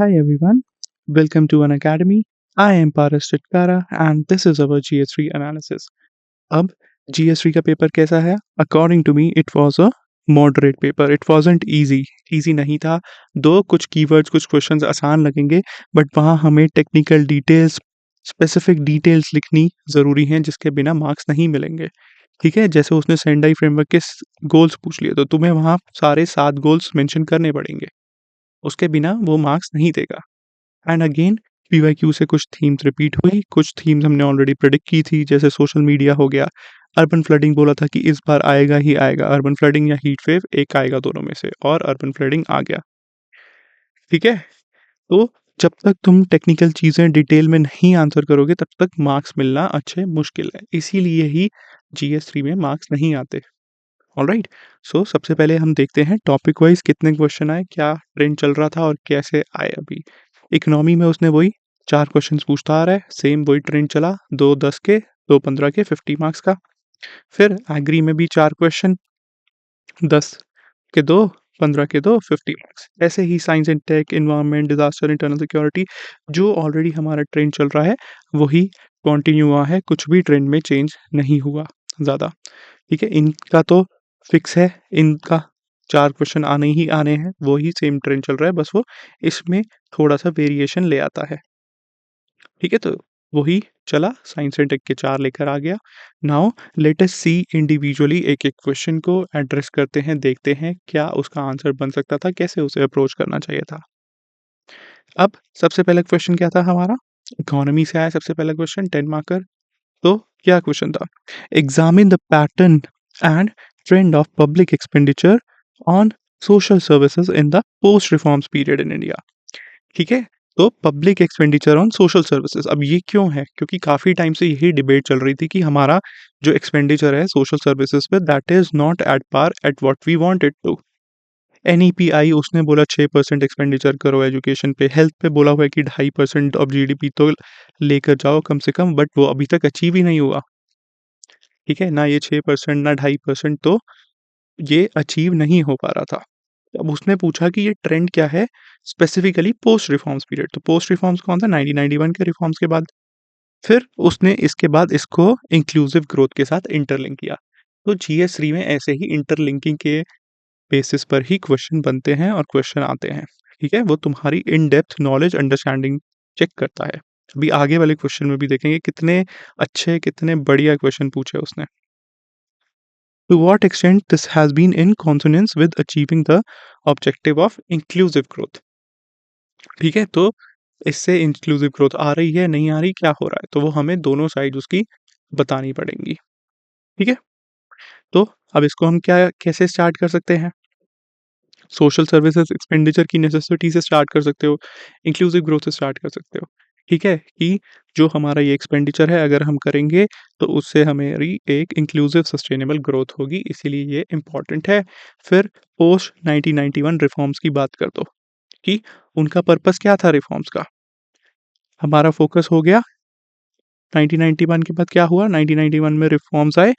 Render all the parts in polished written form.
Hi everyone, welcome to an academy. I am Paras Chitkara and this is our GS3 analysis. अब GS3 का paper कैसा है? According to me, it was a moderate paper. It wasn't easy. Easy नहीं था. दो कुछ keywords, कुछ questions आसान लगेंगे, but वहाँ हमें technical details, specific details लिखनी ज़रूरी हैं जिसके बिना मार्क्स नहीं मिलेंगे. ठीक है, जैसे उसने सेंडाई फ्रेमवर्क के गोल्स पूछ लिए तो तुम्हें वहाँ सारे 7 गोल्स मेंशन करने पड़ेंगे. उसके बिना वो मार्क्स नहीं देगा. एंड अगेन पीवाईक्यू से कुछ थीम्स रिपीट हुई, कुछ थीम्स हमने ऑलरेडी प्रेडिक्ट की थी, जैसे सोशल मीडिया हो गया. अर्बन फ्लडिंग बोला था कि इस बार आएगा ही आएगा, अर्बन फ्लडिंग या हीट वेव एक आएगा दोनों में से, और अर्बन फ्लडिंग आ गया. ठीक है, तो जब तक तुम टेक्निकल चीज़ें डिटेल में नहीं आंसर करोगे तब तक मार्क्स मिलना अच्छे मुश्किल है. इसीलिए ही GS3 में मार्क्स नहीं आते. ऑलराइट, सो सबसे पहले हम देखते हैं टॉपिक वाइज कितने क्वेश्चन आए, क्या ट्रेंड चल रहा था और कैसे आए. अभी इकोनॉमी में उसने वही 4 क्वेश्चंस पूछता आ रहा है, सेम वही ट्रेंड चला, 2 10 के, 2 15 के, 50 मार्क्स का. फिर एग्री में भी 4 क्वेश्चन, 10 के 2, 15 के 2, 50 मार्क्स. ऐसे ही science and tech, environment, disaster, internal security, जो ऑलरेडी हमारा ट्रेंड चल रहा है वही कंटिन्यू हुआ है, कुछ भी ट्रेंड में चेंज नहीं हुआ ज़्यादा. ठीक है, इनका तो फिक्स है, इनका 4 क्वेश्चन आने ही आने हैं, वही सेम ट्रेंड चल रहा है, बस वो इसमें थोड़ा-सा वेरिएशन ले आता है. ठीक है, तो वही चला, साइंस एंड टेक के 4 लेकर आ गया. नाउ लेट अस सी इंडिविजुअली एक-एक क्वेश्चन को एड्रेस करते हैं, देखते हैं क्या उसका आंसर बन सकता था, कैसे उसे अप्रोच करना चाहिए था. अब सबसे पहला क्वेश्चन क्या था हमारा? इकोनॉमी से आया सबसे पहला क्वेश्चन, 10 मार्कर. तो क्या क्वेश्चन था? Examine the pattern and trend of public expenditure on social services in the post reforms period in India. ठीक है, तो public expenditure on social services, अब ये क्यों है? क्योंकि काफ़ी टाइम से यही डिबेट चल रही थी कि हमारा जो एक्सपेंडिचर है सोशल सर्विसेज पे, that is not at par at what we want it to. NEPI उसने बोला 6% एक्सपेंडिचर करो एजुकेशन पे, हेल्थ पे बोला हुआ है कि 2.5% ऑफ GDP तो लेकर जाओ कम से कम, बट वो अभी तक अचीव ही नहीं हुआ. ठीक है, ना ये 6% ना 2.5%, तो ये अचीव नहीं हो पा रहा था. अब उसने पूछा कि ये ट्रेंड क्या है स्पेसिफिकली पोस्ट रिफॉर्म्स पीरियड. तो पोस्ट रिफॉर्म्स कौन था? 1991 के रिफॉर्म्स के बाद. फिर उसने इसके बाद इसको इंक्लूसिव ग्रोथ के साथ इंटरलिंक किया. तो GS3 में ऐसे ही इंटरलिंकिंग के बेसिस पर ही क्वेश्चन बनते हैं और क्वेश्चन आते हैं. ठीक है, वो तुम्हारी in depth knowledge understanding check करता है. अभी आगे वाले क्वेश्चन में भी देखेंगे कितने अच्छे, कितने बढ़िया क्वेश्चन पूछे उसने. To what extent this has been in consonance with achieving the objective of inclusive growth. ठीक है, तो इससे इंक्लूसिव ग्रोथ आ रही है, नहीं आ रही, क्या हो रहा है, तो वो हमें दोनों साइड उसकी बतानी पड़ेंगी. ठीक है, तो अब इसको हम क्या कैसे स्टार्ट कर सकते हैं? सोशल सर्विसेज एक्सपेंडिचर की नेसेसिटी से स्टार्ट कर सकते हो, इंक्लूसिव ग्रोथ से स्टार्ट कर सकते हो. ठीक है, कि जो हमारा ये एक्सपेंडिचर है अगर हम करेंगे तो उससे हमारी एक इंक्लूसिव सस्टेनेबल ग्रोथ होगी, इसीलिए ये इम्पॉर्टेंट है. फिर पोस्ट 1991 रिफॉर्म्स की बात कर दो कि उनका पर्पस क्या था रिफॉर्म्स का. हमारा फोकस हो गया 1991 के बाद क्या हुआ, 1991 में रिफॉर्म्स आए,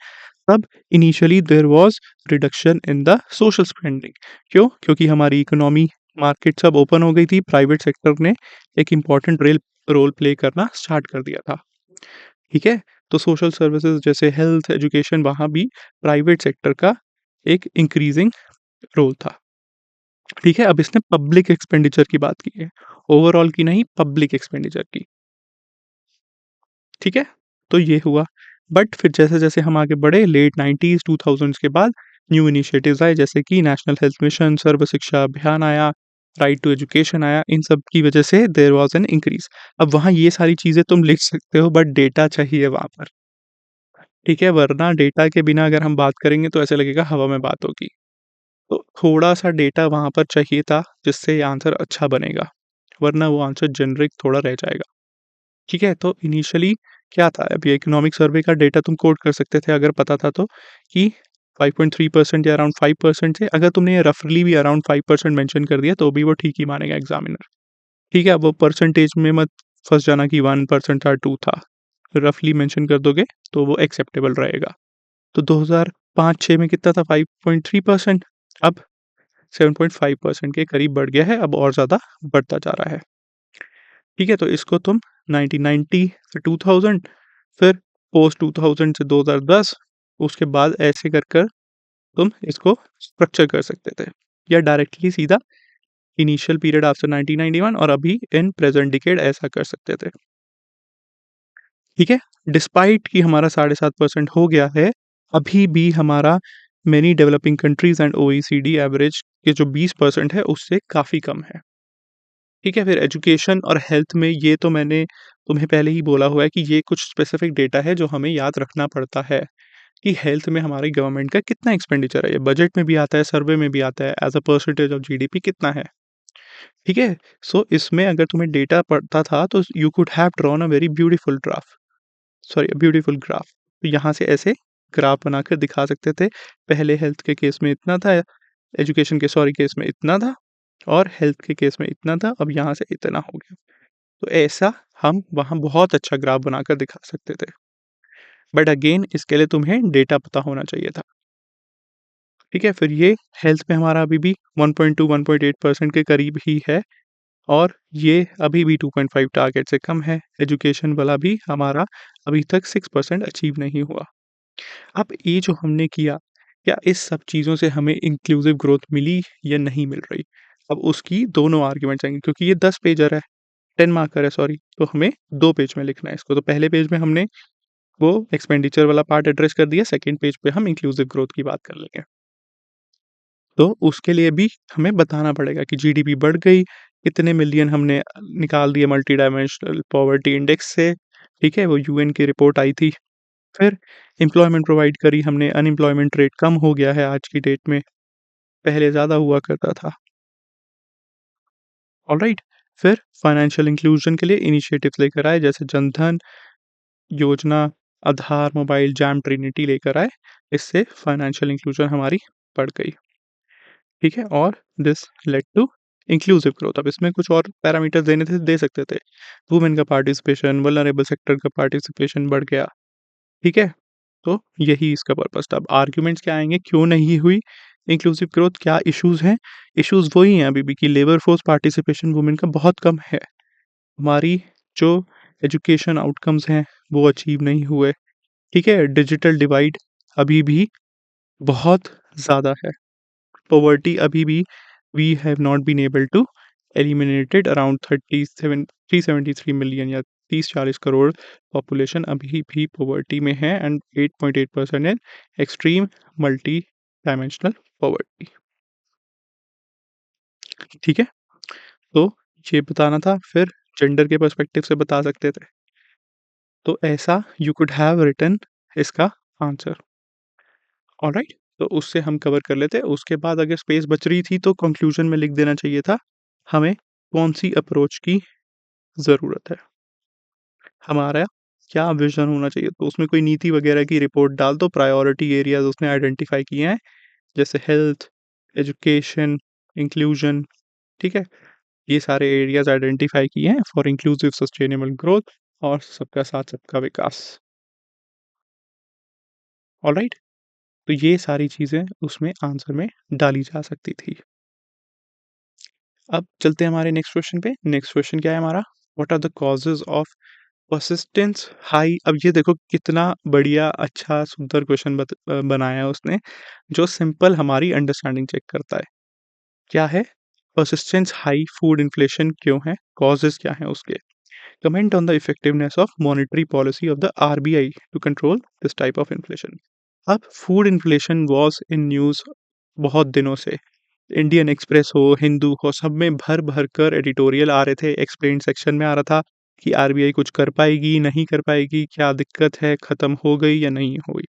तब initially there was reduction in the social spending. क्यों? क्योंकि हमारी इकोनॉमी, मार्केट सब ओपन हो गई थी, प्राइवेट सेक्टर ने एक इम्पॉर्टेंट रोल प्ले करना स्टार्ट कर दिया था. ठीक है, तो सोशल सर्विसेज जैसे हेल्थ, एजुकेशन, वहाँ भी प्राइवेट सेक्टर का एक इंक्रीजिंग रोल था. ठीक है, अब इसने पब्लिक एक्सपेंडिचर की बात की है, ओवरऑल की नहीं, पब्लिक एक्सपेंडिचर की. ठीक है, तो ये हुआ. बट फिर जैसे-जैसे हम आगे बढ़े लेट 90s 2000s के बाद न्यू इनिशिएटिव्स आए, जैसे कि नेशनल हेल्थ मिशन, सर्व शिक्षा अभियान आया, राइट टू एजुकेशन आया, इन सब की वजह से देयर वाज़ एन इंक्रीज़. अब वहाँ ये सारी चीज़ें तुम लिख सकते हो बट डेटा चाहिए वहाँ पर. ठीक है, वरना डेटा के बिना अगर हम बात करेंगे तो ऐसा लगेगा हवा में बात होगी. तो थोड़ा-सा डेटा वहाँ पर चाहिए था जिससे ये आंसर अच्छा बनेगा, वरना वो आंसर जेनेरिक थोड़ा रह जाएगा. ठीक है, तो इनिशियली क्या था, अभी इकोनॉमिक सर्वे का डेटा तुम कोट कर सकते थे अगर पता था तो, कि 5.3% या अराउंड 5% थे. अगर तुमने ये रफली भी अराउंड 5% मेंशन कर दिया तो भी वो ठीक ही मानेगा एग्जामिनर. ठीक है, अब वो परसेंटेज में मत फंस जाना कि 1% था, 2 था. रफली मेंशन कर दोगे तो वो एक्सेप्टेबल रहेगा. तो 2005-6 में कितना था? 5.3%. अब 7.5% के करीब बढ़ गया है, अब और ज़्यादा बढ़ता जा रहा है। ठीक है, तो इसको तुम 1990 से 2000, फिर पोस्ट 2000 से 2010, उसके बाद ऐसे कर कर तुम इसको स्ट्रक्चर कर सकते थे, या डायरेक्टली सीधा इनिशियल पीरियड आफ्टर 1991 और अभी इन प्रेजेंट डिकेड ऐसा कर सकते थे। ठीक है, डिस्पाइट कि हमारा 7.5% हो गया है, अभी भी हमारा many developing countries and OECD average के जो 20% है उससे काफ़ी कम है। ठीक है, फिर एजुकेशन और हेल्थ में ये तो मैंने तुम्हें पहले ही बोला हुआ है कि ये कुछ स्पेसिफिक डेटा है जो हमें याद रखना पड़ता है कि हेल्थ में हमारी गवर्नमेंट का कितना एक्सपेंडिचर है। ये बजट में भी आता है, सर्वे में भी आता है, as a percentage of GDP कितना है। ठीक है, सो इसमें अगर तुम्हें डेटा पड़ता था तो you could have drawn a very beautiful beautiful graph. तो यहाँ से ऐसे ग्राफ बनाकर दिखा सकते थे, पहले हेल्थ के केस में इतना था, एजुकेशन के केस में इतना था, और हेल्थ के केस में इतना था, अब यहाँ से इतना हो गया। तो ऐसा हम वहाँ बहुत अच्छा ग्राफ बनाकर दिखा सकते थे, बट अगेन इसके लिए तुम्हें डेटा पता होना चाहिए था। ठीक है, फिर ये हेल्थ में हमारा अभी भी 1.2-1.8% के करीब ही है, और ये अभी भी 2.5 टारगेट से कम है। एजुकेशन वाला भी हमारा अभी तक 6% अचीव नहीं हुआ। अब ये जो हमने किया, क्या इस सब चीज़ों से हमें इंक्लूसिव ग्रोथ मिली या नहीं मिल रही? अब उसकी दोनों आर्ग्यूमेंट्स आएँगे, क्योंकि ये 10 पेजर है, 10 मार्कर है सॉरी, तो हमें 2 पेज में लिखना है इसको। तो पहले पेज में हमने वो एक्सपेंडिचर वाला पार्ट एड्रेस कर दिया, सेकंड पेज पे हम इंक्लूसिव ग्रोथ की बात कर लेंगे। तो उसके लिए भी हमें बताना पड़ेगा कि जीडीपी बढ़ गई, इतने मिलियन हमने निकाल दिए मल्टी डायमेंशनल पॉवर्टी इंडेक्स से, ठीक है? वो यूएन की रिपोर्ट आई थी। फिर एम्प्लॉयमेंट प्रोवाइड करी हमने, अनएम्प्लॉयमेंट रेट कम हो गया है आज की डेट में, पहले ज़्यादा हुआ करता था। ऑलराइट? फिर फाइनेंशियल इंक्लूजन के लिए इनिशिएटिव्स लेकर आए, जैसे जनधन योजना, आधार, मोबाइल, जैम, ट्रिनिटी लेकर आए। इससे फाइनेंशियल इंक्लूजन हमारी बढ़ गई। ठीक है, और this led to inclusive growth. अब इसमें कुछ और पैरामीटर्स देने थे, दे सकते थे। वुमेन का पार्टिसिपेशन, वल्नरेबल सेक्टर का पार्टिसिपेशन बढ़ गया। ठीक है, तो यही इसका पर्पस था। अब आर्ग्यूमेंट्स क्या आएंगे, क्यों नहीं हुई इंक्लूसिव ग्रोथ, क्या इश्यूज हैं? इश्यूज वही हैं अभी भी कि लेबर फोर्स पार्टिसिपेशन वुमेन का बहुत कम है, हमारी जो एजुकेशन आउटकम्स हैं वो अचीव नहीं हुए। ठीक है, डिजिटल डिवाइड अभी भी बहुत ज़्यादा है। पॉवर्टी अभी भी we have not been able to eliminated, around 373 million या 30-40 करोड़ पॉपुलेशन अभी भी पॉवर्टी में है, and 8.8% in extreme multi dimensional poverty. ठीक है, तो ये बताना था। फिर जेंडर के पर्सपेक्टिव से बता सकते थे, तो ऐसा यू कुड हैव रिटन इसका आंसर। ऑलराइट, तो उससे हम कवर कर लेते हैं। उसके बाद अगर स्पेस बच रही थी तो कंक्लूजन में लिख देना चाहिए था हमें कौन सी अप्रोच की ज़रूरत है, हमारा क्या विजन होना चाहिए। तो उसमें कोई नीति वगैरह की रिपोर्ट डाल दो, प्रायोरिटी एरियाज उसने आइडेंटिफाई किए हैं, जैसे हेल्थ, एजुकेशन, इंक्लूजन। ठीक है, ये सारे एरियाज आइडेंटिफाई किए हैं फॉर इंक्लूसिव सस्टेनेबल ग्रोथ और सबका साथ सबका विकास। ऑलराइट, तो ये सारी चीज़ें उसमें आंसर में डाली जा सकती थी। अब चलते हैं हमारे नेक्स्ट क्वेश्चन पे। नेक्स्ट क्वेश्चन क्या है हमारा, what are the causes of persistence high. अब ये देखो कितना बढ़िया अच्छा सुंदर क्वेश्चन बनाया है उसने, जो सिंपल हमारी अंडरस्टैंडिंग चेक करता है। क्या है, परसिस्टेंस हाई फूड इन्फ्लेशन क्यों है, कॉजेज क्या हैं उसके। Comment on the effectiveness of monetary policy of the RBI to control this type of inflation. अब food inflation was in news बहुत दिनों से, इंडियन एक्सप्रेस हो, हिंदू हो, सब में भर भर कर एडिटोरियल आ रहे थे, एक्सप्लेन सेक्शन में आ रहा था कि आरबीआई कुछ कर पाएगी, नहीं कर पाएगी, क्या दिक्कत है, ख़त्म हो गई या नहीं हुई।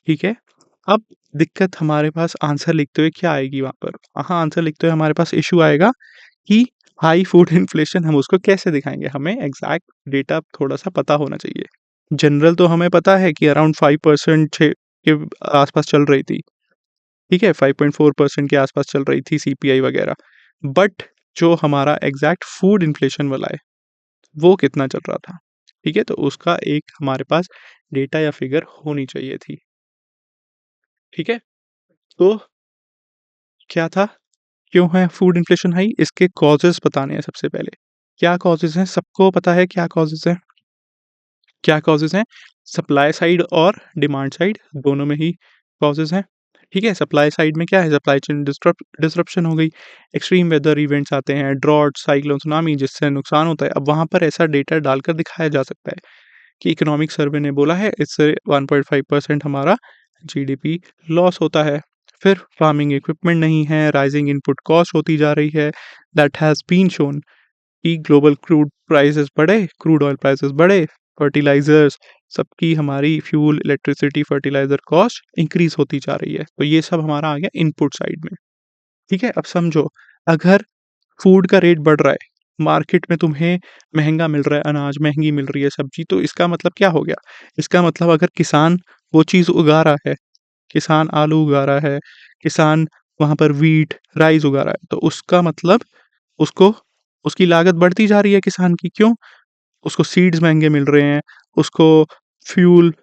ठीक है, अब दिक्कत हमारे पास आंसर लिखते हुए क्या आएगी वहाँ पर? वहाँ आंसर लिखते हुए हमारे पास इश्यू आएगा कि हाई फूड इन्फ्लेशन हम उसको कैसे दिखाएँगे? हमें एग्ज़ैक्ट डेटा थोड़ा-सा पता होना चाहिए। जनरल तो हमें पता है कि अराउंड 5% के आस-पास चल रही थी। ठीक है, 5.4% के आस-पास चल रही थी सीपीआई वगैरह। बट जो हमारा एग्ज़ैक्ट फूड इन्फ्लेशन वाला है, वो कितना चल रहा था? ठीक है, तो उसका एक हमारे पास डेटा या फिगर होनी चाहिए थी। ठीक है, तो क्या था? क्यों है फूड इन्फ्लेशन हाई? इसके कॉजेज़ बताने हैं सबसे पहले। क्या कॉजेज़ हैं? सबको पता है क्या कॉजेज़ हैं? क्या कॉजेज़ हैं? सप्लाई साइड और डिमांड साइड दोनों में ही कॉजेज़ हैं। ठीक है? सप्लाई साइड में क्या है? सप्लाई चेन डिसरप्शन हो गई, एक्सट्रीम वेदर इवेंट्स आते हैं, ड्रॉट, साइक्लोन, सुनामी जिससे नुकसान होता है। अब वहाँ पर ऐसा डेटा डालकर दिखाया जा सकता है कि इकोनॉमिक सर्वे ने बोला है इससे 1.5% हमारा जीडीपी लॉस होता है। फिर फार्मिंग इक्विपमेंट नहीं है, राइजिंग इनपुट कॉस्ट होती जा रही है, दैट हैज़ बीन शोन कि ग्लोबल क्रूड ऑयल प्राइसेस बढ़े, फर्टिलाइजर्स सबकी हमारी fuel, electricity, fertiliser cost increase होती जा रही है। तो ये सब हमारा आ गया इनपुट साइड में। ठीक है? अब समझो, अगर फूड का रेट बढ़ रहा है, मार्केट में तुम्हें महँगा मिल रहा है अनाज, महँगी मिल रही है सब्ज़ी, तो इसका मतलब क्या हो गया? इसका मतलब अगर किसान वो चीज़ उगा रहा है, किसान आलू उगा रहा है, किसान वहाँ पर व्हीट, राइस उगा रहा है, तो उसका मतलब उसको उसकी लागत बढ़ती जा रही है किसान की, क्यों? उसको सीड्स महँगे मिल रहे हैं, उसको फ्यूल,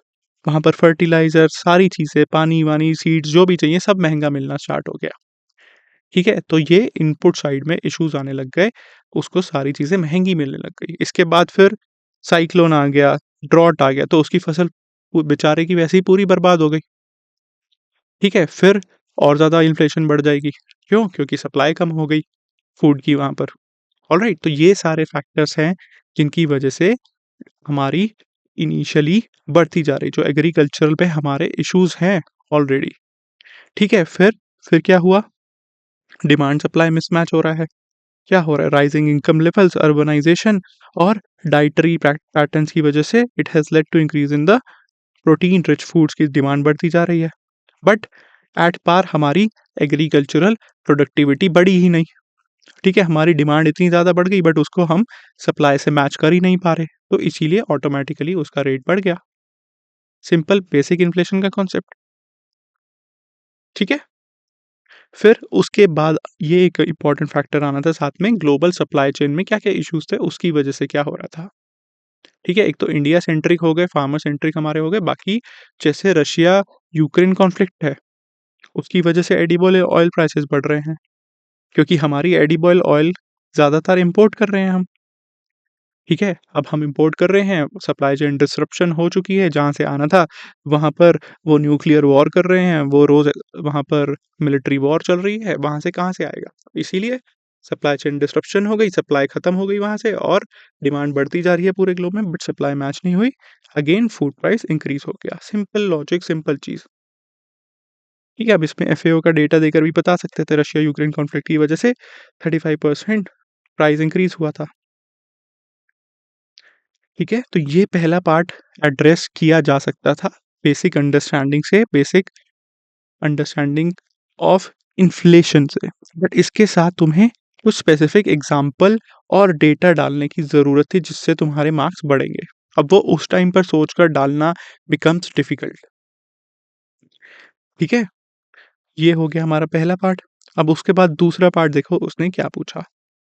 वहाँ पर फर्टिलाइज़र, सारी चीज़ें, पानी-वानी, सीड्स जो भी चाहिए सब महँगा मिलना स्टार्ट हो गया। ठीक है? तो ये इनपुट साइड में इश्यूज़ आने लग गए, उसको सारी चीज़ें महँगी मिलने लग गई। इसके बाद फिर साइक्लोन आ गया, ड्रॉट आ गया, तो उसकी फसल वो बेचारे की वैसे ही पूरी बर्बाद हो गई। ठीक है? फिर और ज़्यादा इन्फ्लेशन बढ़ जाएगी। क्यों? क्योंकि सप्लाई कम हो गई फूड की वहाँ पर। ऑलराइट? तो ये सारे फैक्टर्स हैं जिनकी वजह से हमारी इनिशियली बढ़ती जा रही जो एग्रीकल्चरल पे हमारे इश्यूज़ हैं ऑलरेडी। ठीक है? फिर क्या हुआ? डिमांड सप्लाई मिसमैच हो रहा है। क्या हो रहा है? राइजिंग इनकम लेवल्स, अर्बनाइजेशन और डाइटरी पैटर्न्स की वजह से it has led to increase in the protein rich foods की डिमांड बढ़ती जा रही है। बट एट पार हमारी एग्रीकल्चरल प्रोडक्टिविटी बढ़ी ही नहीं। ठीक है? हमारी डिमांड इतनी ज़्यादा बढ़ गई बट उसको हम सप्लाई से मैच कर ही नहीं पा रहे। तो इसीलिए ऑटोमैटिकली उसका रेट बढ़ गया। सिंपल बेसिक इन्फ्लेशन का कॉन्सेप्ट। ठीक है? फिर उसके बाद ये एक इम्पॉर्टेंट फैक्टर आना था साथ में, ग्लोबल सप्लाई चेन में क्या-क्या इश्यूज़ थे, उसकी वजह से क्या हो रहा था। ठीक है? एक तो इंडिया सेंट्रिक हो गए, फार्मर सेंट्रिक हमारे हो गए, बाकी जैसे रशिया यूक्रेन कॉन्फ्लिक्ट है, उसकी वजह से एडिबल ऑयल प्राइसेस बढ़ रहे हैं, क्योंकि हमारी एडिबल ऑयल ज़्यादातर इम्पोर्ट कर रहे हैं हम। ठीक है? अब हम इम्पोर्ट कर रहे हैं, सप्लाई चेन डिसरप्शन हो चुकी है, जहाँ से आना था, वहाँ पर वो न्यूक्लियर वॉर कर रहे हैं, वो रोज़ वहाँ पर मिलिट्री वॉर चल रही है, वहाँ से कहाँ से आएगा? इसीलिए सप्लाई चेन डिसरप्शन हो गई, सप्लाई खत्म हो गई वहाँ से और डिमांड बढ़ती जा रही है पूरे ग्लोब में, बट सप्लाई मैच नहीं हुई। अगेन फूड प्राइस इंक्रीज़ हो गया। सिंपल लॉजिक, सिंपल चीज़। ठीक है? अब इसमें एफएओ का डेटा देकर भी बता सकते थे, रशिया-यूक्रेन कॉन्फ्लिक्ट की वजह से 35% प्राइस इंक्रीज़ हुआ था। ठीक है? तो ये पहला पार्ट एड्रेस किया जा सकता था बेसिक अंडरस्टैंडिंग से, बेसिक अंडरस्टैंडिंग ऑफ इन्फ्लेशन से। बट इसके साथ तुम्हें कुछ स्पेसिफिक एग्ज़ाम्पल और डेटा डालने की ज़रूरत थी जिससे तुम्हारे मार्क्स बढ़ेंगे। अब वो उस टाइम पर सोचकर डालना बिकम्स डिफ़िकल्ट। ठीक है? ये हो गया हमारा पहला पार्ट। अब उसके बाद दूसरा पार्ट देखो उसने क्या पूछा।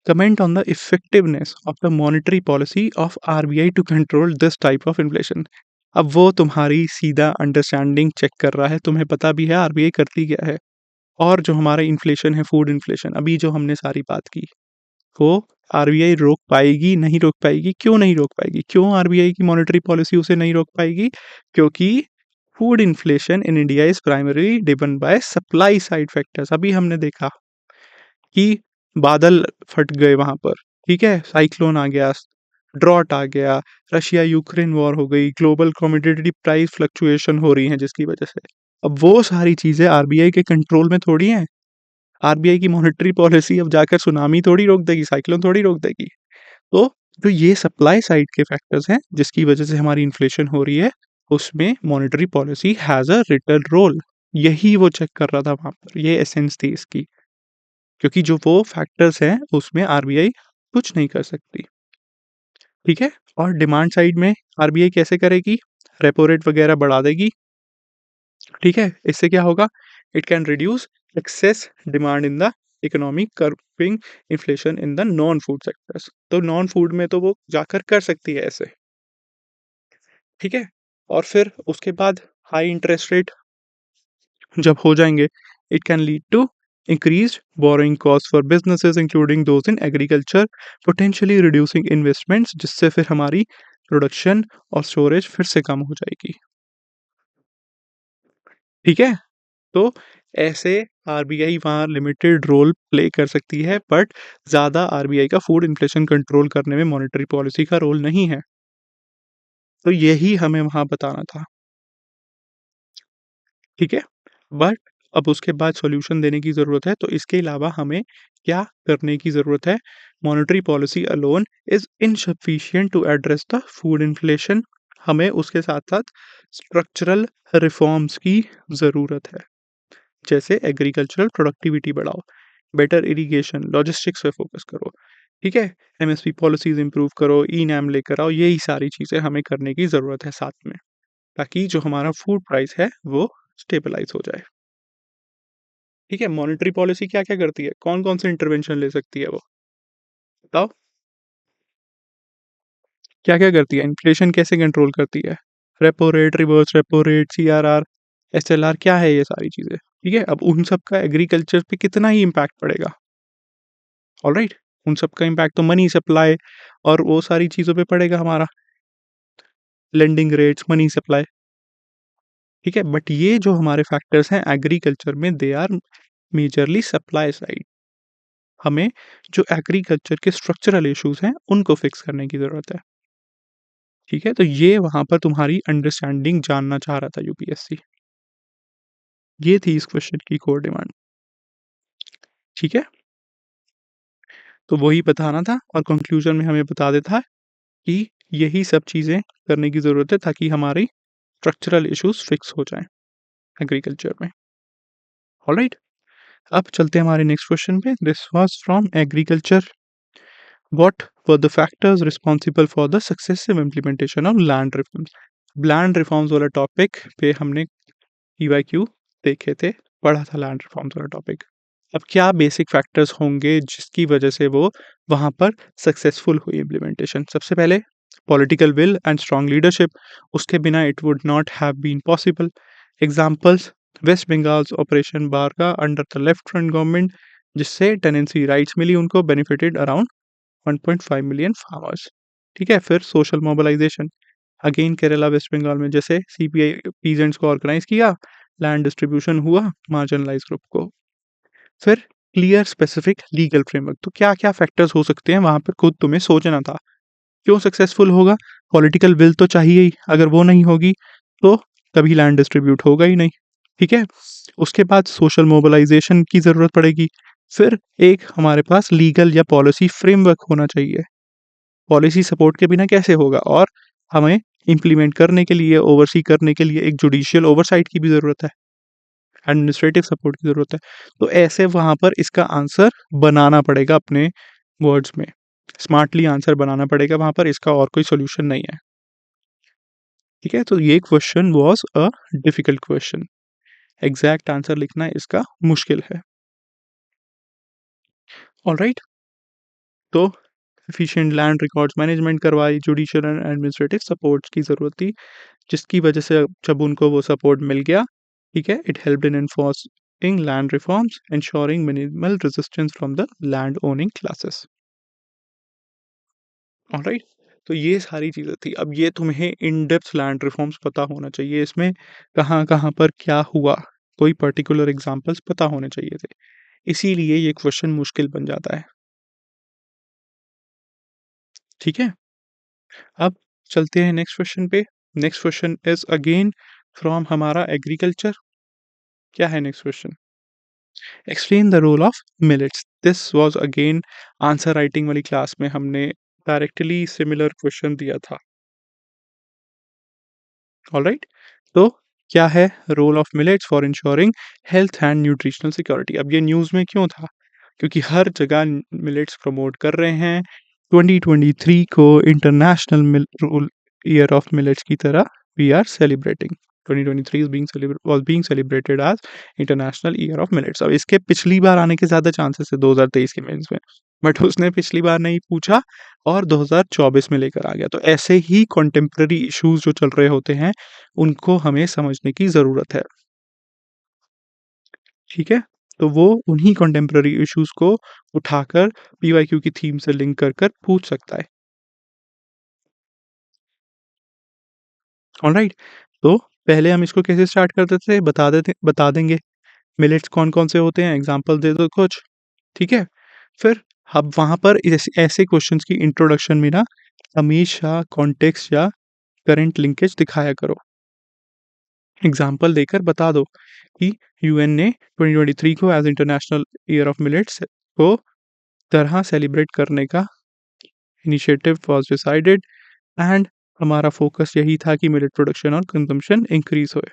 Comment on the effectiveness of the monetary policy of RBI to control this type of inflation. अब वो तुम्हारी सीधा अंडरस्टैंडिंग चेक कर रहा है, तुम्हें पता भी है आरबीआई करती क्या है। और जो हमारा इन्फ्लेशन है, फूड इन्फ्लेशन, अभी जो हमने सारी बात की, वो आरबीआई रोक पाएगी, नहीं रोक पाएगी? क्यों नहीं रोक पाएगी? क्यों आरबीआई की मॉनेटरी पॉलिसी उसे नहीं रोक पाएगी? क्योंकि food inflation in India is primarily driven by supply side factors. अभी हमने देखा कि बादल फट गए वहाँ पर, ठीक है? साइक्लोन आ गया, ड्रॉट आ गया, रशिया-यूक्रेन वॉर हो गई, ग्लोबल कमोडिटी प्राइस फ्लक्चुएशन हो रही हैं जिसकी वजह से। अब वो सारी चीज़ें आरबीआई के कंट्रोल में थोड़ी हैं। आरबीआई की मॉनेटरी पॉलिसी अब जाकर सुनामी थोड़ी रोक देगी, साइक्लोन थोड़ी रोक देगी। तो जो ये सप्लाई साइड के फैक्टर्स हैं, जिसकी वजह से हमारी इन्फ्लेशन हो रही है, उसमें monetary policy has a vital role. यही वो चेक कर रहा था वहाँ पर, ये एसेंस थी इसकी। क्योंकि जो वो फैक्टर्स हैं, उसमें आरबीआई कुछ नहीं कर सकती, ठीक है? और डिमांड साइड में आरबीआई कैसे करेगी? रेपो रेट वगैरह बढ़ा देगी, ठीक है? इससे क्या होगा? It can reduce excess demand in the economy, curbing inflation in the non food sectors. तो नॉन फूड में तो वो जाकर कर सकती है ऐसे, ठीक है? और फिर उसके बाद हाई इंटरेस्ट रेट जब हो जाएँगे, it can lead to increased borrowing costs for businesses including those in agriculture, potentially reducing investments, जिससे फिर हमारी प्रोडक्शन और स्टोरेज फिर से कम हो जाएगी। ठीक है? तो ऐसे आरबीआई वहाँ लिमिटेड रोल प्ले कर सकती है, बट ज़्यादा आरबीआई का फूड इन्फ्लेशन कंट्रोल करने में मॉनेटरी पॉलिसी का रोल नहीं है। तो यही हमें वहाँ बताना था। ठीक है? बट अब उसके बाद सॉल्यूशन देने की ज़रूरत है, तो इसके अलावा हमें क्या करने की ज़रूरत है? Monetary policy alone is insufficient to address the food inflation. हमें उसके साथ-साथ स्ट्रक्चरल रिफॉर्म्स की ज़रूरत है। जैसे एग्रीकल्चरल प्रोडक्टिविटी बढ़ाओ, बेटर इरिगेशन, लॉजिस्टिक्स पे फोकस करो, ठीक है? एमएसपी पॉलिसीज़ इम्प्रूव करो, ई-नैम लेकर आओ, यही सारी चीज़ें हमें करने की ज़रूरत है साथ में, ताकि जो हमारा फूड प्राइस है, वो स्टेबलाइज़ हो जाए। ठीक है? मॉनेटरी पॉलिसी क्या-क्या करती है? कौन-कौन से इंटरवेंशन ले सकती है वो? बताओ? क्या-क्या करती है? इन्फ्लेशन कैसे कंट्रोल करती है? Repo rate, reverse repo rate, CRR, SLR क्या है ये सारी चीज़ें? ठीक है? अब उन सब का एग्रीकल्चर पे कितना ही इम्पैक्ट पड़ेगा? ऑलराइट? उन सब का इम्पैक्ट तो मनी सप्लाई और वो सारी चीज़ों पे पड़ेगा हमारा, लेंडिंग रेट्स, मनी सप्लाई, ठीक है? बट ये जो हमारे फैक्टर्स हैं एग्रीकल्चर में they are majorly supply side. हमें जो एग्रीकल्चर के स्ट्रक्चरल इश्यूज़ हैं, उनको फिक्स करने की ज़रूरत है, ठीक है? तो ये वहाँ पर तुम्हारी अंडरस्टैंडिंग जानना चाह रहा था यूपीएससी। ये थी इस क्वेश्चन की कोर डिमांड, ठीक है? तो वही बताना था और कंक्लूजन में हमें बता देता है कि यही सब चीज़ें करने की ज़रूरत है ताकि हमारी स्ट्रक्चरल इश्यूज़ फिक्स हो जाएँ एग्रीकल्चर में। ऑलराइट? अब चलते हैं हमारे नेक्स्ट क्वेश्चन पे। This was from agriculture. What were the factors responsible for the successive implementation of land reforms? Land reforms वाला टॉपिक पे हमने पीवाईक्यू देखे थे, पढ़ा था लैंड रिफॉर्म्स वाला टॉपिक। अब क्या बेसिक फैक्टर्स होंगे जिसकी वजह से वो वहाँ पर सक्सेसफुल हुई इम्प्लीमेंटेशन? सबसे पहले political will and strong leadership, उसके बिना it would not have been possible. Examples, West Bengal's Operation Barga under the Left Front government, जिससे टेनेंसी राइट्स मिली उनको, बेनिफिटेड अराउंड 1.5 मिलियन फार्मर्स। ठीक है, फिर social mobilisation, again Kerala West Bengal में जैसे सीपीआई पीजेंट्स को ऑर्गेनाइज किया, लैंड डिस्ट्रीब्यूशन हुआ मार्जिनलाइज ग्रुप को। फिर क्लियर स्पेसिफिक लीगल फ्रेमवर्क, तो क्या क्या फैक्टर्स हो सकते हैं वहां पर खुद तुम्हें सोचना था। क्यों सक्सेसफुल होगा? पॉलिटिकल विल तो चाहिए ही, अगर वो नहीं होगी तो कभी लैंड डिस्ट्रीब्यूट होगा ही नहीं। ठीक है, उसके बाद सोशल मोबिलाइजेशन की ज़रूरत पड़ेगी। फिर एक हमारे पास लीगल या पॉलिसी फ्रेमवर्क होना चाहिए। पॉलिसी सपोर्ट के बिना कैसे होगा? और हमें इम्प्लीमेंट करने के लिए, ओवरसी करने के लिए एक जुडिशियल ओवरसाइट की भी ज़रूरत है, एडमिनिस्ट्रेटिव सपोर्ट की ज़रूरत है। तो ऐसे वहाँ पर इसका आंसर बनाना पड़ेगा अपने वर्ड्स में, स्मार्टली आंसर बनाना पड़ेगा वहाँ पर, इसका और कोई सॉल्यूशन नहीं है। ठीक है, तो ये question was a difficult question. Exact answer लिखना इसका मुश्किल है। ऑलराइट? तो एफिशिएंट लैंड रिकॉर्ड्स मैनेजमेंट करवाई, जुडिशियल एंड एडमिनिस्ट्रेटिव सपोर्ट्स की ज़रूरत थी, जिसकी वजह से जब उनको वो सपोर्ट मिल गया, ठीक है, it helped in enforcing land reforms, ensuring minimal resistance from the land owning classes। Alright? तो ये सारी चीज़ें थी। अब ये तुम्हें इन डेप्थ लैंड रिफॉर्म्स पता होना चाहिए, इसमें कहाँ-कहाँ पर क्या हुआ, कोई पर्टिकुलर एग्ज़ाम्पल्स पता होने चाहिए थे। इसीलिए ये क्वेश्चन मुश्किल बन जाता है। ठीक है? अब चलते हैं नेक्स्ट क्वेश्चन पे। Next question is again from हमारा एग्रीकल्चर। क्या है next question? Explain the role of millets. This was again answer writing वाली क्लास में हमने डायरेक्टली सिमिलर क्वेश्चन दिया था। ऑलराइट? तो क्या है role of millets for ensuring health and nutritional security? अब ये न्यूज़ में क्यों था? क्योंकि हर जगह मिलेट्स प्रमोट कर रहे हैं। 2023 को international rule year of millets की तरह we are celebrating. 2023 is being celebrated as international year of millets. अब इसके पिछली बार आने के ज़्यादा चांसेस है 2023 के मेंस में, बट उसने पिछली बार नहीं पूछा और 2024 में लेकर आ गया। तो ऐसे ही कॉन्टेम्प्ररी इश्यूज जो चल रहे होते हैं, उनको हमें समझने की ज़रूरत है। ठीक है? तो वो उन्हीं कंटेम्पररी इश्यूज को उठाकर पीवाईक्यू की थीम से लिंक कर कर पूछ सकता है। ऑलराइट, तो पहले हम इसको कैसे स्टार्ट करते थे बता देंगे। मिलेट्स कौन कौन से होते हैं, एग्जाम्पल दे दो कुछ। ठीक है, फिर अब वहाँ पर ऐसे क्वेश्चंस की इंट्रोडक्शन में ना हमेशा कॉन्टेक्स्ट या करंट लिंकेज दिखाया करो। एग्जाम्पल देकर बता दो कि यूएन ने 2023 को as international year of millets को तरह सेलिब्रेट करने का इनिशिएटिव वाज डिसाइडेड एंड हमारा फोकस यही था कि मिलेट प्रोडक्शन और कंजम्पशन इंक्रीज होए।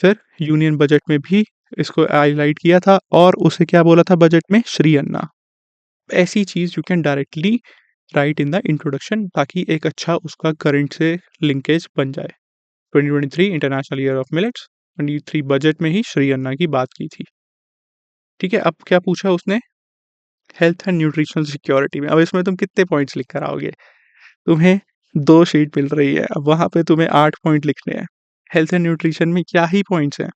फिर यूनियन बजट में भी इसको हाईलाइट किया था और उसे क्या बोला था बजट में, श्री अन्ना। ऐसी चीज़ you can directly write in the introduction ताकि एक अच्छा उसका करंट से लिंकेज बन जाए। 2023 international year of millets, 23 budget में ही श्री अन्ना की बात की थी। ठीक है, अब क्या पूछा उसने, हेल्थ एंड न्यूट्रिशनल सिक्योरिटी में। अब इसमें तुम कितने पॉइंट्स लिख कर आओगे, तुम्हें 2 शीट मिल रही है, अब वहाँ पे तुम्हें 8 पॉइंट लिखने हैं। हेल्थ एंड न्यूट्रिशन में क्या ही पॉइंट्स हैं,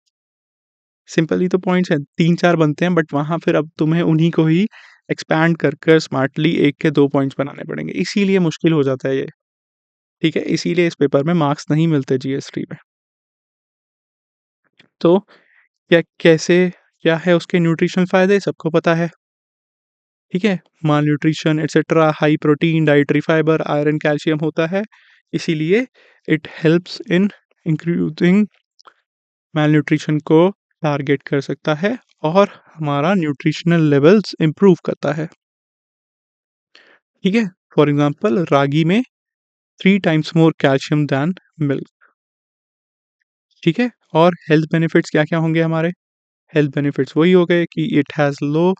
सिंपल ही तो पॉइंट्स हैं, 3-4 बनते हैं, बट वहाँ फिर अब तुम्हें उन्हीं को ही एक्सपैंड कर कर स्मार्टली 1 के 2 पॉइंट्स बनाने पड़ेंगे, इसीलिए मुश्किल हो जाता है ये। ठीक है, इसीलिए इस पेपर में मार्क्स नहीं मिलते जीएस3 में। तो क्या है उसके न्यूट्रिशनल फ़ायदे सबको पता है। ठीक है, malnutrition etcetera, high protein, dietary fibre, iron, calcium होता है, इसीलिए it helps in increasing malnutrition को टारगेट कर सकता है और हमारा न्यूट्रिशनल लेवल्स इम्प्रूव करता है। ठीक है, फॉर एग्जांपल रागी में 3 times more calcium than milk. ठीक है, और हेल्थ बेनिफिट्स क्या-क्या होंगे हमारे? हेल्थ बेनिफिट्स वही हो गए कि it has low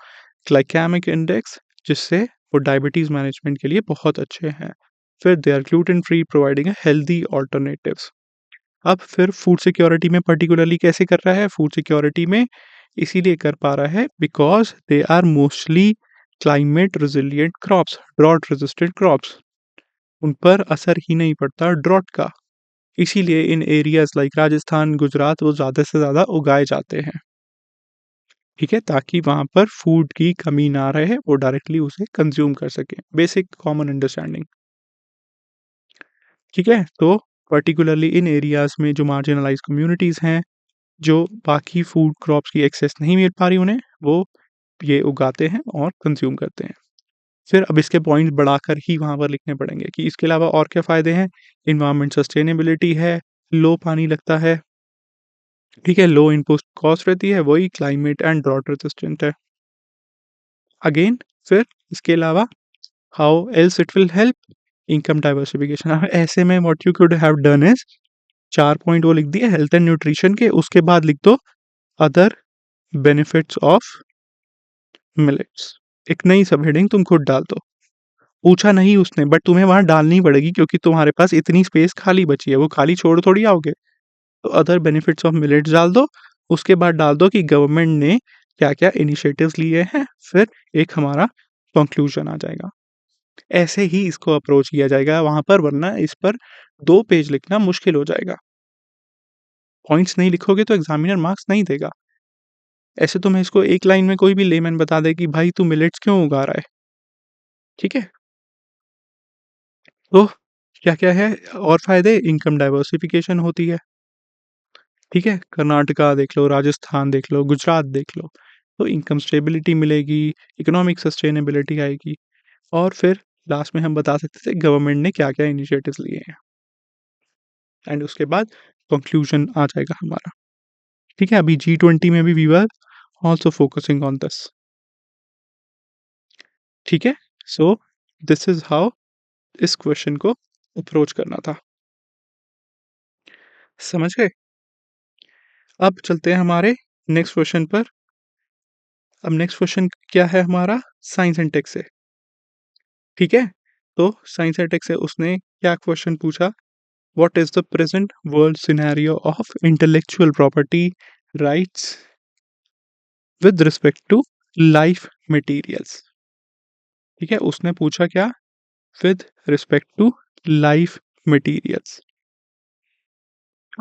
glycaemic index, जिससे वो डायबिटीज़ मैनेजमेंट के लिए बहुत अच्छे हैं। फिर they are gluten free, providing a healthy alternatives. अब फिर फूड सिक्योरिटी में पर्टिकुलरली कैसे कर रहा है? फूड सिक्योरिटी में इसीलिए कर पा रहा है because they are mostly climate resilient crops, drought resistant crops. उन पर असर ही नहीं पड़ता ड्रॉट का। इसीलिए in areas like Rajasthan, Gujarat वो ज़्यादा से ज़्यादा उगाए जाते हैं। ठीक है, ताकि वहाँ पर फूड की कमी ना रहे, वो डायरेक्टली उसे कंज़्यूम कर सकें। Basic common understanding. ठीक है, तो पर्टिकुलरली इन एरियाज़ में जो मार्जिनलाइज़्ड कम्युनिटीज़ हैं, जो बाकी फूड क्रॉप्स की एक्सेस नहीं मिल पा रही उन्हें, वो ये उगाते हैं और कंज़्यूम करते हैं। फिर अब इसके पॉइंट्स बढ़ाकर ही वहाँ पर लिखने पड़ेंगे कि इसके अलावा और क्या फ़ायदे हैं? एनवायरनमेंट सस्टेनेबिलिटी है, लो पानी लगता है, ठीक है, लो इनपुट कॉस्ट रहती है, वही क्लाइमेट एंड ड्रॉट रेजिस्टेंट है। अगेन फिर इसके अलावा how else it will help, income diversification. ऐसे में what you could have done is 4 point वो लिख दिए हेल्थ एंड न्यूट्रिशन के, उसके बाद लिख दो अदर बेनिफिट्स ऑफ मिलेट्स। एक नई सब हेडिंग तुम खुद डाल दो। पूछा नहीं उसने, बट तुम्हें वहाँ डालनी पड़ेगी क्योंकि तुम्हारे पास इतनी स्पेस खाली बची है, वो खाली छोड़ थोड़ी आओगे। तो अदर बेनिफिट्स ऑफ मिलेट्स डाल दो, उसके बाद डाल दो कि गवर्नमेंट ने क्या-क्या इनिशिएटिव्स लिए हैं, फिर एक हमारा कंक्लूजन आ जाएगा। ऐसे ही इसको अप्रोच किया जाएगा वहाँ पर, वरना इस पर 2 पेज लिखना मुश्किल हो जाएगा। पॉइंट्स नहीं लिखोगे तो एग्ज़ामिनर मार्क्स नहीं देगा। ऐसे तो मैं इसको एक लाइन में कोई भी लेमैन बता दे कि भाई तू मिलेट्स क्यों उगा रहा है? ठीक है? तो क्या-क्या है और फ़ायदे? इनकम डाइवर्सिफ़िकेशन होती है। ठीक है? कर्नाटका देख लो, राजस्थान देख लो, गुजरात देख लो, तो इनकम स्टेबिलिटी मिलेगी, इकोनॉमिक सस्टेनेबिलिटी आएगी और फिर लास्ट में हम बता सकते थे गवर्नमेंट ने क्या-क्या इनिशिएटिव्स लिए हैं एंड उसके बाद कंक्लूजन आ जाएगा हमारा। ठीक है? अभी G20 में भी we were also focusing on this. ठीक है? सो दिस इज़ हाउ इस क्वेश्चन को अप्रोच करना था। समझ गए? अब चलते हैं हमारे नेक्स्ट क्वेश्चन पर। अब नेक्स्ट क्वेश्चन क्या है हमारा? साइंस एंड टेक से। ठीक है? तो साइंस एंड टेक से उसने क्या क्वेश्चन पूछा? What is the present world scenario of intellectual property rights with respect to life materials? ठीक है? उसने पूछा क्या? With respect to life materials.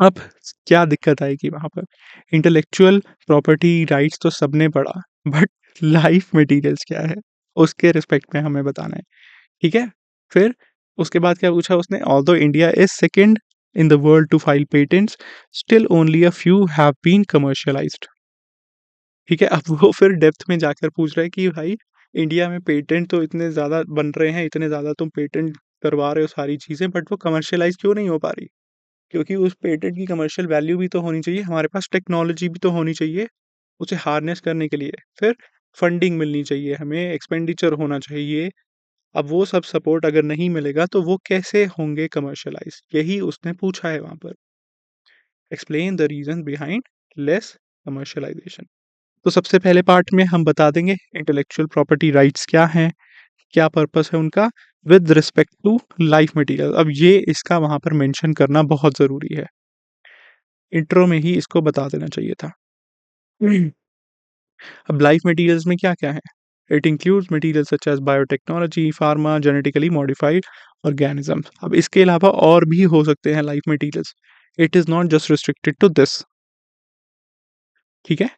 अब क्या दिक्कत आएगी वहाँ पर? इंटेलेक्चुअल प्रॉपर्टी राइट्स तो सबने पढ़ा, बट लाइफ मटेरियल्स क्या है? उसके रिस्पेक्ट में हमें बताना है, ठीक है? फिर उसके बाद क्या पूछा उसने? Although India is second in the world to file patents, still only a few have been commercialised. ठीक है? अब वो फिर डेप्थ में जाकर पूछ रहा है कि भाई इंडिया में पेटेंट तो इतने ज़्यादा बन रहे हैं, इतने ज़्यादा तुम पेटेंट करवा रहे हो सारी चीज़ें, बट वो कमर्शियलाइज़ क्यों नहीं हो पा रही? क्योंकि उस पेटेंट की कमर्शियल वैल्यू भी तो होनी चाहिए, हमारे पास टेक्नोलॉजी भी तो होनी चाहिए, उसे हार्नेस करने के लिए। फिर फंडिंग मिलनी चाहिए हमें, एक्सपेंडिचर होना चाहिए। अब वो सब सपोर्ट अगर नहीं मिलेगा तो वो कैसे होंगे कमर्शियलाइज़? यही उसने पूछा है वहाँ पर। Explain the reason behind less commercialisation. तो सबसे पहले पार्ट में हम बता देंगे इंटेलेक्चुअल प्रॉपर्टी राइट्स क्या हैं, क्या पर्पस है उनका with respect to life material. अब ये इसका वहाँ पर मेंशन करना बहुत ज़रूरी है। इंट्रो में ही इसको बता देना चाहिए था। अब लाइफ मटेरियल्स में क्या-क्या है? It includes material such as biotechnology, pharma, genetically modified organisms. अब इसके अलावा और भी हो सकते हैं life materials. It is not just restricted to this, ठीक है?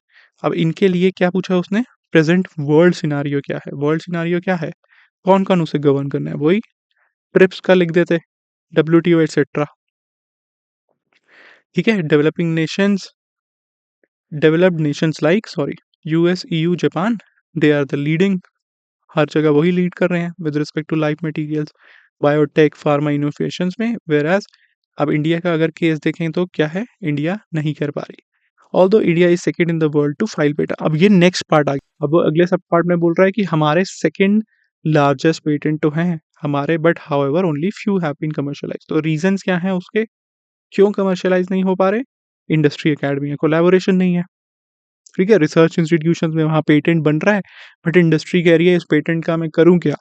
अब इनके लिए क्या पूछा उसने? प्रेज़ेंट वर्ल्ड सिनेरियो क्या है? वर्ल्ड सिनेरियो क्या है? कौन-कौन उसे गवर्न करना है? वही ट्रिप्स का लिख देते, डब्ल्यूटीओ एटसेट्रा, ठीक है? Developed nations like US, EU, Japan, they are the leading. हर जगह वही लीड कर रहे हैं with respect to life materials, biotech, pharma innovations में। व्हेयरएज़ अब इंडिया का अगर केस देखें तो क्या है? इंडिया नहीं कर पा रही। Although India is second in the world to file patent. अब ये नेक्स्ट पार्ट आ गया। अब वो अगले सब पार्ट में बोल रहा है कि हमारे सेकंड लार्जेस्ट पेटेंट तो हैं हमारे, but however only few have been commercialised. तो रीजंस क्या हैं उसके? क्यों कमर्शियलाइज नहीं हो पा रहे? इंडस्ट्री अकेडमी है, कोलैबोरेशन नहीं है, ठीक है? रिसर्च इंस्टीट्यूशंस में वहाँ पेटेंट बन रहा है, बट इंडस्ट्री कह रही है इस पेटेंट का मैं करूँ क्या?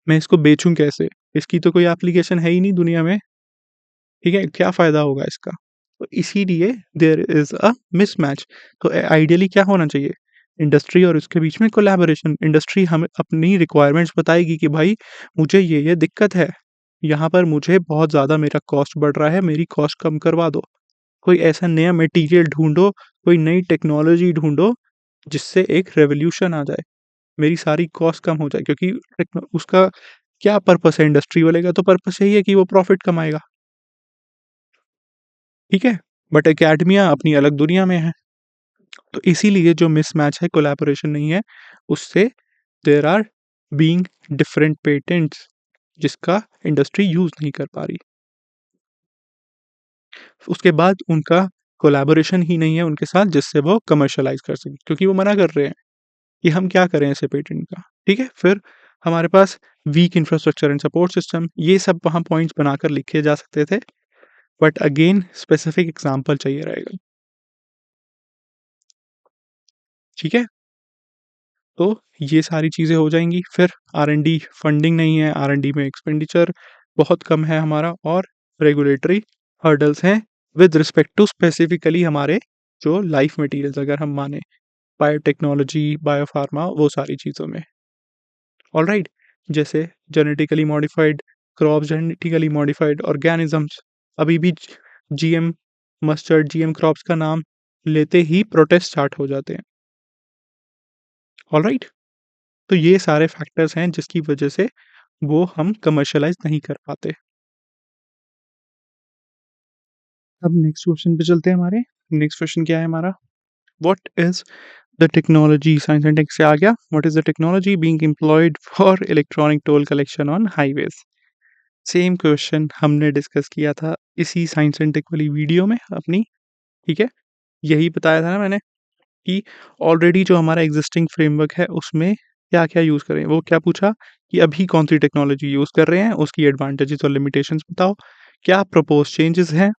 मैं इसको बेचूँ कैसे? इसकी तो कोई एप्लीकेशन है ही नहीं दुनिया में, ठीक है? क्या फ़ायदा होगा इसका? तो इसीलिए देयर इज़ अ मिसमैच। तो आइडियली क्या होना चाहिए? इंडस्ट्री और उसके बीच में कोलैबोरेशन। इंडस्ट्री हमें अपनी रिक्वायरमेंट्स बताएगी कि भाई मुझे ये दिक्कत है। यहाँ पर मुझे बहुत ज़्यादा मेरा कॉस्ट बढ़ रहा है, मेरी कॉस्ट कम करवा दो। कोई ऐसा नया मटेरियल ढूँढो, कोई नई टेक्नोलॉजी ढूँढो, जिससे एक रेवोल्यूशन आ जाए। मेरी सारी कॉस्ट कम हो जाए, क्योंकि उसका क्या पर्पस है? इंडस्ट्री वाले का तो पर्पस यही है कि वो प्रॉफिट कमाएगा, ठीक है? बट एकेडमिया अपनी अलग दुनिया में है। तो इसीलिए जो मिसमैच है, कोलैबोरेशन नहीं है, उससे there are being different patents जिसका इंडस्ट्री यूज़ नहीं कर पा रही। उसके बाद उनका कोलैबोरेशन ही नहीं है उनके साथ जिससे वो कमर्शियलाइज़ कर सकें, क्योंकि वो मना कर रहे हैं कि हम क्या करें ऐसे पेटेंट का, ठीक है? फिर हमारे पास weak infrastructure and support system, ये सब वहाँ पॉइंट्स बनाकर लिखे जा सकते थे, बट अगेन स्पेसिफिक एग्ज़ाम्पल चाहिए रहेगा, ठीक है? तो ये सारी चीज़ें हो जाएँगी। फिर आर-एन-डी फंडिंग नहीं है, आर-एन-डी में एक्सपेंडिचर बहुत कम है हमारा, और रेगुलेटरी हर्डल्स हैं विद रिस्पेक्ट टू स्पेसिफिकली हमारे जो लाइफ मटेरियल्स अगर हम माने, बायोटेक्नोलॉजी, बायोफार्मा, वो सारी चीज़ों में। ऑलराइट? जैसे genetically modified crops, genetically modified organisms, अभी भी जीएम मस्टर्ड, जीएम क्रॉप्स का नाम लेते ही प्रोटेस्ट स्टार्ट हो जाते हैं। ऑलराइट? तो ये सारे फैक्टर्स हैं जिसकी वजह से वो हम कमर्शियलाइज़ नहीं कर पाते। अब नेक्स्ट क्वेश्चन पे चलते हैं हमारे। नेक्स्ट क्वेश्चन क्या है हमारा? What is the technology, science and tech से आ गया। What is the technology being employed for electronic toll collection on highways? Same question हमने डिस्कस किया था इसी साइंस एंड टेक वाली वीडियो में अपनी, ठीक है? यही बताया था ना मैंने कि ऑलरेडी जो हमारा एग्जिस्टिंग फ्रेमवर्क है उसमें क्या-क्या यूज़ करें। वो क्या पूछा कि अभी कौन-सी टेक्नोलॉजी यूज़ कर रहे हैं, उसकी एडवांटेजेस और लिमिटेशंस बताओ। क्या प्रपोज़ चेंजेस हैं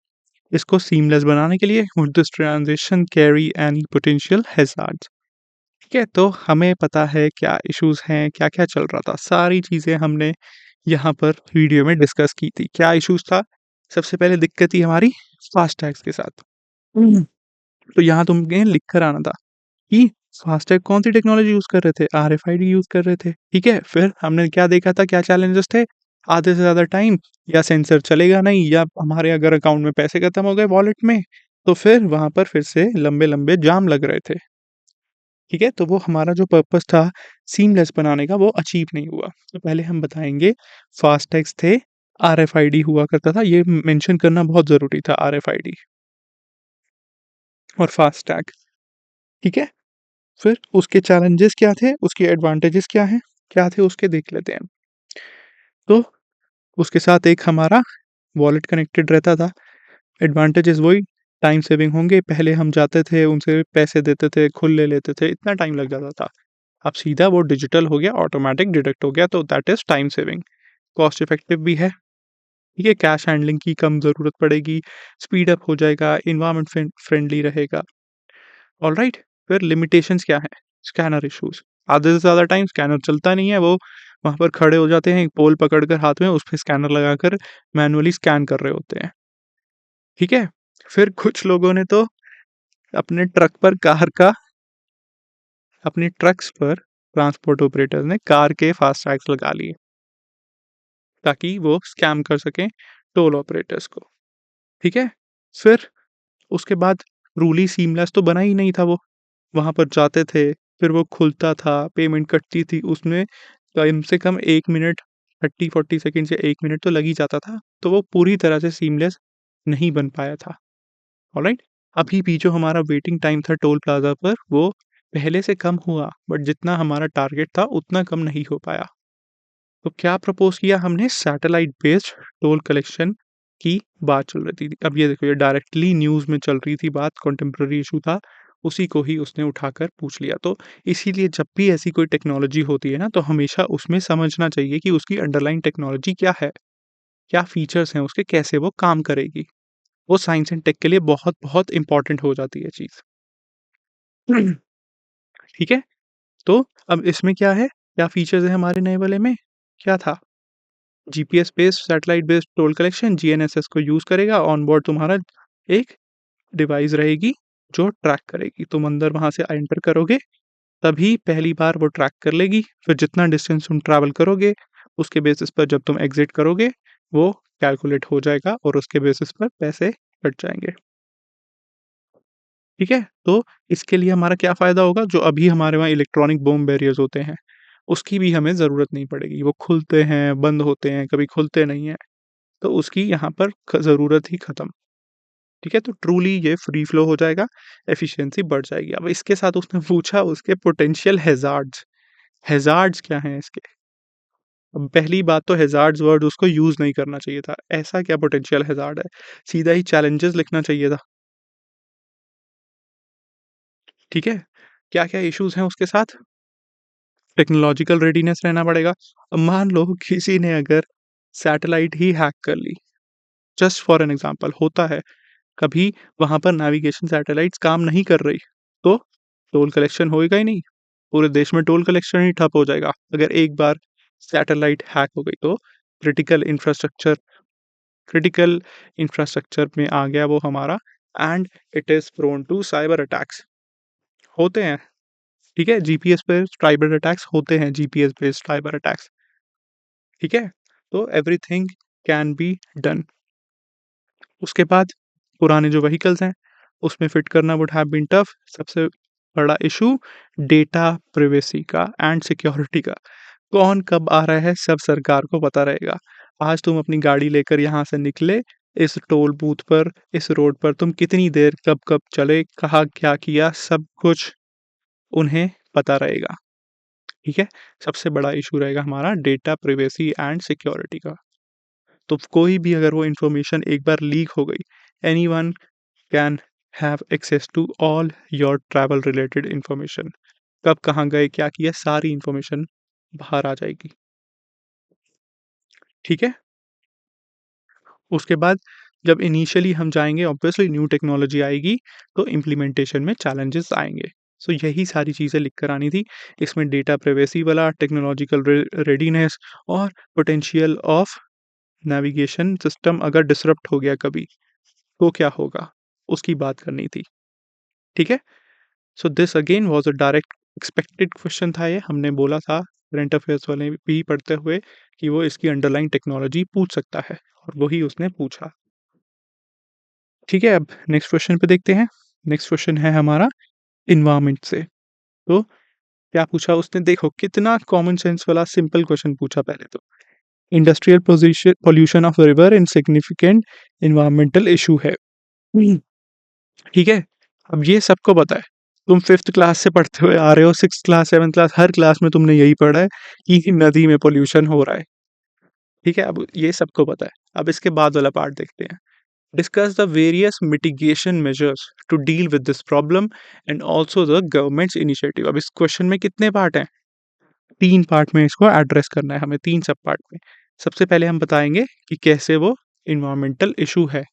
इसको सीमलेस बनाने के लिए? Would this transition carry any potential hazards? ठीक है, तो हमें पता है क्या इश्यूज़ हैं, क्या-क्या चल रहा था। सारी चीज़ें हमने यहाँ पर वीडियो में डिस्कस की थी। क्या इश्यूज़ था? सबसे पहले दिक्कत थी हमारी फास्टैग्स के साथ। हुँ। तो यहाँ तुम्हें लिख कर आना था कि फास्टैग कौन सी टेक्नोलॉजी यूज़ कर रहे थे? आरएफआईडी यूज़ कर रहे थे, ठीक है? फिर हमने क्या देखा था, क्या चैलेंजेस थे? आधे से ज़्यादा टाइम या सेंसर चलेगा नहीं, या हमारे अगर अकाउंट में पैसे खत्म हो गए वॉलेट में, तो फिर वहाँ पर फिर से लंबे-लंबे जाम लग रहे थे। ठीक है? तो वो हमारा जो पर्पस था सीमलेस बनाने का, वो अचीव नहीं हुआ। तो पहले हम बताएँगे, फास्टैग्स थे, आरएफआईडी हुआ करता था, ये मेंशन करना बहुत ज़रूरी था, आरएफआईडी और फास्टैग। ठीक है? फिर उसके चैलेंजेस क्या थे, उसके एडवांटेजेस क्या थे उसके देख लेते हैं। तो उसके साथ एक हमारा वॉलेट कनेक्टेड रहता था। एडवांटेजेस वही, टाइम सेविंग होंगे, पहले हम जाते थे, उनसे पैसे देते थे, खुद ले लेते थे, इतना टाइम लग जाता था। अब सीधा वो डिजिटल हो गया, ऑटोमैटिक डिडक्ट हो गया, तो that is time saving. Cost effective भी है, ठीक है? कैश हैंडलिंग की कम ज़रूरत पड़ेगी, स्पीड अप हो जाएगा, एनवायरनमेंट फ्रेंडली रहेगा। ऑलराइट, फिर लिमिटेशंस क्या हैं? स्कैनर इश्यूज़, आधे से ज़्यादा टाइम स्कैनर चलता नहीं है, वो वहाँ पर खड़े हो जाते हैं, एक पोल पकड़कर हाथ में, उस पे स्कैनर लगाकर मैनुअली स्कैन कर रहे होते हैं, ठीक है? फिर कुछ लोगों ने तो अपने ट्रक पर कार का अपने ट्रक्स पर ट्रांसपोर्ट ऑपरेटर ने कार के फास्टैग्स लगा लिए, ताकि वो स्कैम कर सकें टोल ऑपरेटर्स को, ठीक है? फिर उसके बाद रूली सीमलेस तो बना ही नहीं था वो। वहाँ पर जाते थे, फिर वो खुलता था, पेमेंट कटती थी, उसमें कम से कम 1 मिनट 30-40 सेकंड या 1 मिनट तो लग ही जाता था, तो वो पूरी तरह से सीमलेस नहीं बन पाया था, ऑलराइट? अभी भी जो हमारा वेटिंग टाइम था टोल प्लाज़ा पर, वो पहले से कम हुआ, बट जितना हमारा टारगेट था, उतना कम नहीं हो पाया। तो क्या प्रपोज़ किया हमने? सैटेलाइट बेस्ड टोल कलेक्शन की बात चल रही थी। अब ये देखो, ये डायरेक्टली न्यूज़ में चल रही थी बात, कंटेम्परेरी इश्यू था, उसी को ही उसने उठाकर पूछ लिया। तो इसीलिए जब भी ऐसी कोई टेक्नोलॉजी होती है ना, तो हमेशा उसमें समझना चाहिए कि उसकी अंडरलाइंग टेक्नोलॉजी क्या है? क्या फीचर्स हैं उसके? कैसे वो काम करेगी? वो साइंस एंड टेक के लिए बहुत-बहुत इम्पोर्टेंट हो जाती है चीज़। ठीक है? तो अब इसमें क्या है? क्या फीचर्स हैं हमारे नए वाले में? क्या था? GPS based satellite based toll collection, GNSS को यूज़ करेगा, ऑन बोर्ड तुम्हारा एक डिवाइस रहेगी जो ट्रैक करेगी। तुम अंदर वहाँ से एंटर करोगे, तभी पहली बार वो ट्रैक कर लेगी, फिर जितना डिस्टेंस तुम ट्रैवल करोगे, उसके बेसिस पर जब तुम एग्ज़िट करोगे, वो कैलकुलेट हो जाएगा और उसके बेसिस पर पैसे कट जाएँगे। ठीक है? तो इसके लिए हमारा क्या फ़ायदा होगा? जो अभी हमारे वहाँ इलेक्ट्रॉनिक बम बैरियर्स होते हैं, उसकी भी हमें ज़रूरत नहीं पड़ेगी। वो खुलते हैं, बंद होते हैं, कभी खुलते नहीं हैं, तो उसकी यहाँ पर ज़रूरत ही खत्म। ठीक है? तो ट्रूली ये फ्री फ्लो हो जाएगा, एफिशिएंसी बढ़ जाएगी। अब इसके साथ उसने पूछा उसके पोटेंशियल हैज़ार्ड्स, हैज़ार्ड्स क्या हैं इसके? अब पहली बात तो हैज़ार्ड्स वर्ड उसको यूज़ नहीं करना चाहिए था। ऐसा क्या पोटेंशियल हैज़ार्ड है? सीधा ही चैलेंजेस लिखना चाहिए था। ठीक है? क्या-क्या इश्यूज़ हैं उसके साथ? टेक्नोलॉजिकल रेडीनेस रहना पड़ेगा। अब मान लो किसी ने अगर सैटेलाइट ही हैक कर ली, जस्ट फॉर एन एग्ज़ाम्पल, होता है, कभी वहाँ पर नेविगेशन सैटेलाइट्स काम नहीं कर रही, तो टोल कलेक्शन होएगा ही नहीं। पूरे देश में टोल कलेक्शन ही ठप हो जाएगा। अगर एक बार सैटेलाइट हैक हो गई, तो क्रिटिकल इंफ्रास्ट्रक्चर क्रिटिकल इंफ्रास्ट्रक्चर में आ गया वो हमारा, and it is prone to cyber attacks. होते हैं, ठीक है? जीपीएस पे साइबर अटैक्स होते हैं, जीपीएस बेस्ड साइबर अटैक्स, ठीक है? तो एवरीथिंग कैन बी डन। उसके बाद पुराने जो व्हीकल्स हैं, उसमें फिट करना वुड हैव बीन टफ। सबसे बड़ा इश्यू डेटा प्राइवेसी का एंड सिक्योरिटी का। कौन कब आ रहा है, सब सरकार को पता रहेगा। आज तुम अपनी गाड़ी लेकर यहाँ से निकले, इस टोल बूथ पर, इस रोड पर तुम कितनी देर कब-कब चले, कहाँ क्या किया, सब कुछ उन्हें पता रहेगा, ठीक है? सबसे बड़ा इश्यू रहेगा हमारा डेटा प्राइवेसी एंड सिक्योरिटी का। तो कोई भी अगर वो इन्फॉर्मेशन एक बार लीक हो गई, anyone can have access to all your travel related information. कब कहाँ गए, क्या किया, सारी इन्फॉर्मेशन बाहर आ जाएगी, ठीक है? उसके बाद जब इनिशियली हम जाएँगे, ऑब्वियसली न्यू टेक्नोलॉजी आएगी, तो इम्प्लीमेंटेशन में चैलेंजेस आएँगे। सो यही सारी चीज़ें लिख कर आनी थी। इसमें डेटा प्राइवेसी वाला, टेक्नोलॉजिकल रेडीनेस और पोटेंशियल ऑफ नेविगेशन सिस्टम अगर डिसरप्ट हो गया कभी, तो क्या होगा? उसकी बात करनी थी, ठीक है? So this again was a direct expected question था ये, हमने बोला था करंट अफेयर्स वाले भी पढ़ते हुए कि वो इसकी अंडरलाइंग टेक्नोलॉजी पूछ सकता है, और वही उसने पूछा। ठीक है, अब नेक्स्ट क्वेश्चन पे देखते हैं। नेक्स्ट क्वेश्चन है हमारा एनवायरनमेंट से। तो क्या पूछा उसने, देखो कितना कॉमन सेंस वाला सिंपल क्वेश्चन पूछा पहले तो। Industrial pollution pollution of river in significant environmental issue है। हम्म, ठीक है, अब ये सबको पता है। तुम 5th क्लास से पढ़ते हुए आ रहे हो, 6th क्लास, 7th क्लास, हर क्लास में तुमने यही पढ़ा है कि नदी में पॉल्यूशन हो रहा है। ठीक है, अब ये सबको पता है। अब इसके बाद वाला पार्ट देखते हैं। Discuss the various mitigation measures to deal with this problem and also the government's initiative. अब इस क्वेश्चन में कितने पार्ट हैं? 3 पार्ट में इसको एड्रेस करना है हमें, 3 सब पार्ट में। सबसे पहले हम बताएँगे कि कैसे वो एनवायरमेंटल इश्यू है।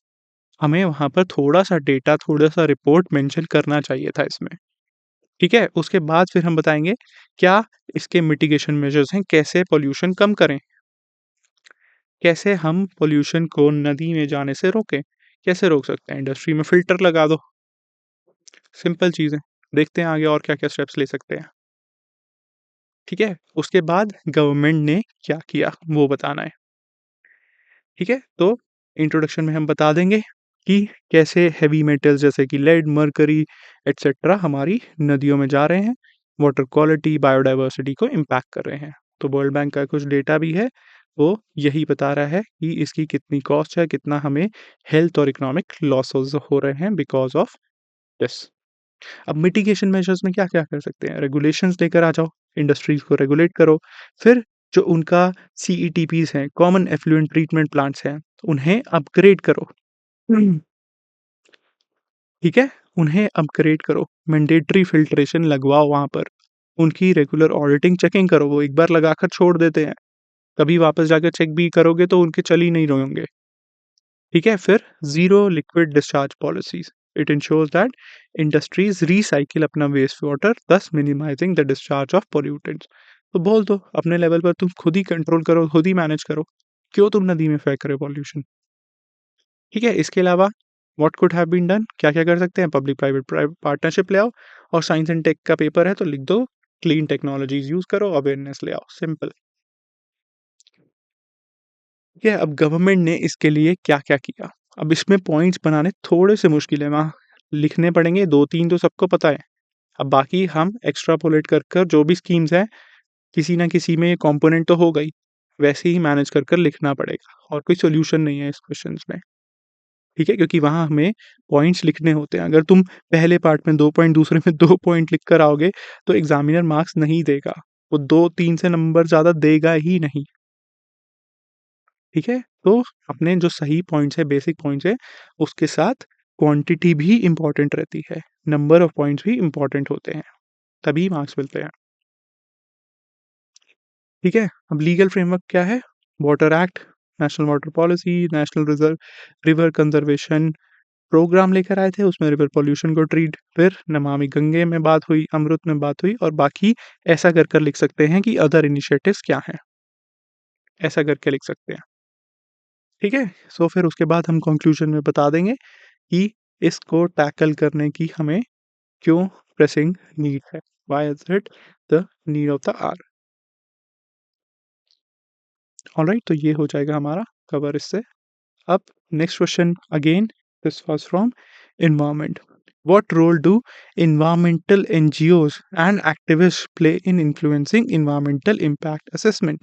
हमें वहाँ पर थोड़ा-सा डेटा, थोड़ा-सा रिपोर्ट मेंशन करना चाहिए था इसमें। ठीक है? उसके बाद फिर हम बताएँगे क्या इसके मिटिगेशन मेजर्स हैं, कैसे पॉल्यूशन कम करें? कैसे हम पॉल्यूशन को नदी में जाने से रोकें? कैसे रोक सकते हैं? इंडस्ट्री में फ़िल्टर लगा दो, सिंपल चीज़ है। देखते हैं आगे और क्या-क्या स्टेप्स ले सकते हैं। ठीक है? उसके बाद गवर्नमेंट ने क्या किया, वो बताना है। ठीक है? तो इंट्रोडक्शन में हम बता देंगे कि कैसे हेवी मेटल्स जैसे कि लेड, मरकरी एटसेट्रा हमारी नदियों में जा रहे हैं, वाटर क्वालिटी, बायोडायवर्सिटी को इम्पैक्ट कर रहे हैं। तो वर्ल्ड बैंक का कुछ डेटा भी है, वो यही बता रहा है कि इसकी कितनी कॉस्ट है, कितना हमें हेल्थ और इकोनॉमिक लॉसेस हो रहे हैं बिकॉज़ ऑफ दिस। अब मिटिगेशन मेजर्स में क्या-क्या कर सकते हैं? रेगुलेशंस लेकर आ जाओ, इंडस्ट्रीज़ को रेगुलेट करो। फिर जो उनका सीईटीपीज़ हैं, कॉमन एफ्लुएंट ट्रीटमेंट प्लांट्स हैं, उन्हें अपग्रेड करो। हम्म। ठीक है? उन्हें अपग्रेड करो, मैंडेटरी फ़िल्ट्रेशन लगवाओ वहाँ पर। उनकी रेगुलर ऑडिटिंग, चेकिंग करो, वो एक बार लगाकर छोड़ देते हैं। कभी वापस जाकर चेक भी करोगे तो उनके चल ही नहीं रहे होंगे। ठीक है? फिर zero liquid discharge policies. It ensures that industries recycle अपना waste water, thus minimising the discharge of pollutants. तो बोल दो अपने लेवल पर तुम खुद ही कंट्रोल करो, खुद ही मैनेज करो। क्यों तुम नदी में फेंक रहे हो पॉल्यूशन? ठीक है? इसके अलावा what could have been done, क्या-क्या कर सकते हैं? पब्लिक प्राइवेट पार्टनरशिप ले आओ, और साइंस एंड टेक का पेपर है तो लिख दो, क्लीन टेक्नोलॉजीज़ यूज़ करो, अवेयरनेस ले आओ, सिंपल। ठीक है? अब गवर्नमेंट ने इसके लिए क्या-क्या किया? अब इसमें पॉइंट्स बनाने थोड़े से मुश्किल है, वहाँ लिखने पड़ेंगे, 2-3 तो सबको पता है। अब बाकी हम एक्स्ट्रापोलेट कर कर जो भी स्कीम्स हैं, किसी न किसी में ये कंपोनेंट तो होगा ही, वैसे ही मैनेज कर कर लिखना पड़ेगा, और कोई सॉल्यूशन नहीं है इस क्वेश्चंस में। ठीक है? क्योंकि वहाँ हमें पॉइंट्स लिखने होते हैं। अगर तुम पहले पार्ट में 2 पॉइंट, दूसरे में 2 पॉइंट लिख कर आओगे, तो एग्ज़ामिनर मार्क्स नहीं देगा। वो 2-3 से नंबर ज़्यादा देगा ही नहीं। ठीक है? तो अपने जो सही पॉइंट्स है, बेसिक पॉइंट्स है, उसके साथ क्वांटिटी भी इम्पोर्टेंट रहती है। नंबर ऑफ पॉइंट्स भी इम्पोर्टेंट होते हैं, तभी मार्क्स मिलते हैं। ठीक है? अब लीगल फ्रेमवर्क क्या है? Water act, national water policy, national reserve river conservation programme लेकर आए थे, उसमें रिवर पॉल्यूशन को ट्रीट। फिर नमामि गंगे में बात हुई, अमृत में बात हुई, और बाकी ऐसा कर कर लिख सकते हैं कि अदर इनिशिएटिव्स क्या हैं, ऐसा करके लिख सकते हैं। ठीक है? सो फिर उसके बाद हम कंक्लूजन में बता देंगे कि इसको टैकल करने की हमें क्यों प्रेसिंग नीड है। Why is it the need of the hour. Alright, तो ये हो जाएगा हमारा कवर इससे। अब next question again, this was from environment. What role do environmental NGOs and activists play in influencing environmental impact assessment?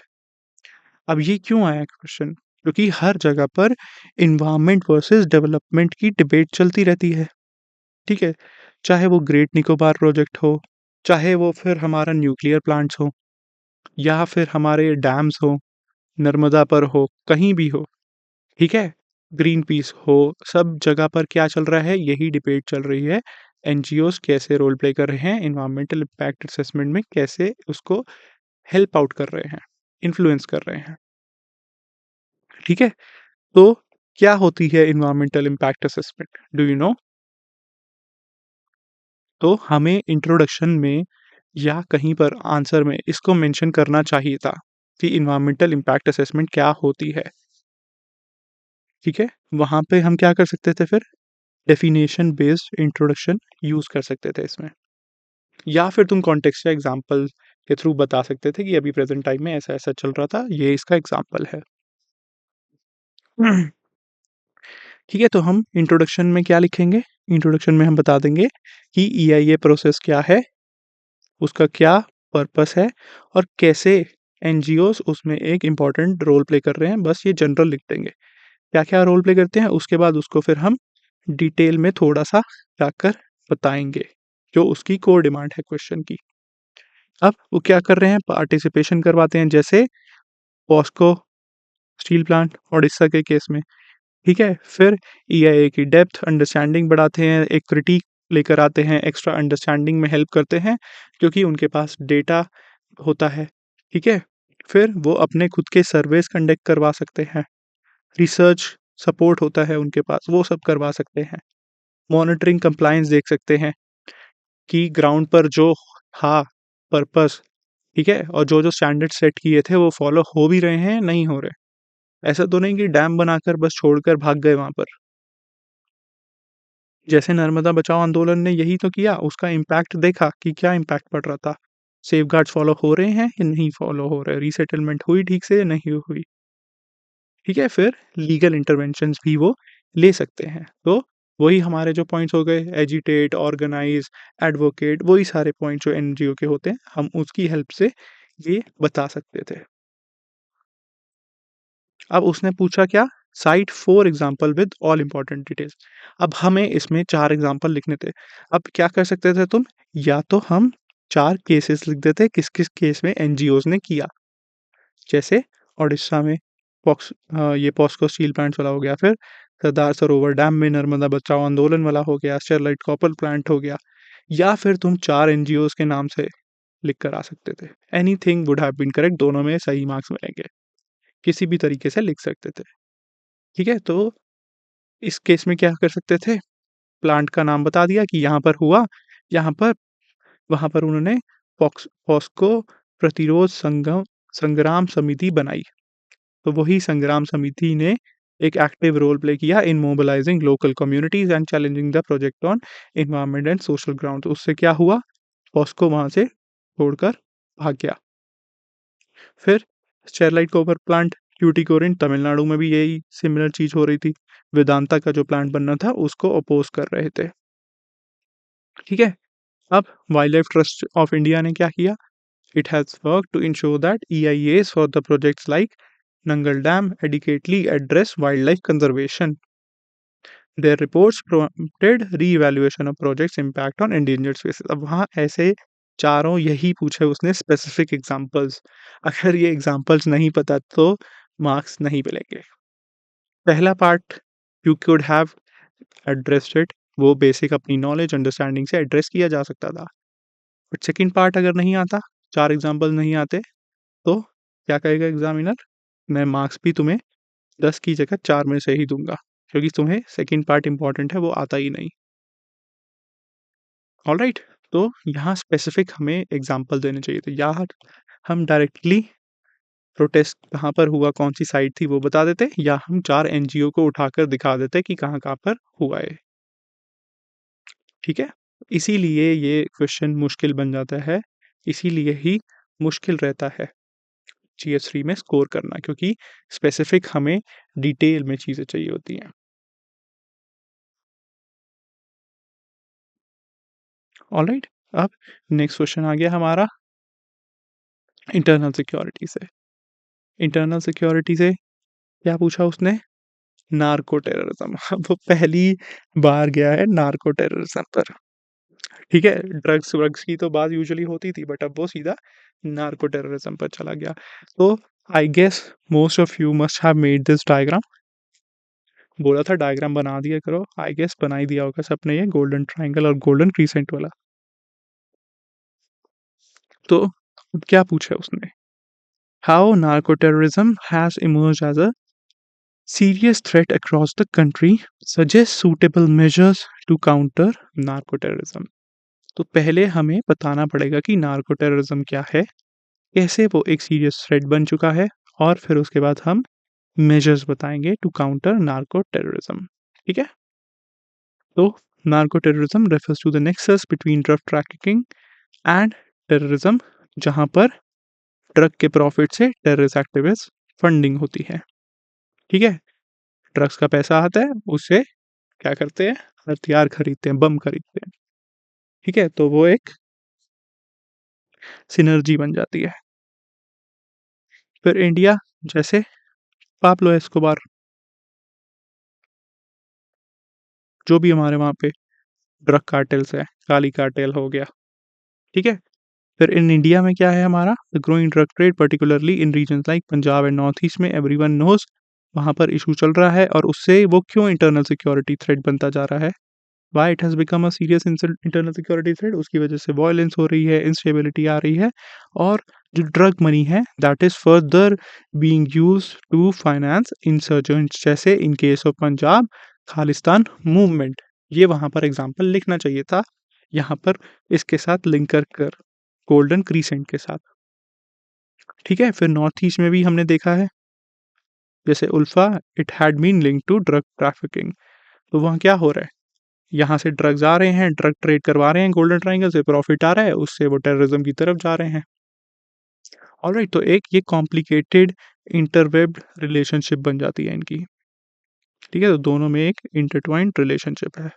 अब ये क्यों आया क्वेश्चन? क्योंकि हर जगह पर एनवायरनमेंट वर्सेस डेवलपमेंट की डिबेट चलती रहती है। ठीक है? चाहे वो ग्रेट निकोबार प्रोजेक्ट हो, चाहे वो फिर हमारा न्यूक्लियर प्लांट्स हो, या फिर हमारे डैम्स हो, नर्मदा पर हो, कहीं भी हो। ठीक है? ग्रीन पीस हो, सब जगह पर क्या चल रहा है? यही डिबेट चल रही है। एनजीओज़ कैसे रोल प्ले कर रहे हैं, एनवायरमेंटल इम्पैक्ट असेसमेंट में कैसे उसको हेल्प आउट कर रहे हैं, इन्फ्लुएंस कर रहे हैं। ठीक है? तो क्या होती है environmental impact assessment? Do you know? तो हमें इंट्रोडक्शन में या कहीं पर आंसर में इसको मेंशन करना चाहिए था कि एनवायरमेंटल इम्पैक्ट असेसमेंट क्या होती है। ठीक है? वहाँ पे हम क्या कर सकते थे फिर? डेफिनेशन बेस्ड इंट्रोडक्शन यूज़ कर सकते थे इसमें, या फिर तुम कॉन्टेक्स्ट या एग्जांपल के थ्रू बता सकते थे कि अभी प्रेजेंट टाइम में ऐसा-ऐसा चल रहा था, ये इसका एग्ज़ाम्पल है। ठीक है, तो हम इंट्रोडक्शन में क्या लिखेंगे? इंट्रोडक्शन में हम बता देंगे कि ईआईए प्रोसेस क्या है, उसका क्या पर्पस है और कैसे एनजीओज़ उसमें एक इम्पोर्टेंट रोल प्ले कर रहे हैं, बस ये जनरल लिख देंगे। क्या-क्या रोल प्ले करते हैं, उसके बाद उसको फिर हम डिटेल में थोड़ा-सा जाकर बताएँगे, जो उसकी कोर डिमांड है क्वेश्चन की। अब वो क्या कर रहे हैं, पार्टिसिपेशन करवाते हैं, जैसे पॉस्को स्टील प्लांट ओडिशा के केस में, ठीक है? फिर ईआईए की डेप्थ अंडरस्टैंडिंग बढ़ाते हैं, एक क्रिटिक लेकर आते हैं, एक्स्ट्रा अंडरस्टैंडिंग में हेल्प करते हैं, क्योंकि उनके पास डेटा होता है, ठीक है? फिर वो अपने खुद के सर्वेस कंडक्ट करवा सकते हैं, रिसर्च सपोर्ट होता है उनके पास, वो सब करवा सकते हैं। मॉनिटरिंग कंप्लायंस देख सकते हैं कि ग्राउंड पर जो था पर्पस, ठीक है? और जो-जो स्टैंडर्ड सेट किए थे वो फॉलो हो भी रहे हैं, नहीं हो रहे। ऐसा तो नहीं कि डैम बनाकर बस छोड़कर भाग गए वहाँ पर। जैसे नर्मदा बचाओ आंदोलन ने यही तो किया, उसका इम्पैक्ट देखा कि क्या इम्पैक्ट पड़ रहा था। सेफगार्ड्स फॉलो हो रहे हैं या नहीं फॉलो हो रहे, रीसेटलमेंट हुई ठीक से या नहीं हुई, ठीक है? फिर लीगल इंटरवेंशंस भी वो ले सकते हैं। तो वही हमारे जो पॉइंट्स हो गए, एजिटेट, ऑर्गेनाइज़, एडवोकेट, वही सारे पॉइंट जो एनजीओ के होते हैं, हम उसकी हेल्प से ये बता सकते थे। अब उसने पूछा क्या? Site 4 example with all important details. अब हमें इसमें 4 एग्ज़ाम्पल लिखने थे। अब क्या कर सकते थे तुम? या तो हम 4 केसेस लिख देते, किस-किस केस में एनजीओज़ ने किया। जैसे ओडिशा में ये पॉस्को स्टील प्लांट्स वाला हो गया, फिर सरदार सरोवर डैम में नर्मदा बचाओ आंदोलन वाला हो गया, स्टरलाइट कॉपर प्लांट हो गया, या फिर तुम 4 एनजीओज़ के नाम से लिख कर आ सकते थे। Anything would have been correct, दोनों में सही मार्क्स मिलेंगे। किसी भी तरीके से लिख सकते थे। ठीक है? तो इस केस में क्या कर सकते थे? प्लांट का नाम बता दिया कि यहाँ पर हुआ, यहाँ पर वहाँ पर उन्होंने पॉस्को प्रतिरोध संग्राम समिति बनाई। तो वही संग्राम समिति ने एक एक्टिव रोल प्ले किया in mobilising local communities and challenging the project on environment and social ground. तो उससे क्या हुआ? पॉस्को वहाँ से छोड़कर भाग गया। फिर स्टेरलाइट कॉपर प्लांट ट्यूटिकोरिन तमिलनाडु में भी यही सिमिलर चीज़ हो रही थी। वेदांता का जो प्लांट बनना था उसको अपोज कर रहे थे। ठीक है? अब wild life trust of India ने क्या किया? It has worked to ensure that EIAs for the projects like Nangal Dam adequately address wildlife conservation. Their reports prompted re-evaluation of projects' impact on endangered species. अब वहाँ ऐसे चारों यही पूछे उसने स्पेसिफिक एग्जांपल्स। अगर ये एग्जांपल्स नहीं पता तो मार्क्स नहीं मिलेंगे। पहला part you could have addressed it, वो बेसिक अपनी नॉलेज अंडरस्टैंडिंग से एड्रेस किया जा सकता था। बट सेकंड पार्ट अगर नहीं आता, 4 एग्जांपल नहीं आते, तो क्या कहेगा एग्जामिनर? मैं मार्क्स भी तुम्हें 10 की जगह 4 में से ही दूँगा, क्योंकि तुम्हें सेकंड पार्ट इम्पोर्टेंट है, वो आता ही नहीं। ऑलराइट? तो यहाँ स्पेसिफिक हमें एग्ज़ाम्पल देने चाहिए थे। या हम डायरेक्टली प्रोटेस्ट कहाँ पर हुआ, कौन-सी साइट थी वो बता देते, या हम 4 एनजीओ को उठाकर दिखा देते कि कहाँ-कहाँ पर हुआ है। ठीक है? इसीलिए ये क्वेश्चन मुश्किल बन जाता है, इसीलिए ही मुश्किल रहता है जीएस3 में स्कोर करना, क्योंकि स्पेसिफिक हमें डिटेल में चीज़ें चाहिए होती हैं। ऑलराइट? अब नेक्स्ट क्वेश्चन आ गया हमारा इंटरनल सिक्योरिटी से। इंटरनल सिक्योरिटी से क्या पूछा उसने? Narco terrorism. अब वो पहली बार गया है नार्को टेररिज्म पर। ठीक है? ड्रग्स वग्स की तो बात यूजुअली होती थी, बट अब वो सीधा नार्को टेररिज्म पर चला गया। तो I guess most of you must have made this diagram. बोला था डायग्राम बना दिया करो, आई गेस बना ही दिया होगा सबने, ये गोल्डन ट्रायंगल और गोल्डन क्रीसेंट वाला। तो अब क्या पूछा उसने? How narco terrorism has emerged as a serious threat across the country, suggest suitable measures to counter narco terrorism। तो पहले हमें बताना पड़ेगा कि नार्को टेररिज्म क्या है, कैसे वो एक सीरियस थ्रेट बन चुका है, और फिर उसके बाद हम मेजर्स बताएंगे टू काउंटर नार्को टेररिज्म। ठीक है? तो narco terrorism refers to the nexus between drug trafficking and terrorism जहाँ पर ड्रग के प्रॉफिट से टेररिस्ट एक्टिविस्ट फंडिंग होती है। ठीक है, ड्रग्स का पैसा आता है, उससे क्या करते हैं, हथियार खरीदते हैं, बम खरीदते हैं। ठीक है, तो वो एक सिनर्जी बन जाती है। फिर इंडिया, जैसे पाब्लो एस्कोबार, जो भी हमारे वहाँ पे ड्रग कार्टेल्स है, काली कार्टेल हो गया। ठीक है, फिर इन इंडिया में क्या है हमारा, the growing drug trade particularly in regions like Punjab and north east में एवरीवन नोज, वहाँ पर इशू चल रहा है और उससे वो क्यों इंटरनल सिक्योरिटी थ्रेट बनता जा रहा है, why it has become a serious internal security threat, उसकी वजह से वायलेंस हो रही है, इंस्टेबिलिटी आ रही है, और जो ड्रग मनी है that is further being used to finance insurgents, जैसे in case of Punjab Khalistan movement. ये वहाँ पर एग्जाम्पल लिखना चाहिए था, यहाँ पर इसके साथ लिंक कर गोल्डन क्रीसेंट के साथ। ठीक है, फिर नॉर्थ ईस्ट में भी हमने देखा है, जैसे ULFA, it had been link to drug trafficking. तो वहाँ क्या हो रहा है, यहाँ से ड्रग्स आ रहे हैं, ड्रग ट्रेड करवा रहे हैं, गोल्डन ट्रायंगल से प्रॉफिट आ रहा है, उससे वो टेररिज्म की तरफ जा रहे हैं। ऑलराइट, तो एक ये कॉम्प्लिकेटेड इंटरवेब्ड रिलेशनशिप बन जाती है इनकी। ठीक है, तो दोनों में एक इंटरट्वाइंड रिलेशनशिप है।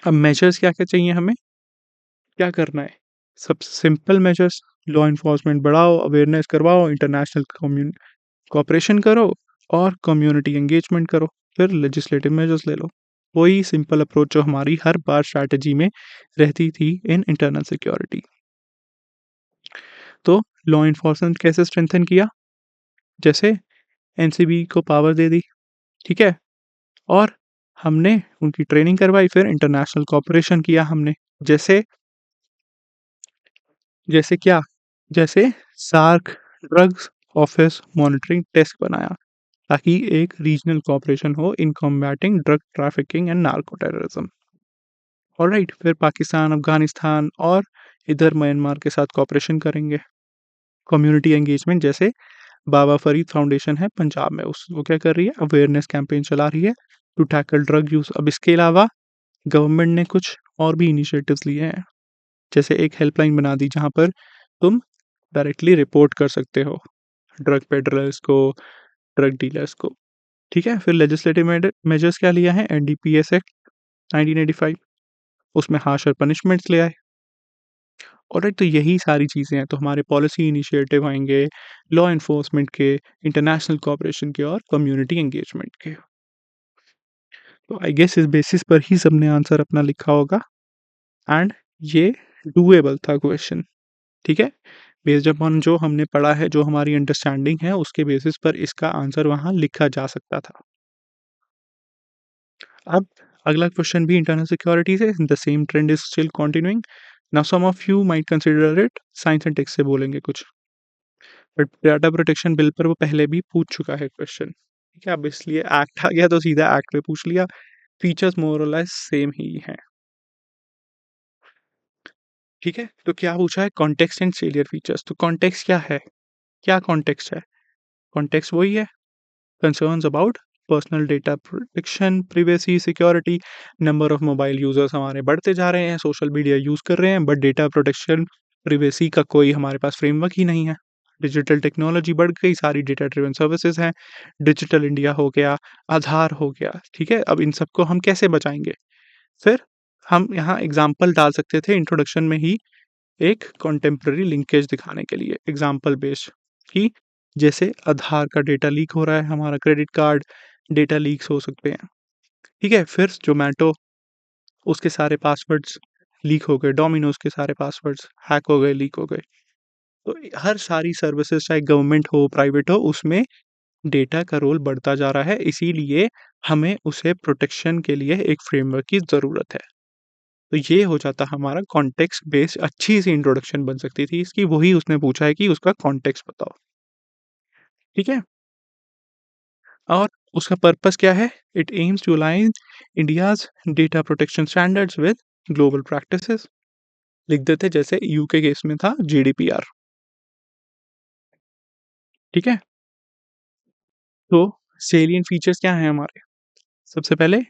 अब मेजर्स क्या क्या चाहिए हमें, क्या करना है, सबसे सिंपल मेजर्स, लॉ इन्फोर्समेंट बढ़ाओ, अवेयरनेस करवाओ, इंटरनेशनल कोऑपरेशन करो और कम्युनिटी एंगेजमेंट करो, फिर लेजिस्लेटिव मेजर्स ले लो। वही सिंपल अप्रोच जो हमारी हर बार स्ट्रैटेजी में रहती थी इन इंटरनल सिक्योरिटी। तो लॉ इन्फोर्समेंट कैसे स्ट्रेंथन किया, जैसे एनसीबी को पावर दे दी। ठीक है, और हमने उनकी ट्रेनिंग करवाई, फिर इंटरनेशनल कोऑपरेशन किया हमने, जैसे जैसे क्या, जैसे SAARC drugs office monitoring desk बनाया, ताकि एक रीजनल कोऑपरेशन हो in combating drug trafficking and narco terrorism. Alright, फिर पाकिस्तान, अफगानिस्तान और इधर म्यांमार के साथ कोऑपरेशन करेंगे। कम्युनिटी एंगेजमेंट, जैसे बाबा फरीद फाउंडेशन है पंजाब में, उस वो क्या कर रही है, अवेयरनेस कैंपेन चला रही है टू टैकल ड्रग यूज़। अब इसके अलावा गवर्नमेंट ने कुछ और भी इनिशिएटिव्स लिए हैं, जैसे एक हेल्पलाइन बना दी जहाँ पर तुम डायरेक्टली रिपोर्ट कर सकते हो ड्रग पेडलर्स को, ड्रग डीलर्स को। ठीक है, फिर लेजिस्लेटिव मेजर्स क्या लिया है, एनडीपीएस एक्ट 1985, उसमें हार्शर पनिशमेंट्स ले आए। ऑलराइट, तो यही सारी चीज़ें हैं, तो हमारे पॉलिसी इनिशिएटिव आएंगे लॉ इन्फोर्समेंट के, इंटरनेशनल कोऑपरेशन के और कम्युनिटी एंगेजमेंट के। तो आई गेस इस बेसिस पर ही सबने आंसर अपना लिखा होगा, एंड ये डूएबल था क्वेश्चन। ठीक है, बेस्ड अपॉन जो हमने पढ़ा है, जो हमारी अंडरस्टैंडिंग है, उसके बेसिस पर इसका आंसर वहाँ लिखा जा सकता था। अब अगला क्वेश्चन भी इंटरनल सिक्योरिटी से, the same trend is still continuing. Now some of you might consider it science and tech से बोलेंगे कुछ, बट डाटा प्रोटेक्शन बिल पर वो पहले भी पूछ चुका है क्वेश्चन। ठीक है, अब इसलिए एक्ट आ गया तो सीधा एक्ट पे पूछ लिया, फीचर्स मोर और लेस सेम ही हैं। ठीक है, तो क्या पूछा है, कॉन्टेक्स्ट एंड फेलियर फीचर्स। तो कॉन्टेक्स्ट क्या है, क्या कॉन्टेक्स्ट है, कॉन्टेक्स्ट वही है, concerns about personal data protection, privacy, security. Number of mobile users हमारे बढ़ते जा रहे हैं, सोशल मीडिया यूज़ कर रहे हैं, बट डेटा प्रोटेक्शन, प्रिवेसी का कोई हमारे पास फ्रेमवर्क ही नहीं है। डिजिटल टेक्नोलॉजी बढ़ गई, सारी डेटा ड्रिवन सर्विसेज हैं, डिजिटल इंडिया हो गया, आधार हो गया। ठीक है, अब इन सबको हम कैसे बचाएंगे, फिर हम यहाँ एग्जाम्पल डाल सकते थे इंट्रोडक्शन में ही, एक कॉन्टेम्प्ररी लिंकेज दिखाने के लिए एग्जाम्पल बेस्ड, कि जैसे आधार का डेटा लीक हो रहा है, हमारा क्रेडिट कार्ड डेटा लीक्स हो सकते हैं। ठीक है, फिर जोमेटो, उसके सारे पासवर्ड्स लीक हो गए, डोमिनोज के सारे पासवर्ड्स हैक हो गए, लीक हो गए। तो हर सारी सर्विसेज, चाहे गवर्नमेंट हो प्राइवेट हो, उसमें डेटा का रोल बढ़ता जा रहा है, इसीलिए हमें उसे प्रोटेक्शन के लिए एक फ्रेमवर्क की ज़रूरत है। तो ये हो जाता हमारा कॉन्टेक्स्ट बेस्ड, अच्छी सी इंट्रोडक्शन बन सकती थी इसकी, वही उसने पूछा है कि उसका कॉन्टेक्स्ट बताओ। ठीक है, और उसका पर्पस क्या है, it aims to align India's data protection standards with global practices. लिख देते जैसे यूके केस में था जीडीपीआर। ठीक है, तो सेलियंट फीचर्स क्या हैं हमारे, सबसे पहले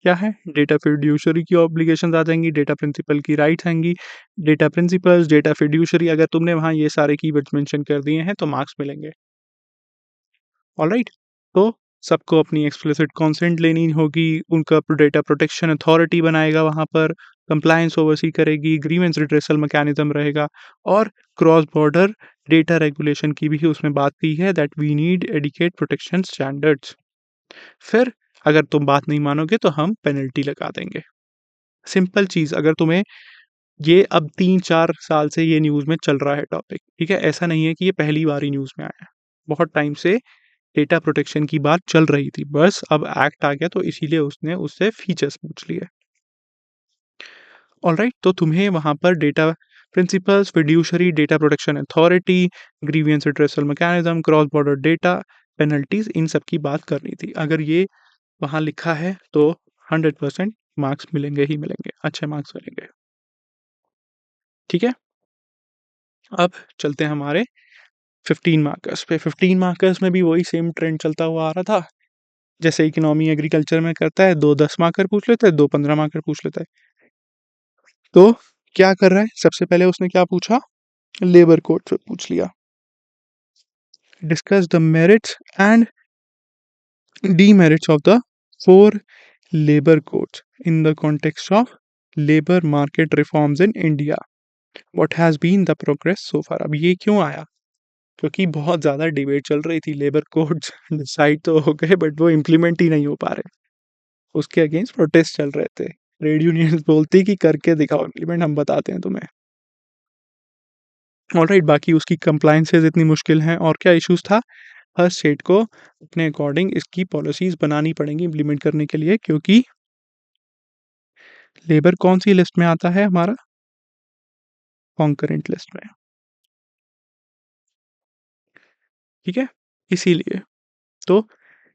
क्या है, डेटा फिड्यूशरी की ऑब्लिगेशंस आ जाएँगी, डेटा प्रिंसिपल की राइट्स आएँगी, डेटा प्रिंसिपल्स, डेटा फिड्यूशरी अगर तुमने वहाँ ये सारे कीवर्ड्स मेंशन कर दिए हैं तो मार्क्स मिलेंगे। ऑलराइट? तो सबको अपनी एक्सप्लिसिट कंसेंट लेनी होगी, उनका डेटा प्रोटेक्शन अथॉरिटी बनाएगा वहाँ पर, कंप्लायंस ओवरसी करेगी, ग्रीवेंस रिड्रेसल मैकेनिज्म रहेगा और क्रॉस बॉर्डर डेटा रेगुलेशन की भी उसमें बात की है that we need adequate protection standards. फिर अगर तुम बात नहीं मानोगे तो हम पेनल्टी लगा देंगे। सिंपल चीज़, अगर तुम्हें ये अब 3-4 साल से ये न्यूज़ में चल रहा है टॉपिक, ठीक है? ऐसा नहीं है कि ये पहली बार ही न्यूज़ में आया है। बहुत टाइम से डेटा प्रोटेक्शन की बात चल रही थी, बस अब एक्ट आ गया तो इसीलिए उसने उससे फीचर्स पूछ लिए। ऑलराइट, तो तुम्हें वहाँ पर data principals, fiduciary, data protection authority, grievance redressal mechanism, cross border data, penalties इन सब की बात करनी थी। अगर ये वहाँ लिखा है तो 100% मार्क्स मिलेंगे ही मिलेंगे, अच्छे मार्क्स मिलेंगे। ठीक है? अब चलते हैं हमारे 15 मार्कर्स पे। 15 मार्कर्स में भी वही सेम ट्रेंड चलता हुआ आ रहा था। जैसे इकोनॉमी एग्रीकल्चर में करता है, 2 10 मार्कर पूछ लेता है, 2 15 मार्कर पूछ लेता है। तो क्या कर रहा है? सबसे पहले उसने क्या पूछा? लेबर कोड पे पूछ लिया। Discuss the merits and demerits of the 4 labor codes in the context of labor market reforms in India. What has been the progress so far? अब ये क्यों आया? क्योंकि बहुत ज़्यादा डिबेट चल रही थी, लेबर कोड्स डिसाइड तो हो गए बट वो इम्प्लीमेंट ही नहीं हो पा रहे। उसके अगेंस्ट प्रोटेस्ट चल रहे थे। ट्रेड यूनियंस बोलती कि करके दिखाओ इम्प्लीमेंट, हम बताते हैं तुम्हें। ऑलराइट, बाकी उसकी कंप्लायंसेस इतनी मुश्किल हैं और क्या इश्यूज था? हर स्टेट को अपने अकॉर्डिंग इसकी पॉलिसीज बनानी पड़ेंगी इम्प्लीमेंट करने के लिए, क्योंकि लेबर कौन सी लिस्ट में आता है हमारा? कॉन्करेंट लिस्ट में। ठीक है, इसीलिए तो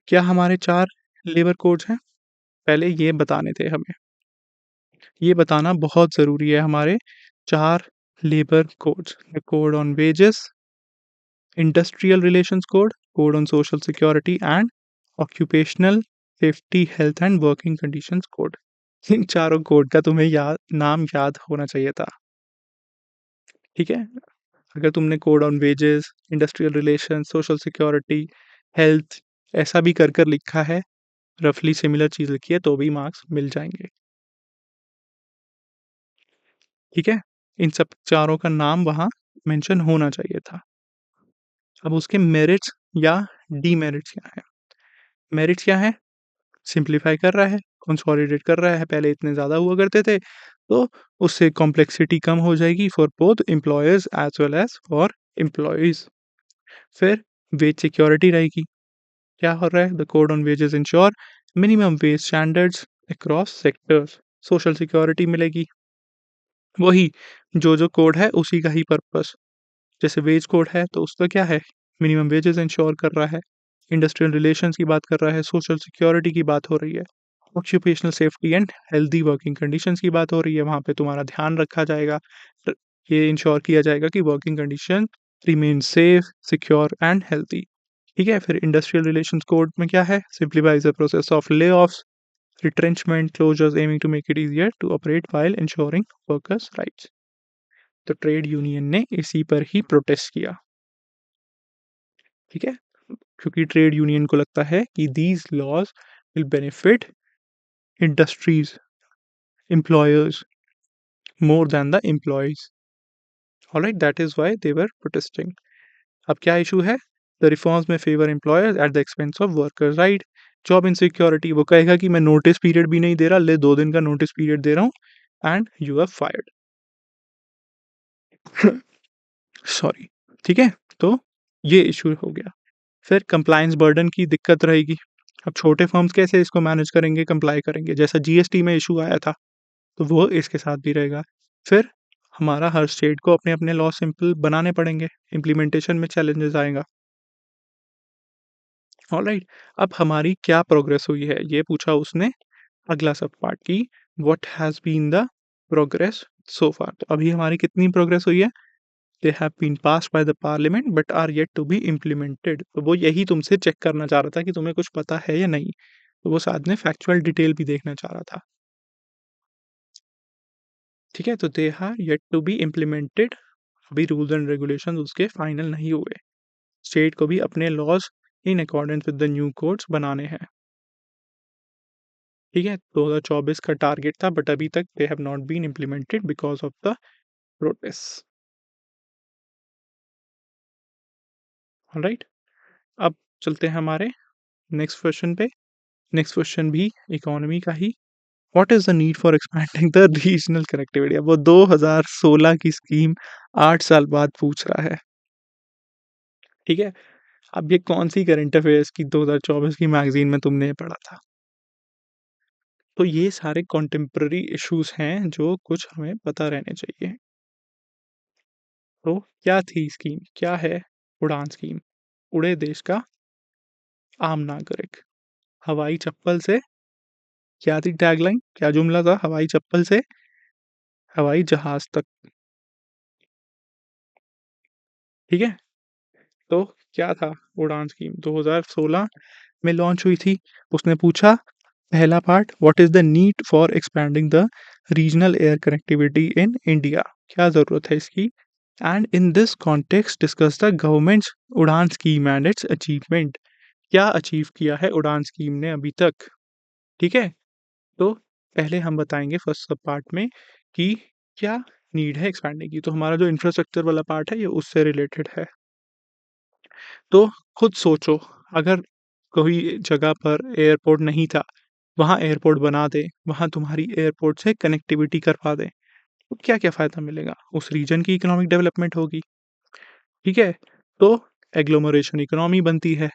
क्या हमारे 4 लेबर कोड्स हैं? पहले ये बताने थे हमें, ये बताना बहुत ज़रूरी है। हमारे 4 labour codes, the code on wages, industrial relations code, code on social security and occupational safety health and working conditions code. इन चारों कोड का तुम्हें नाम याद होना चाहिए था। ठीक है, अगर तुमने code on wages, industrial relation, social security, health ऐसा भी कर लिखा है, रफली सिमिलर चीज़ लिखी है तो भी मार्क्स मिल जाएंगे। ठीक है, इन सब चारों का नाम वहाँ मेंशन होना चाहिए था। अब उसके मेरिट्स या डीमेरिट्स क्या है? मेरिट्स क्या है? सिंप्लीफाई कर रहा है, कंसोलिडेट कर रहा है, पहले इतने ज़्यादा हुआ करते थे तो उससे कॉम्प्लेक्सिटी कम हो जाएगी for both employers as well as for employees. फिर वेज सिक्योरिटी रहेगी। क्या हो रहा है? The code on wages ensure minimum wage standards across sectors. Social security मिलेगी। वही जो कोड है उसी का ही पर्पस। जैसे वेज कोड है तो उसका क्या है? मिनिमम वेजेस इंश्योर कर रहा है, इंडस्ट्रियल रिलेशंस की बात कर रहा है, सोशल सिक्योरिटी की बात हो रही है, occupational safety and healthy working conditions की बात हो रही है। वहाँ पे तुम्हारा ध्यान रखा जाएगा, ये इंश्योर किया जाएगा कि working condition remain safe, secure and healthy. ठीक है, फिर इंडस्ट्रियल रिलेशंस कोड में क्या है? सिंप्लीफाइज द प्रोसेस ऑफ ले offs, retrenchment closures aiming to make it easier to operate while ensuring workers' rights. तो ट्रेड यूनियन ने इसी पर ही प्रोटेस्ट किया। ठीक है, क्योंकि ट्रेड यूनियन को लगता है कि these laws will benefit industries, employers more than the employees. Alright, that is why they were protesting. अब क्या इशू है? The reforms may favor employers at the expense of workers, right? Job insecurity, वो कहेगा कि मैं notice period भी नहीं दे रहा, ले 2 दिन का नोटिस पीरियड दे रहा हूँ and you are fired. Sorry. ठीक है, तो ये इशू हो गया। फिर कंप्लायंस बर्डन की दिक्कत रहेगी। अब छोटे फर्म्स कैसे इसको मैनेज करेंगे, कंप्लाई करेंगे? जैसा जीएसटी में इशू आया था तो वो इसके साथ भी रहेगा। फिर हमारा हर स्टेट को अपने अपने लॉ सिंपल बनाने पड़ेंगे, इम्प्लीमेंटेशन में चैलेंजेस आएगा। ऑलराइट, अब हमारी क्या प्रोग्रेस हुई है ये पूछा उसने अगला सब पार्ट की, what has been the progress so far. तो अभी हमारी कितनी प्रोग्रेस हुई है? They have been passed by the parliament but are yet to be implemented. तो वो यही तुमसे चेक करना चाह रहा था कि तुम्हें कुछ पता है या नहीं। तो वो साथ में फैक्चुअल डिटेल भी देखना चाह रहा था। ठीक है? तो they are yet to be implemented. अभी रूल्स एंड रेगुलेशंस उसके फाइनल नहीं हुए। स्टेट को भी अपने laws in accordance with the new codes बनाने हैं। ठीक है? 2024 का टारगेट था, बट अभी तक they have not been implemented because of the protest. Alright? अब चलते हैं हमारे नेक्स्ट क्वेश्चन पे। नेक्स्ट क्वेश्चन भी इकोनॉमी का ही। What is the need for expanding the regional connectivity? अब वो 2016 की स्कीम 8 साल बाद पूछ रहा है। ठीक है? अब ये कौन-सी करंट अफेयर्स की 2024 की मैगज़ीन में तुमने पढ़ा था? तो ये सारे कॉन्टेम्परेरी इश्यूज़ हैं जो कुछ हमें पता रहने चाहिए। तो क्या थी स्कीम? क्या है उड़ान स्कीम? उड़े देश का आम नागरिक। हवाई चप्पल से क्या थी टैगलाइन? क्या जुमला था? हवाई चप्पल से हवाई जहाज़ तक। ठीक है? तो क्या था उड़ान स्कीम? 2016 में लॉन्च हुई थी। उसने पूछा पहला part, what is the need for expanding the regional air connectivity in India? क्या ज़रूरत है इसकी? And in this context discuss the governments उड़ान स्कीम एंड इट्स अचीवमेंट। क्या अचीव किया है उड़ान स्कीम ने अभी तक? ठीक है? तो पहले हम बताएँगे फर्स्ट सब पार्ट में कि क्या नीड है एक्सपैंडिंग की। तो हमारा जो इंफ्रास्ट्रक्चर वाला पार्ट है ये उससे रिलेटेड है। तो खुद सोचो, अगर कोई जगह पर एयरपोर्ट नहीं था, वहाँ एयरपोर्ट बना दें, वहाँ तुम्हारी एयरपोर्ट से कनेक्टिविटी करवा दें, तो क्या-क्या फ़ायदा मिलेगा? उस रीजन की इकोनॉमिक डेवलपमेंट होगी, ठीक है? तो एग्लोमरेशन इकोनॉमी बनती है,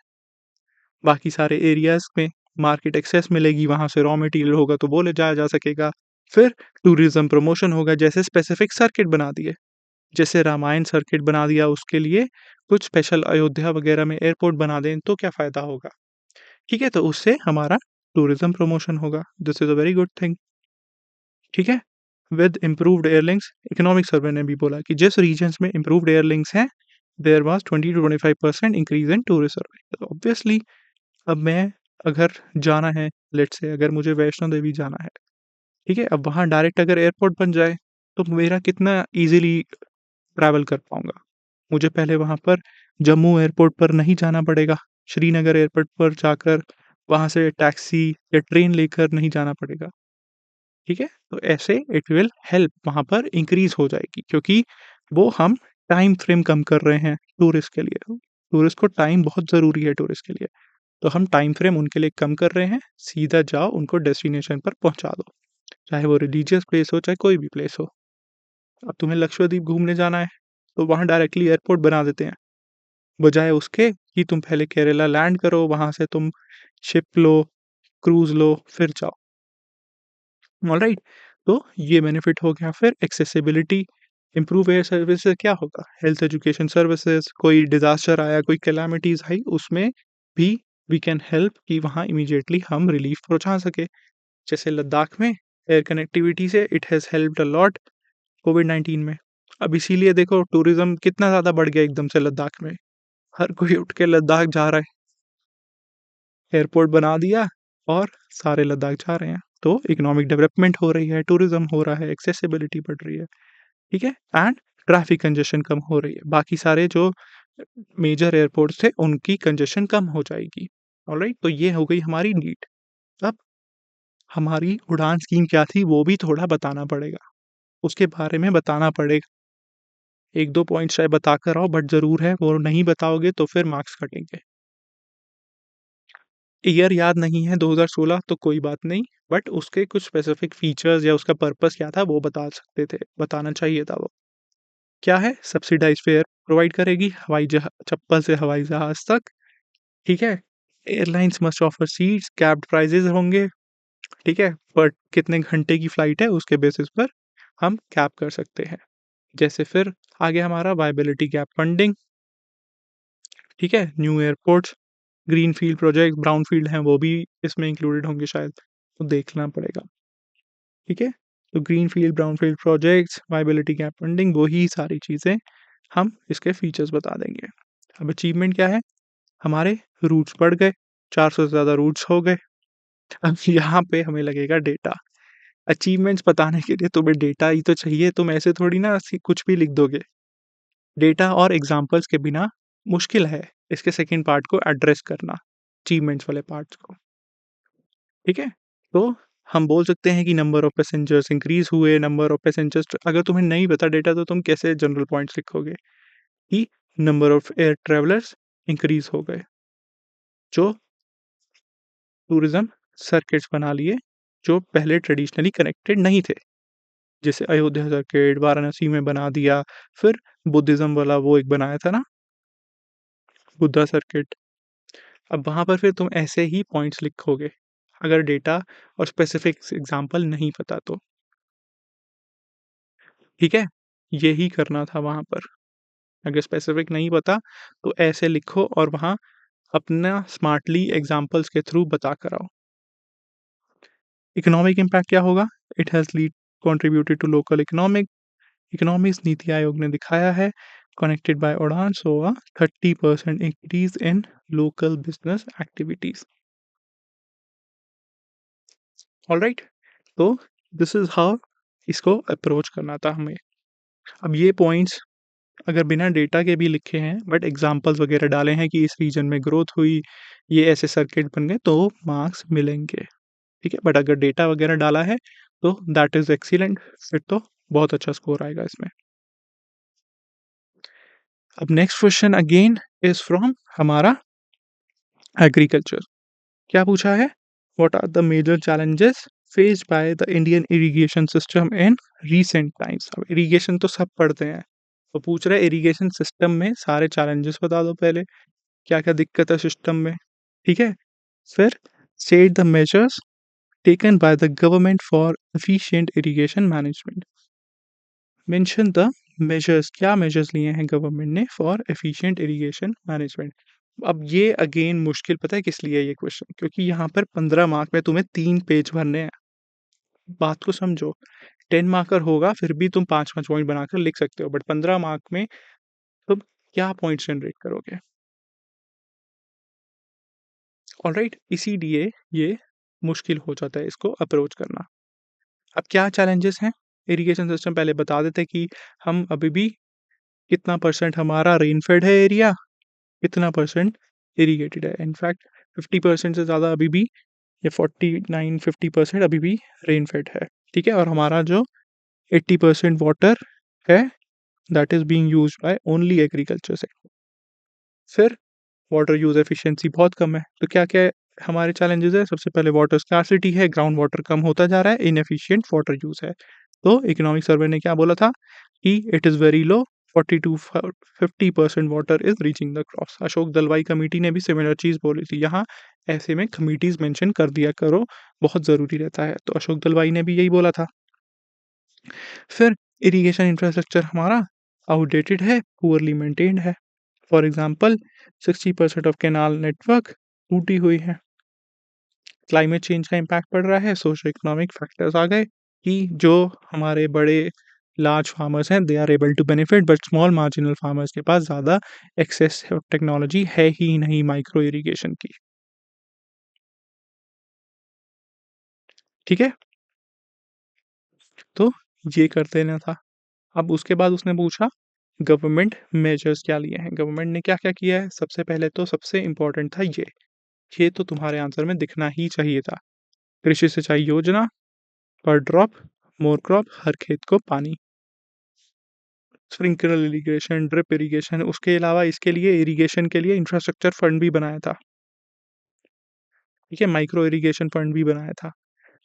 बाकी सारे एरियाज़ में मार्केट एक्सेस मिलेगी, वहाँ से रॉ मटेरियल होगा तो वो ले जाया जा सकेगा। फिर टूरिज़्म प्रमोशन होगा, जैसे स्पेसिफिक सर्किट बना दिए, जैसे रामायण सर्किट बना दिया, उसके लिए कुछ स्पेशल अयोध्या वगैरह में एयरपोर्ट बना दें, तो क्या फ़ायदा होगा? ठीक है? तो उससे हमारा टूरिज़्म प्रमोशन होगा। This is a very good thing. ठीक है? With improved air links, economic survey ने भी बोला कि जिस रीजन्स में इम्प्रूव्ड एयर लिंक्स हैं, there was 20 to 25% increase in tourist survey. तो ऑब्वियसली अब मैं अगर जाना है, लेट्स से अगर मुझे वैष्णो देवी जाना है, ठीक है? अब वहाँ डायरेक्ट अगर एयरपोर्ट बन जाए, तो मेरा कितना ईज़िली ट्रैवल कर पाऊँगा। मुझे पहले वहाँ पर जम्मू एयरपोर्ट पर नहीं जाना पड़ेगा, श्रीनगर एयरपोर्ट पर जाकर वहाँ से टैक्सी या ट्रेन लेकर नहीं जाना पड़ेगा, ठीक है? तो ऐसे इट विल हेल्प वहाँ पर इंक्रीज़ हो जाएगी, क्योंकि वो हम टाइम फ्रेम कम कर रहे हैं टूरिस्ट के लिए। टूरिस्ट को टाइम बहुत ज़रूरी है टूरिस्ट के लिए, तो हम टाइम फ्रेम उनके लिए कम कर रहे हैं, सीधा जाओ उनको डेस्टिनेशन पर पहुँचा दो, चाहे वो रिलीजियस प्लेस हो, चाहे कोई भी प्लेस हो। अब तुम्हें लक्षद्वीप घूमने जाना है, तो वहाँ डायरेक्टली एयरपोर्ट बना देते हैं। बजाय उसके कि तुम पहले केरला लैंड करो, वहाँ से तुम शिप लो, क्रूज़ लो, फिर जाओ। ऑलराइट? तो ये बेनिफिट हो गया। फिर एक्सेसिबिलिटी, इम्प्रूव एयर सर्विस से क्या होगा? हेल्थ एजुकेशन सर्विसेज़, कोई डिज़ास्टर आया, कोई कैलामिटीज़ आई, उसमें भी वी कैन हेल्प कि वहाँ इमीडिएटली हम रिलीफ़ पहुँचा सकें। जैसे लद्दाख में एयर कनेक्टिविटी से it has helped a lot कोविड-19 में। अब इसीलिए देखो टूरिज़्म कितना ज़्यादा बढ़ गया एकदम से लद्दाख में। हर कोई उठ के लद्दाख जा रहा है, एयरपोर्ट बना दिया और सारे लद्दाख जा रहे हैं। तो इकोनॉमिक डेवलपमेंट हो रही है, टूरिज़्म हो रहा है, एक्सेसिबिलिटी बढ़ रही है, ठीक है? एंड ट्रैफिक कंजेशन कम हो रही है। बाकी सारे जो मेजर एयरपोर्ट्स थे, उनकी कंजेशन कम हो जाएगी। ऑलराइट? तो ये हो गई हमारी नीड। अब हमारी उड़ान स्कीम क्या थी, वो भी थोड़ा बताना पड़ेगा। उसके बारे में बताना पड़ेगा। 1-2 पॉइंट्स शायद बता कर आओ, बट ज़रूर है, वो नहीं बताओगे तो फिर मार्क्स कटेंगे। ईयर याद नहीं है 2016 तो कोई बात नहीं, बट उसके कुछ स्पेसिफिक फीचर्स या उसका पर्पस क्या था वो बता सकते थे, बताना चाहिए था वो। क्या है? सब्सिडाइज़्ड फेयर प्रोवाइड करेगी, हवाई जहा चप्पल से हवाई जहाज़ तक, ठीक है? Airlines must offer seats, capped prices होंगे, ठीक है? बट कितने घंटे की फ्लाइट है उसके बेसिस पर हम कैप कर सकते हैं। जैसे फिर आगे हमारा वायबिलिटी गैप फंडिंग, ठीक है? न्यू एयरपोर्ट्स, ग्रीनफ़ील्ड प्रोजेक्ट, ब्राउनफ़ील्ड हैं वो भी इसमें इंक्लूडेड होंगे शायद, तो देखना पड़ेगा, ठीक है? तो greenfield, brownfield projects, viability gap funding, वही सारी चीज़ें हम इसके फीचर्स बता देंगे। अब अचीवमेंट क्या है? हमारे रूट्स बढ़ गए, 400 से ज़्यादा रूट्स हो गए, अब यहाँ पे हमें लगेगा डेटा। अचीवमेंट्स बताने के लिए तुम्हें डेटा ही तो चाहिए, तुम ऐसे थोड़ी ना कुछ भी लिख दोगे। डेटा और एग्जांपल्स के बिना मुश्किल है इसके सेकंड पार्ट को एड्रेस करना, अचीवमेंट्स वाले पार्ट्स को, ठीक है? तो हम बोल सकते हैं कि नंबर ऑफ पैसेंजर्स इंक्रीज़ हुए, नंबर ऑफ पैसेंजर्स अगर तुम्हें नहीं पता डेटा तो तुम कैसे जनरल पॉइंट्स लिखोगे कि number of air travellers increase हो गए, जो टूरिज़्म सर्किट्स बना लिए, जो पहले ट्रेडिशनली कनेक्टेड नहीं थे। जैसे अयोध्या सर्किट, वाराणसी में बना दिया, फिर बुद्धिज़्म वाला वो एक बनाया था ना, बुद्धा सर्किट। अब वहाँ पर फिर तुम ऐसे ही पॉइंट्स लिखोगे, अगर डेटा और स्पेसिफिक एग्ज़ाम्पल नहीं पता तो, ठीक है? यही करना था वहाँ पर। अगर स्पेसिफिक नहीं पता, तो ऐसे लिखो और वहाँ अपना स्मार्टली एग्ज़ाम्पल्स के थ्रू बता कर आओ। इकोनॉमिक इम्पैक्ट क्या होगा? It has lead contributed to local economics NITI Aayog ने दिखाया है, connected by UDAN so a 30% increase in local business activities. Alright, तो दिस इज हाउ इसको अप्रोच करना था हमें। अब ये पॉइंट्स अगर बिना डेटा के भी लिखे हैं बट एग्जांपल्स वगैरह डाले हैं कि इस रीजन में ग्रोथ हुई, ये ऐसे सर्किट बन गए, तो मार्क्स मिलेंगे, ठीक है? बट अगर डेटा वगैरह डाला है तो दैट इज एक्सीलेंट, फिर तो बहुत अच्छा स्कोर आएगा इसमें। अब next question again is from हमारा एग्रीकल्चर। क्या पूछा है? What are the major challenges faced by the Indian irrigation system in recent times. अब इरिगेशन तो सब पढ़ते हैं, तो पूछ रहे इरिगेशन सिस्टम में सारे चैलेंजेस बता दो पहले, क्या क्या दिक्कत है सिस्टम में, ठीक है? फिर state the measures taken by the government for efficient irrigation management. Mention the measures, क्या मेजर्स लिए हैं गवर्नमेंट ने फॉर एफिशिएंट इरिगेशन मैनेजमेंट। अब ये अगेन मुश्किल पता है किस लिए ये क्वेश्चन, क्योंकि यहाँ पर 15 मार्क में तुम्हें 3 पेज भरने हैं। बात को समझो, 10 मार्कर होगा फिर भी तुम 5-5 पॉइंट बनाकर लिख सकते हो, बट 15 मार्क में तुम क्या पॉइंट जनरेट करोगे? ऑलराइट, इसीलिए ये मुश्किल हो जाता है इसको अप्रोच करना। अब क्या चैलेंजेस हैं? इरिगेशन सिस्टम पहले बता देते कि हम अभी भी कितना परसेंट हमारा रेनफेड है एरिया, कितना परसेंट इरिगेटेड है। इनफैक्ट 50% से ज़्यादा अभी भी, या 49-50% अभी भी रेनफेड है, ठीक है? और हमारा जो 80% वाटर है that is being used by only agriculture sector. फिर वाटर यूज़ एफिशिएंसी बहुत कम है, तो क्या-क्या हमारे चैलेंजेस है? सबसे पहले वाटर स्कार्सिटी है, ग्राउंड वाटर कम होता जा रहा है, इनएफिशिएंट वाटर यूज़ है। तो इकोनॉमिक सर्वे ने क्या बोला था कि it is very low, 40 to फ 50% water is reaching the crops. Ashok Dalwai committee ने भी सिमिलर चीज़ बोली थी। यहाँ ऐसे में कमिटीज़ मेंशन कर दिया करो, बहुत ज़रूरी रहता है। तो अशोक दलवाई ने भी यही बोला था। फिर इरिगेशन इंफ्रास्ट्रक्चर हमारा आउटडेटेड है, पुअरली मेंटेन्ड है। For example 60% of canal network टूटी हुई है। क्लाइमेट चेंज का इम्पैक्ट पड़ रहा है, सोशो इकोनॉमिक फैक्टर्स आ गए कि जो हमारे बड़े लार्ज फार्मर्स हैं they are able to benefit, but small marginal farmers के पास ज़्यादा एक्सेस टेक्नोलॉजी है ही नहीं माइक्रो इरिगेशन की, ठीक है? तो ये कर देना था। अब उसके बाद उसने पूछा गवर्नमेंट मेजर्स क्या लिए हैं, गवर्नमेंट ने क्या क्या किया है? सबसे पहले तो सबसे इम्पोर्टेंट था ये तो तुम्हारे आंसर में दिखना ही चाहिए था। कृषि सिंचाई योजना, पर ड्रॉप मोर क्रॉप, हर खेत को पानी। स्प्रिंकलर इरिगेशन, ड्रिप इरिगेशन, उसके अलावा इसके लिए इरिगेशन के लिए इंफ्रास्ट्रक्चर फंड भी बनाया था, ठीक है? माइक्रो इरिगेशन फंड भी बनाया था।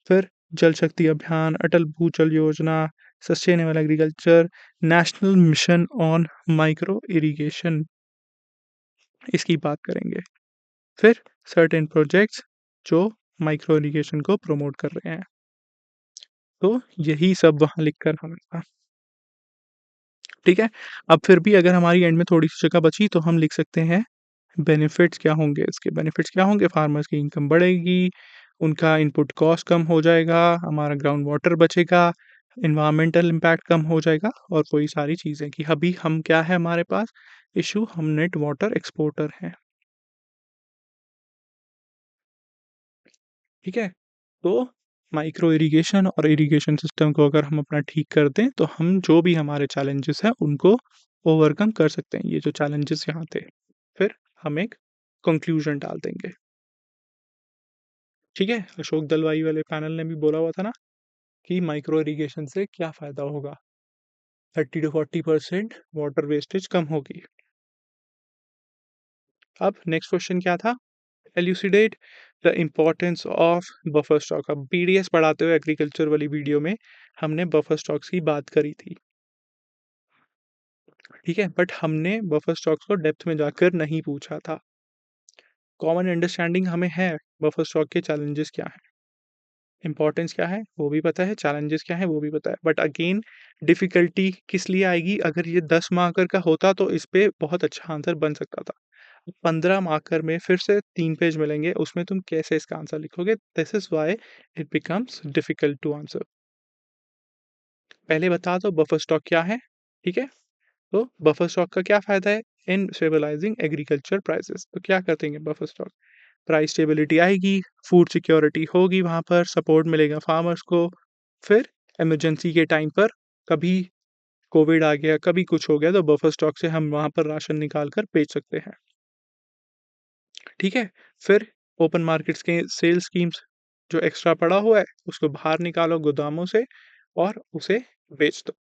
फिर जल शक्ति अभियान, अटल भूजल योजना, sustainable agriculture, national mission on micro irrigation, इसकी बात करेंगे। फिर सर्टेन प्रोजेक्ट्स जो माइक्रो इरिगेशन को प्रमोट कर रहे हैं, तो यही सब वहाँ लिखकर हमें था, ठीक है? अब फिर भी अगर हमारी एंड में थोड़ी-सी जगह बची तो हम लिख सकते हैं बेनिफिट्स क्या होंगे इसके? बेनिफिट्स क्या होंगे? फार्मर्स की इनकम बढ़ेगी, उनका इनपुट कॉस्ट कम हो जाएगा, हमारा ग्राउंड वाटर बचेगा, एनवायरमेंटल इम्पैक्ट कम हो जाएगा और कोई सारी चीज़ें कि अभी हम क्या है हमारे पास इश्यू, हम नेट वाटर एक्सपोर्टर हैं। ठीक है? तो माइक्रो इरिगेशन और इरिगेशन सिस्टम को अगर हम अपना ठीक कर दें, तो हम जो भी हमारे चैलेंजेस हैं, उनको ओवरकम कर सकते हैं, ये जो चैलेंजेस यहाँ थे। फिर हम एक कंक्लूजन डाल देंगे, ठीक है? अशोक दलवाई वाले पैनल ने भी बोला हुआ था ना कि माइक्रो इरिगेशन से क्या फ़ायदा होगा? 30 टू 40% वाटर वेस्टेज कम होगी। अब नेक्स्ट क्वेश्चन क्या था? Elucidate the importance of buffer stock. अब पीडीएस पढ़ाते हुए एग्रीकल्चर वाली वीडियो में हमने बफर स्टॉक्स की बात करी थी, ठीक है? बट हमने बफर स्टॉक्स को डेप्थ में जाकर नहीं पूछा था। कॉमन अंडरस्टैंडिंग हमें है बफर स्टॉक के चैलेंजेस क्या हैं, इंपॉर्टेंस क्या है वो भी पता है, चैलेंजेस क्या है वो भी पता है, बट अगेन डिफिकल्टी किस लिए आएगी? अगर ये 10 मार्कर का होता तो इस पे बहुत अच्छा आंसर बन सकता था। 15 मार्कर में फिर से 3 पेज मिलेंगे, उसमें तुम कैसे इसका आंसर लिखोगे? This is why it becomes difficult to answer. पहले बता दो बफर स्टॉक क्या है, ठीक है? तो बफर स्टॉक का क्या फायदा है इन स्टेबलाइजिंग एग्रीकल्चर प्राइसेस? तो क्या करते हैं बफर स्टॉक? प्राइस स्टेबिलिटी आएगी, फूड सिक्योरिटी होगी, वहाँ पर सपोर्ट मिलेगा फार्मर्स को। फिर इमरजेंसी के टाइम पर कभी कोविड आ गया, कभी कुछ हो गया, तो बफर स्टॉक से हम वहाँ पर राशन निकाल कर बेच सकते हैं, ठीक है? फिर ओपन मार्केट्स के सेल स्कीम्स, जो एक्स्ट्रा पड़ा हुआ है उसको बाहर निकालो गोदामों से और उसे बेच दो,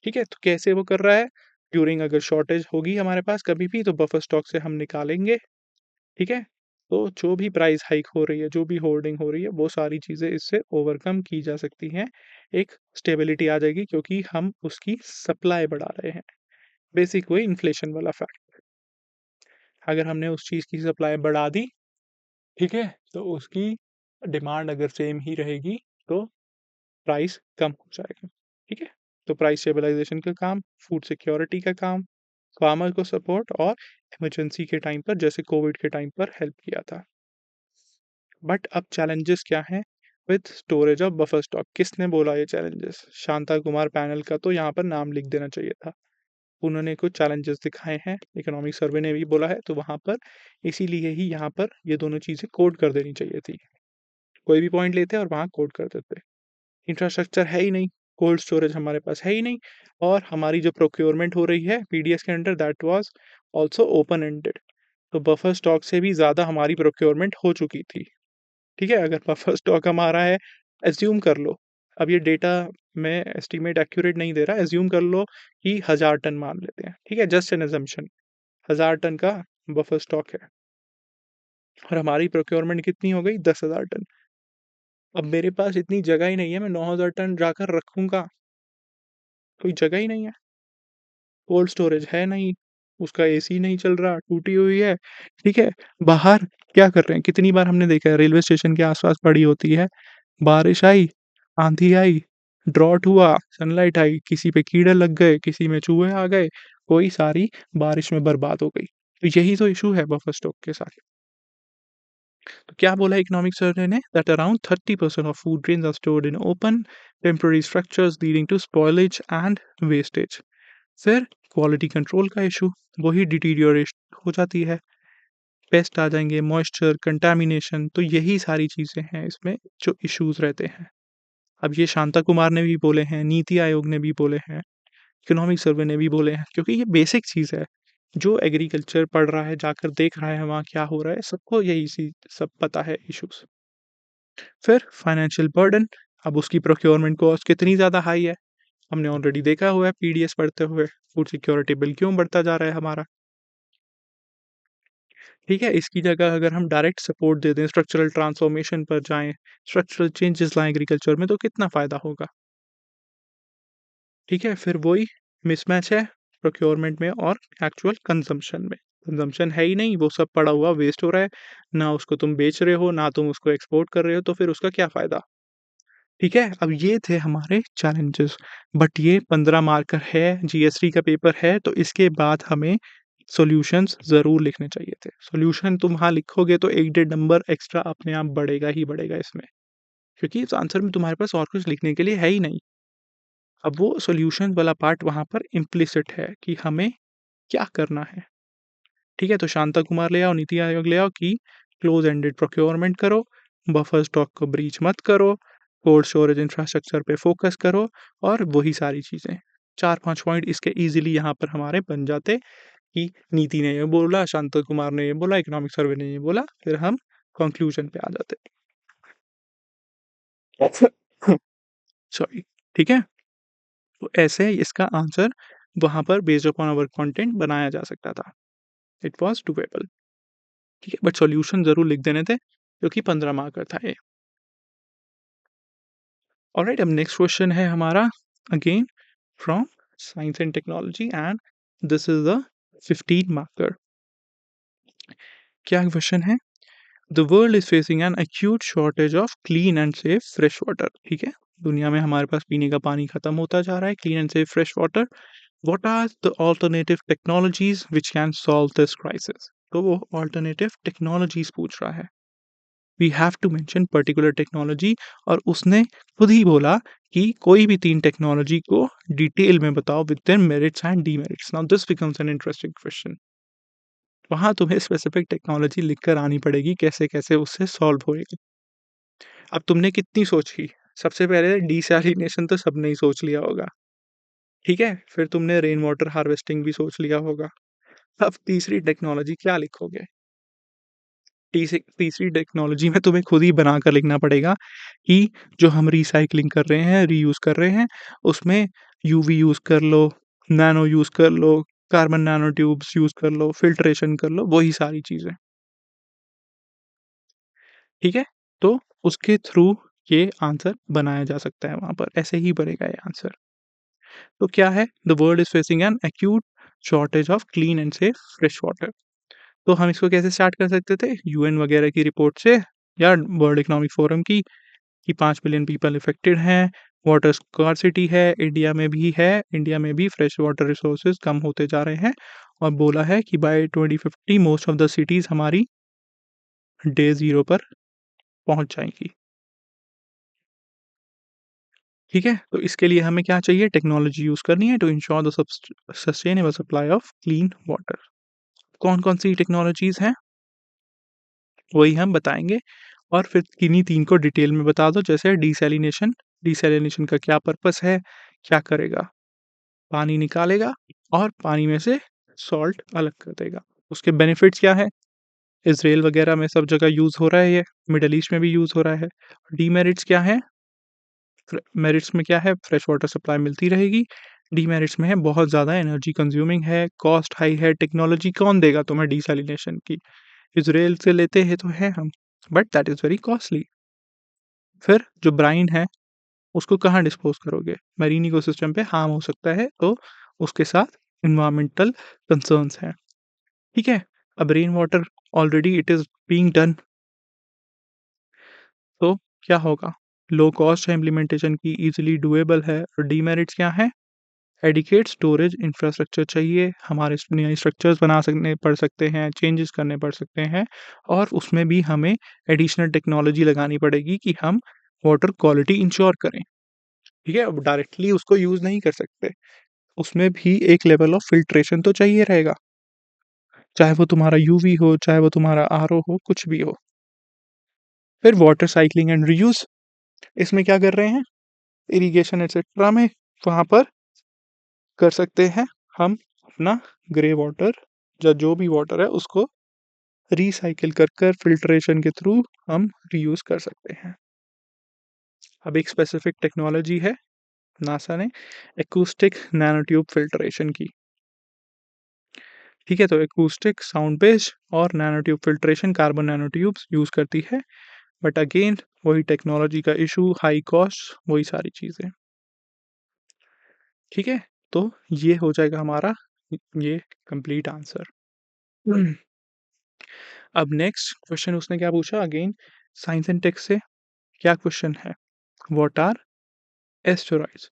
ठीक है? तो कैसे वो कर रहा है? ड्यूरिंग अगर शॉर्टेज होगी हमारे पास कभी भी तो बफर स्टॉक से हम निकालेंगे, ठीक है? तो जो भी प्राइस हाइक हो रही है, जो भी होर्डिंग हो रही है, वो सारी चीज़ें इससे ओवरकम की जा सकती हैं। एक स्टेबिलिटी आ जाएगी क्योंकि हम उसकी सप्लाई बढ़ा रहे हैं। बेसिक वही इन्फ्लेशन वाला फैक्ट। अगर हमने उस चीज़ की सप्लाई बढ़ा दी, ठीक है? तो उसकी डिमांड अगर सेम ही रहेगी तो प्राइस कम हो जाएगा, ठीक है? तो प्राइस स्टेबलाइजेशन का काम, फूड सिक्योरिटी का काम, फार्मर को सपोर्ट और इमरजेंसी के टाइम पर जैसे कोविड के टाइम पर हेल्प किया था। बट अब चैलेंजेस क्या हैं with storage of buffer stock? किसने बोला ये चैलेंजेस? शांता कुमार पैनल का तो यहाँ पर नाम लिख देना चाहिए था। उन्होंने कुछ चैलेंजेस दिखाए हैं, इकोनॉमिक सर्वे ने भी बोला है, तो वहाँ पर इसीलिए ही यहाँ पर ये दोनों चीज़ें कोड कर देनी चाहिए थी। कोई भी पॉइंट लेते और वहाँ कोड कर देते। इंफ्रास्ट्रक्चर है ही नहीं, कोल्ड स्टोरेज हमारे पास है ही नहीं, और हमारी जो प्रोक्योरमेंट हो रही है पीडीएस के under that was also open ended. तो बफर स्टॉक से भी ज़्यादा हमारी प्रोक्योरमेंट हो चुकी थी। ठीक है? अगर बफर स्टॉक हमारा है, एज़्यूम कर लो, अब ये डेटा मैं एस्टीमेट एक्यूरेट नहीं दे रहा, एज़्यूम कर लो कि 1000 टन मान लेते हैं, ठीक है? जस्ट एन असम्पशन, 1000 टन का बफर स्टॉक है और हमारी प्रोक्योरमेंट कितनी हो गई? 10,000 टन। अब मेरे पास इतनी जगह ही नहीं है, मैं 9,000 टन जाकर रखूँगा, कोई जगह ही नहीं है। कोल्ड स्टोरेज है नहीं, उसका एसी नहीं चल रहा, टूटी हुई है, ठीक है? बाहर क्या कर रहे हैं? कितनी बार हमने देखा है रेलवे स्टेशन के आस-पास पड़ी होती है, बारिश आई, आंधी आई, ड्रॉट हुआ, सनलाइट आई, किसी पे कीड़े लग गए, किसी में चूहे आ गए, कोई सारी बारिश में बर्बाद हो गई। तो यही तो इश्यू है बफर स्टॉक के साथ। तो क्या बोला इकोनॉमिक सर्वे ने? That around 30% of food grains are stored in open temporary structures leading to spoilage and wastage. फिर क्वालिटी कंट्रोल का इशू, वही डिटीरियोरेशन हो जाती है, पेस्ट आ जाएँगे, मॉइस्चर, कंटामिनेशन, तो यही सारी चीज़ें हैं इसमें जो इश्यूज़ रहते हैं। अब ये शांता कुमार ने भी बोले हैं, नीति आयोग ने भी बोले हैं, इकोनॉमिक सर्वे ने भी बोले हैं, क्योंकि ये बेसिक चीज़ है। जो एग्रीकल्चर पढ़ रहा है, जाकर देख रहा है वहाँ क्या हो रहा है, सबको यही सी सब पता है इश्यूज़। फिर फाइनेंशियल बर्डन, अब उसकी प्रोक्योरमेंट कॉस्ट कितनी ज़्यादा हाई है, हमने ऑलरेडी देखा हुआ है पीडीएस पढ़ते हुए, फूड सिक्योरिटी बिल क्यों बढ़ता जा रहा है हमारा। ठीक है? इसकी जगह अगर हम डायरेक्ट सपोर्ट दे दें, स्ट्रक्चरल ट्रांसफॉर्मेशन पर जाएँ, स्ट्रक्चरल चेंजेस लाएँ एग्रीकल्चर में, तो कितना फ़ायदा होगा। ठीक है? फिर वही मिसमैच है प्रोक्योरमेंट में और एक्चुअल कंज़म्पशन में। कंज़म्पशन है ही नहीं, वो सब पड़ा हुआ वेस्ट हो रहा है, ना उसको तुम बेच रहे हो, ना तुम उसको एक्सपोर्ट कर रहे हो, तो फिर उसका क्या फ़ायदा? ठीक है? अब ये थे हमारे चैलेंजेस, बट ये 15 मार्कर है, जीएसटी का पेपर है, तो इसके बाद हमें सॉल्यूशंस ज़रूर लिखने चाहिए थे। सॉल्यूशन तुम वहाँ लिखोगे तो 1 डेढ़ नंबर एक्स्ट्रा अपने आप बढ़ेगा ही बढ़ेगा इसमें, क्योंकि इस आंसर में तुम्हारे पास और कुछ लिखने के लिए है ही नहीं। अब वो सॉल्यूशन वाला पार्ट वहाँ पर इम्प्लिसिट है कि हमें क्या करना है, ठीक है? तो शांता कुमार ले आओ, नीति आयोग ले आओ कि क्लोज़ एंडेड प्रोक्योरमेंट करो, बफर स्टॉक को ब्रीच मत करो, कोल्ड स्टोरेज इंफ्रास्ट्रक्चर पे फोकस करो और वही सारी चीज़ें। 4-5 पॉइंट इसके ईज़िली यहाँ पर हमारे बन जाते कि नीति ने ये बोला, शांता कुमार ने ये बोला, इकोनॉमिक सर्वे ने ये बोला, फिर हम कंक्लूजन पे आ जाते। सॉरी, ठीक है? तो ऐसे इसका आंसर वहाँ पर बेस्ड अपॉन आवर कंटेंट बनाया जा सकता था। इट वाज़ डूएबल, ठीक है? बट सॉल्यूशन ज़रूर लिख देने थे क्योंकि 15 मार्क का था ये। ऑलराइट, अब नेक्स्ट क्वेश्चन है हमारा again from science and technology and this is the 15 marker. क्या क्वेश्चन है? The world is facing an acute shortage of clean and safe fresh water. ठीक है, दुनिया में हमारे पास पीने का पानी खत्म होता जा रहा है, clean and safe fresh water. What are the alternative technologies which can solve this crisis? तो वो ऑल्टरनेटिव टेक्नोलॉजीज पूछ रहा है। We have to mention particular technology और उसने खुद ही बोला कि कोई भी 3 टेक्नोलॉजी को डिटेल में बताओ with their merits and demerits. Now this becomes an interesting question. वहाँ तुम्हें स्पेसिफिक टेक्नोलॉजी लिखकर आनी पड़ेगी कैसे-कैसे उससे सॉल्व होएगा। अब तुमने कितनी सोची? सबसे पहले डीसैलिनेशन तो सबने ही सोच लिया होगा, ठीक है? फिर तुमने रेन वाटर हार्वेस्टिंग भी सोच लिया होगा। अब तीसरी टेक्नोलॉजी क्या लिखोगे? तीसरी टेक्नोलॉजी में तुम्हें खुद ही बनाकर लिखना पड़ेगा कि जो हम रिसाइक्लिंग कर रहे हैं, रीयूज़ कर रहे हैं, उसमें यूवी यूज़ कर लो, नैनो यूज़ कर लो, कार्बन नैनो ट्यूब्स यूज़ कर लो, फ़िल्ट्रेशन कर लो, वही सारी चीज़ें, ठीक है? तो उसके थ्रू ये आंसर बनाया जा सकता है वहाँ पर, ऐसे ही बनेगा ये आंसर। तो क्या है? The world is facing an acute shortage of clean and safe fresh water. तो हम इसको कैसे स्टार्ट कर सकते थे? यूएन वगैरह की रिपोर्ट से या वर्ल्ड इकोनॉमिक फोरम की कि 5 बिलियन पीपल इफेक्टेड हैं, वाटर स्कार्सिटी है, इंडिया में भी फ्रेश वाटर रिसोर्सेज कम होते जा रहे हैं और बोला है कि by 2050 most of the cities हमारी डे ज़ीरो पर पहुंच जाएंगी। ठीक है, तो इसके लिए हमें क्या चाहिए? टेक्नोलॉजी यूज़ करनी है to ensure the sustainable supply of clean water. कौन-कौन सी टेक्नोलॉजीज़ हैं, वही हम बताएँगे और फिर किन्हीं 3 को डिटेल में बता दो जैसे डिसैलिनेशन, डिसैलिनेशन का क्या पर्पस है, क्या करेगा? पानी निकालेगा और पानी में से सॉल्ट अलग कर देगा। उसके बेनिफिट्स क्या है? इज़राइल वगैरह में सब जगह यूज़ हो रहा है ये, मिडल ईस्ट में भी यूज़ हो रहा है। डीमेरिट्स क्या हैं? मेरिट्स में क्या है? फ्रेश वाटर सप्लाई मिलती रहेगी। डीमेरिट्स में है बहुत ज़्यादा एनर्जी कंज्यूमिंग है, कॉस्ट हाई है, टेक्नोलॉजी कौन देगा तुम्हें डिसैलिनेशन की? इज़राइल से लेते हैं तो हैं हम, but that is very costly. फिर जो ब्राइन है, उसको कहाँ डिस्पोज़ करोगे? मैरीन इकोसिस्टम पे हार्म हो सकता है, तो उसके साथ एनवायरमेंटल कंसर्न्स हैं, ठीक है? अब rain water already it is being done, तो क्या होगा? लो कॉस्ट है इम्प्लीमेंटेशन की, ईज़िली डूएबल है और डीमेरिट्स क्या हैं? एडिक्वेट स्टोरेज इंफ्रास्ट्रक्चर चाहिए, हमारे नए स्ट्रक्चर्स बना सकने पड़ सकते हैं, चेंजेस करने पड़ सकते हैं और उसमें भी हमें एडिशनल टेक्नोलॉजी लगानी पड़ेगी कि हम वाटर क्वालिटी इंश्योर करें, ठीक है? अब डायरेक्टली उसको यूज़ नहीं कर सकते, उसमें भी एक लेवल ऑफ फ़िल्ट्रेशन तो चाहिए रहेगा, चाहे वो तुम्हारा यूवी हो, चाहे वो तुम्हारा आरओ हो, कुछ भी हो। फिर वाटर साइक्लिंग एंड रीयूज़, इसमें क्या कर रहे हैं? इरिगेशन एटसेट्रा में वहाँ पर कर सकते हैं हम अपना ग्रे वाटर या जो भी वाटर है उसको रिसाइकिल कर कर फिल्ट्रेशन के थ्रू हम रीयूज़ कर सकते हैं। अब एक स्पेसिफिक टेक्नोलॉजी है नासा ने एकूस्टिक नैनोट्यूब फिल्ट्रेशन की, ठीक है? तो एकूस्टिक साउंड बेस्ड और nanotube filtration carbon nanotubes use करती है, बट अगेन वही टेक्नोलॉजी का इशू, हाई कॉस्ट, वही सारी चीज़ें, ठीक है? तो ये हो जाएगा हमारा ये कंप्लीट आंसर। अब नेक्स्ट क्वेश्चन उसने क्या पूछा अगेन साइंस एंड टेक से, क्या क्वेश्चन है? What are asteroids?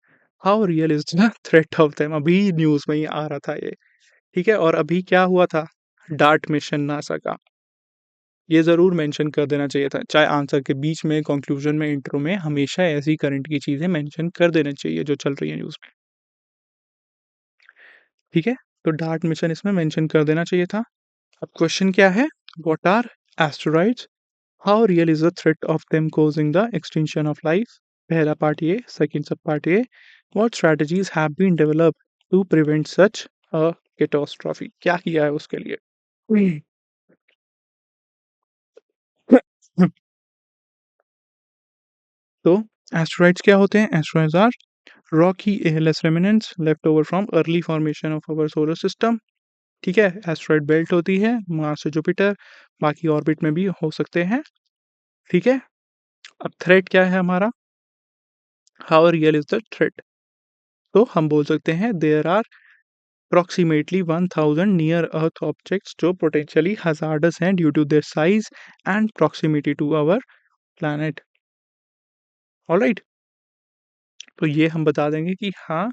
How real is the threat of them? अभी न्यूज़ में ही आ रहा था ये, ठीक है? और अभी क्या हुआ था? डार्ट मिशन नासा का, ये ज़रूर मेंशन कर देना चाहिए था, चाहे आंसर के बीच में, कंक्लूजन में, इंट्रो में, हमेशा ऐसी करंट की चीज़ें मेंशन कर देना चाहिए जो चल रही है न्यूज़ में, ठीक है? तो डार्ट मिशन इसमें मेंशन कर देना चाहिए था। अब क्वेश्चन क्या है? What are asteroids? How real is the threat of them causing the extinction of life? पहला पार्ट ये, सेकंड सब पार्ट ये, what strategies have been developed to prevent such a catastrophe? क्या किया है उसके लिए? तो एस्टेरॉइड्स क्या होते हैं? Asteroids are rocky airless remnants left over from early formation of our solar system. ठीक है, एस्टेरॉइड बेल्ट होती है मार्स से जुपिटर, बाकी ऑर्बिट में भी हो सकते हैं। ठीक है, अब थ्रेट क्या है हमारा? How real is the threat? तो हम बोल सकते हैं there are approximately 1000 near earth objects जो पोटेंशियली हजार्डस हैं due to their size and proximity to our planet. Alright, तो ये हम बता देंगे कि हाँ,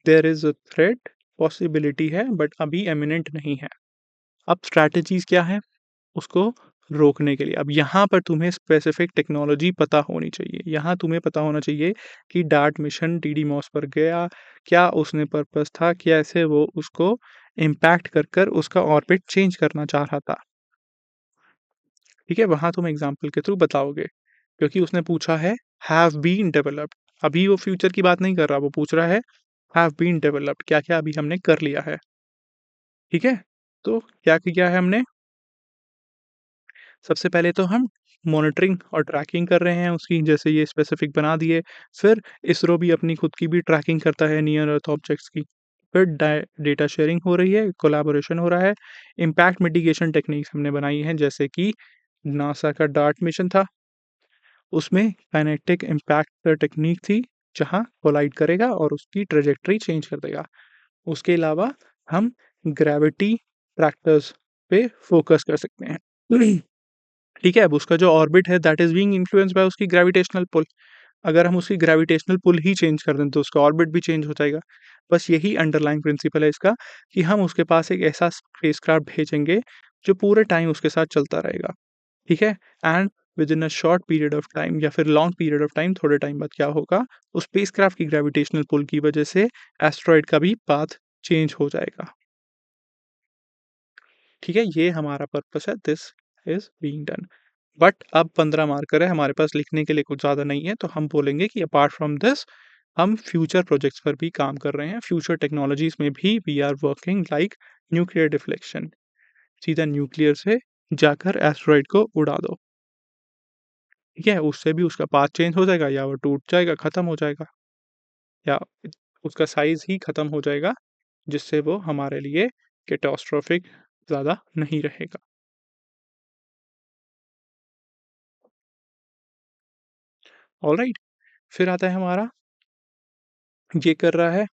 there is a threat, possibility है, बट अभी एमिनेंट नहीं है। अब स्ट्रैटेजीज क्या है उसको रोकने के लिए? अब यहाँ पर तुम्हें स्पेसिफिक टेक्नोलॉजी पता होनी चाहिए। यहाँ तुम्हें पता होना चाहिए कि डार्ट मिशन डीडीमॉस पर गया, क्या उसने पर्पस था, कैसे वो उसको इम्पैक्ट कर कर उसका ऑर्बिट चेंज करना चाह रहा था। ठीक है, वहाँ तुम एग्जाम्पल के थ्रू बताओगे, क्योंकि उसने पूछा है हैव बीन डेवलप्ड। अभी वो फ्यूचर की बात नहीं कर रहा, वो पूछ रहा है हैव बीन डेवलप्ड, क्या क्या अभी हमने कर लिया है। ठीक है, तो क्या किया है हमने? सबसे पहले तो हम मॉनिटरिंग और ट्रैकिंग कर रहे हैं उसकी, जैसे ये स्पेसिफिक बना दिए। फिर इसरो भी अपनी खुद की भी ट्रैकिंग करता है नियर अर्थ ऑब्जेक्ट्स की। फिर डेटा शेयरिंग हो रही है, कोलैबोरेशन हो रहा है। इम्पैक्ट मिटिगेशन टेक्निक्स हमने बनाई हैं, जैसे कि नासा का डार्ट मिशन था, उसमें काइनेटिक इम्पैक्ट टेक्निक थी, जहाँ कोलाइड करेगा और उसकी ट्रेजेक्ट्री चेंज कर देगा। उसके अलावा हम ग्रेविटी ट्रैक्टर्स पे फोकस कर सकते हैं। ठीक है, अब उसका जो ऑर्बिट है that is being influenced by उसकी ग्रेविटेशनल पुल। अगर हम उसकी ग्रेविटेशनल पुल ही चेंज कर दें तो उसका ऑर्बिट भी चेंज हो जाएगा। बस यही अंडरलाइंग प्रिंसिपल है इसका, कि हम उसके पास एक ऐसा स्पेसक्राफ्ट भेजेंगे जो पूरे टाइम उसके साथ चलता रहेगा। ठीक है, and with in a short period of time या फिर लॉन्ग पीरियड ऑफ टाइम, थोड़े टाइम बाद क्या होगा, उस स्पेसक्राफ्ट की ग्रेविटेशनल पुल की वजह से एस्ट्रॉइड का भी पाथ चेंज हो जाएगा। ठीक है, ये हमारा पर्पस है, this is being done. But अब 15 मार्कर है हमारे पास, लिखने के लिए कुछ ज़्यादा नहीं है, तो हम बोलेंगे कि अपार्ट फ्रॉम दिस हम फ्यूचर प्रोजेक्ट्स पर भी काम कर रहे हैं, फ्यूचर टेक्नोलॉजीज में भी we are working like nuclear deflection. सीधा न्यूक्लियर से जाकर एस्ट्रॉइड को उड़ा दो। ठीक है, उससे भी उसका पाथ चेंज हो जाएगा, या वो टूट जाएगा, ख़त्म हो जाएगा, या उसका साइज ही ख़त्म हो जाएगा, जिससे वो हमारे लिए कैटास्ट्रोफिक ज़्यादा नहीं रहेगा। ऑलराइट, फिर आता है हमारा, ये कर रहा है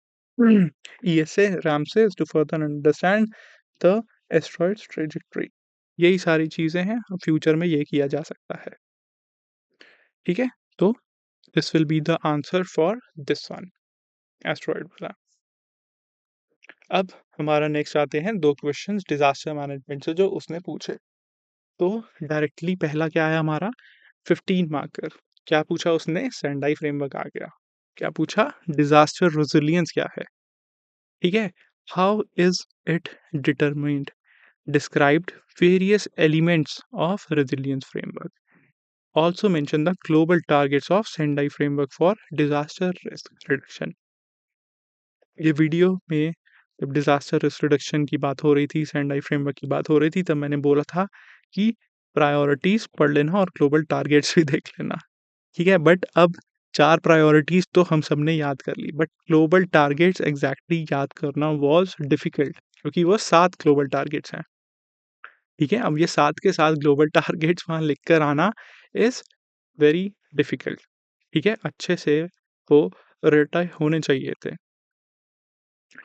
ESA Ramses to further understand the asteroid's trajectory. यही सारी चीज़ें हैं, फ्यूचर में ये किया जा सकता है। ठीक है, तो this will be the answer for this one, asteroid वाला। अब हमारा नेक्स्ट आते हैं दो क्वेश्चंस डिजास्टर मैनेजमेंट से जो उसने पूछे। तो डायरेक्टली पहला क्या है हमारा, 15 मार्कर। क्या पूछा उसने? सेंडाई फ्रेमवर्क आ गया। क्या पूछा? डिजास्टर रेजिलियंस क्या है? ठीक है, how is it determined? described various elements of resilience framework. Also mention the global targets of Sendai framework for disaster risk reduction. ये वीडियो में जब डिजास्टर रिस्क रिडक्शन की बात हो रही थी, सेंडाई फ्रेमवर्क की बात हो रही थी, तब मैंने बोला था कि प्रायोरिटीज पढ़ लेना और ग्लोबल टारगेट्स भी देख लेना। ठीक है, बट अब 4 प्रायोरिटीज तो हम सबने याद कर ली, बट ग्लोबल टारगेट्स एग्जैक्टली याद करना वॉज डिफिकल्ट, क्योंकि वो 7 ग्लोबल टारगेट्स हैं। ठीक है, अब ये साथ के साथ ग्लोबल टारगेट्स वहाँ लिख कर आना इज़ वेरी डिफ़िकल्ट। ठीक है, अच्छे से वो रटाए होने चाहिए थे।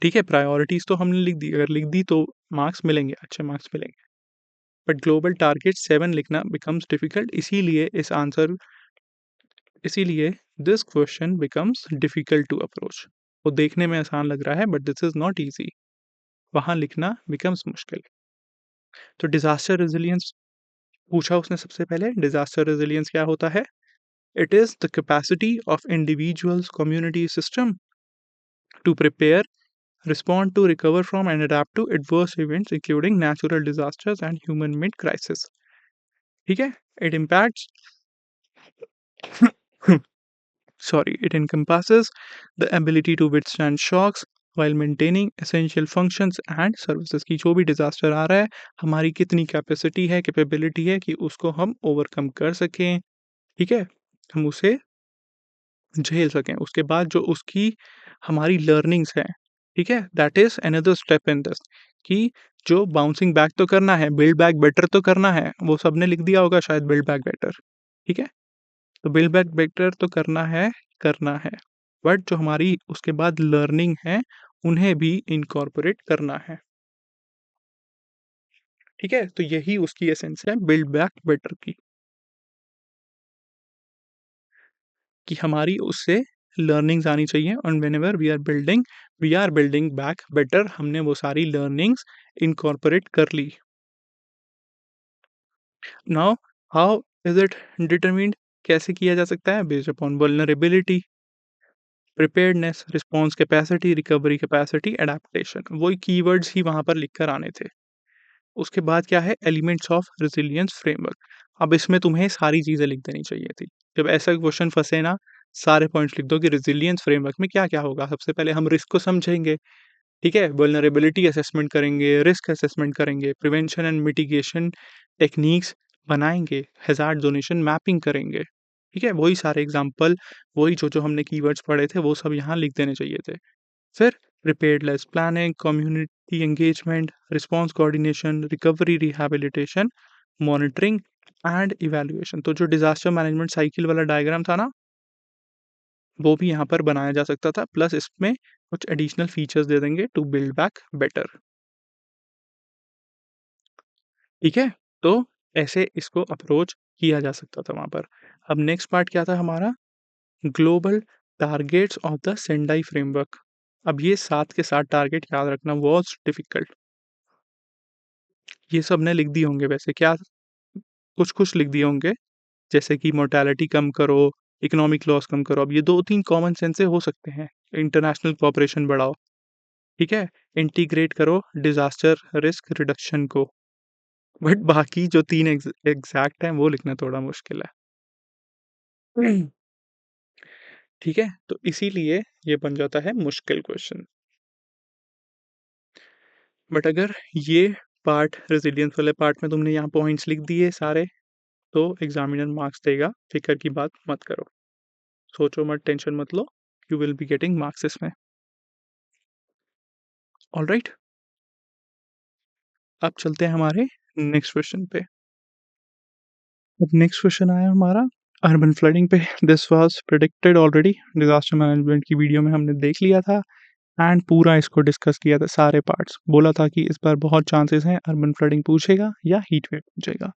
ठीक है, प्रायोरिटीज़ तो हमने लिख दी, अगर लिख दी तो मार्क्स मिलेंगे, अच्छे मार्क्स मिलेंगे। बट ग्लोबल टारगेट 7 लिखना बिकम्स डिफ़िकल्ट, इसीलिए this question becomes difficult to approach. वो देखने में आसान लग रहा है but this is not easy. वहाँ लिखना बिकम्स मुश्किल। तो डिज़ास्टर रेज़िलियंस पूछा उसने सबसे पहले। डिज़ास्टर रेज़िलियंस क्या होता है? It is the capacity of individuals, community system to prepare, respond to, recover from, and adapt to adverse events, including natural disasters and human-made crises. ठीक है? It impacts sorry, it encompasses the ability to withstand shocks while maintaining essential functions and services कि जो भी disaster आ रहा है, हमारी कितनी capacity है, कैपेबिलिटी है कि उसको हम ओवरकम कर सकें, ठीक है? हम उसे झेल सकें। उसके बाद जो उसकी हमारी लर्निंग्स हैं, ठीक है? That is another step in this कि जो बाउंसिंग बैक तो करना है, बिल्ड बैक बेटर तो करना है, वो सबने लिख दिया होगा शायद बिल्ड बैक बेटर, ठीक है? तो बिल्ड बैक बेटर तो करना है। बट जो हमारी उसके बाद लर्निंग है, उन्हें भी इनकॉर्पोरेट करना है, ठीक है? तो यही उसकी एसेंस है बिल्ड बैक बेटर की, कि हमारी उससे लर्निंग्स आनी चाहिए and whenever we are building back better हमने वो सारी लर्निंग्स इनकॉर्पोरेट कर ली। Now how is it determined कैसे किया जा सकता है? Based upon vulnerability, preparedness, response capacity, recovery capacity, adaptation वही कीवर्ड्स ही वहाँ पर लिख कर आने थे। उसके बाद क्या है एलिमेंट्स ऑफ रेजिलियंस फ्रेमवर्क। अब इसमें तुम्हें सारी चीज़ें लिख देनी चाहिए थी। जब ऐसा क्वेश्चन फँसे ना, सारे पॉइंट्स लिख दो कि रेजिलियंस फ्रेमवर्क में क्या-क्या होगा। सबसे पहले हम रिस्क को समझेंगे, ठीक है? वल्नरेबिलिटी असेसमेंट करेंगे, रिस्क असेसमेंट करेंगे, प्रिवेंशन एंड मिटिगेशन टेक्निक्स बनाएँगे, हैज़ार्ड ज़ोनेशन मैपिंग करेंगे, ठीक है? वही सारे एग्ज़ाम्पल, वही जो-जो हमने कीवर्ड्स पढ़े थे, वो सब यहाँ लिख देने चाहिए थे। फिर preparedness planning, community engagement, response coordination, recovery rehabilitation, monitoring and evaluation. तो जो डिज़ास्टर मैनेजमेंट साइकिल वाला डायग्राम था ना, वो भी यहाँ पर बनाया जा सकता था, प्लस इसमें कुछ एडिशनल फीचर्स दे देंगे टू बिल्ड बैक बेटर, ठीक है? तो ऐसे इसको अप्रोच किया जा सकता था वहाँ पर। अब नेक्स्ट पार्ट क्या था हमारा? Global targets of the Sendai framework. अब ये 7 के 7 टारगेट याद रखना वाज़ डिफिकल्ट। ये सबने लिख दिए होंगे वैसे, क्या कुछ-कुछ लिख दिए होंगे, जैसे कि मोर्टेलिटी कम करो, इकोनॉमिक लॉस कम करो। अब ये 2-3 कॉमन सेंस से हो सकते हैं। इंटरनेशनल कोऑपरेशन बढ़ाओ, ठीक है? इंटीग्रेट करो डिज़ास्टर रिस्क रिडक्शन को। बट बाकी जो 3 एग्ज़ैक्ट हैं, वो लिखना थोड़ा मुश्किल है। हम्म। ठीक है? तो इसीलिए ये बन जाता है मुश्किल क्वेश्चन। बट अगर ये पार्ट रेज़िलियंस वाले पार्ट में तुमने यहाँ पॉइंट्स लिख दिए सारे, तो एग्ज़ामिनर मार्क्स देगा, फ़िक्र की बात मत करो। सोचो मत, टेंशन मत लो, you will be getting marks इसमें। ऑलराइट, अब चलते हैं हमारे नेक्स्ट क्वेश्चन पे। अब नेक्स्ट क्वेश्चन आया हमारा अर्बन फ्लडिंग पे। This was predicted already, disaster management की वीडियो में हमने देख लिया था एंड पूरा इसको डिस्कस किया था, सारे पार्ट्स। बोला था कि इस बार बहुत चांसेस हैं अर्बन फ्लडिंग पूछेगा या हीट वेव पूछेगा।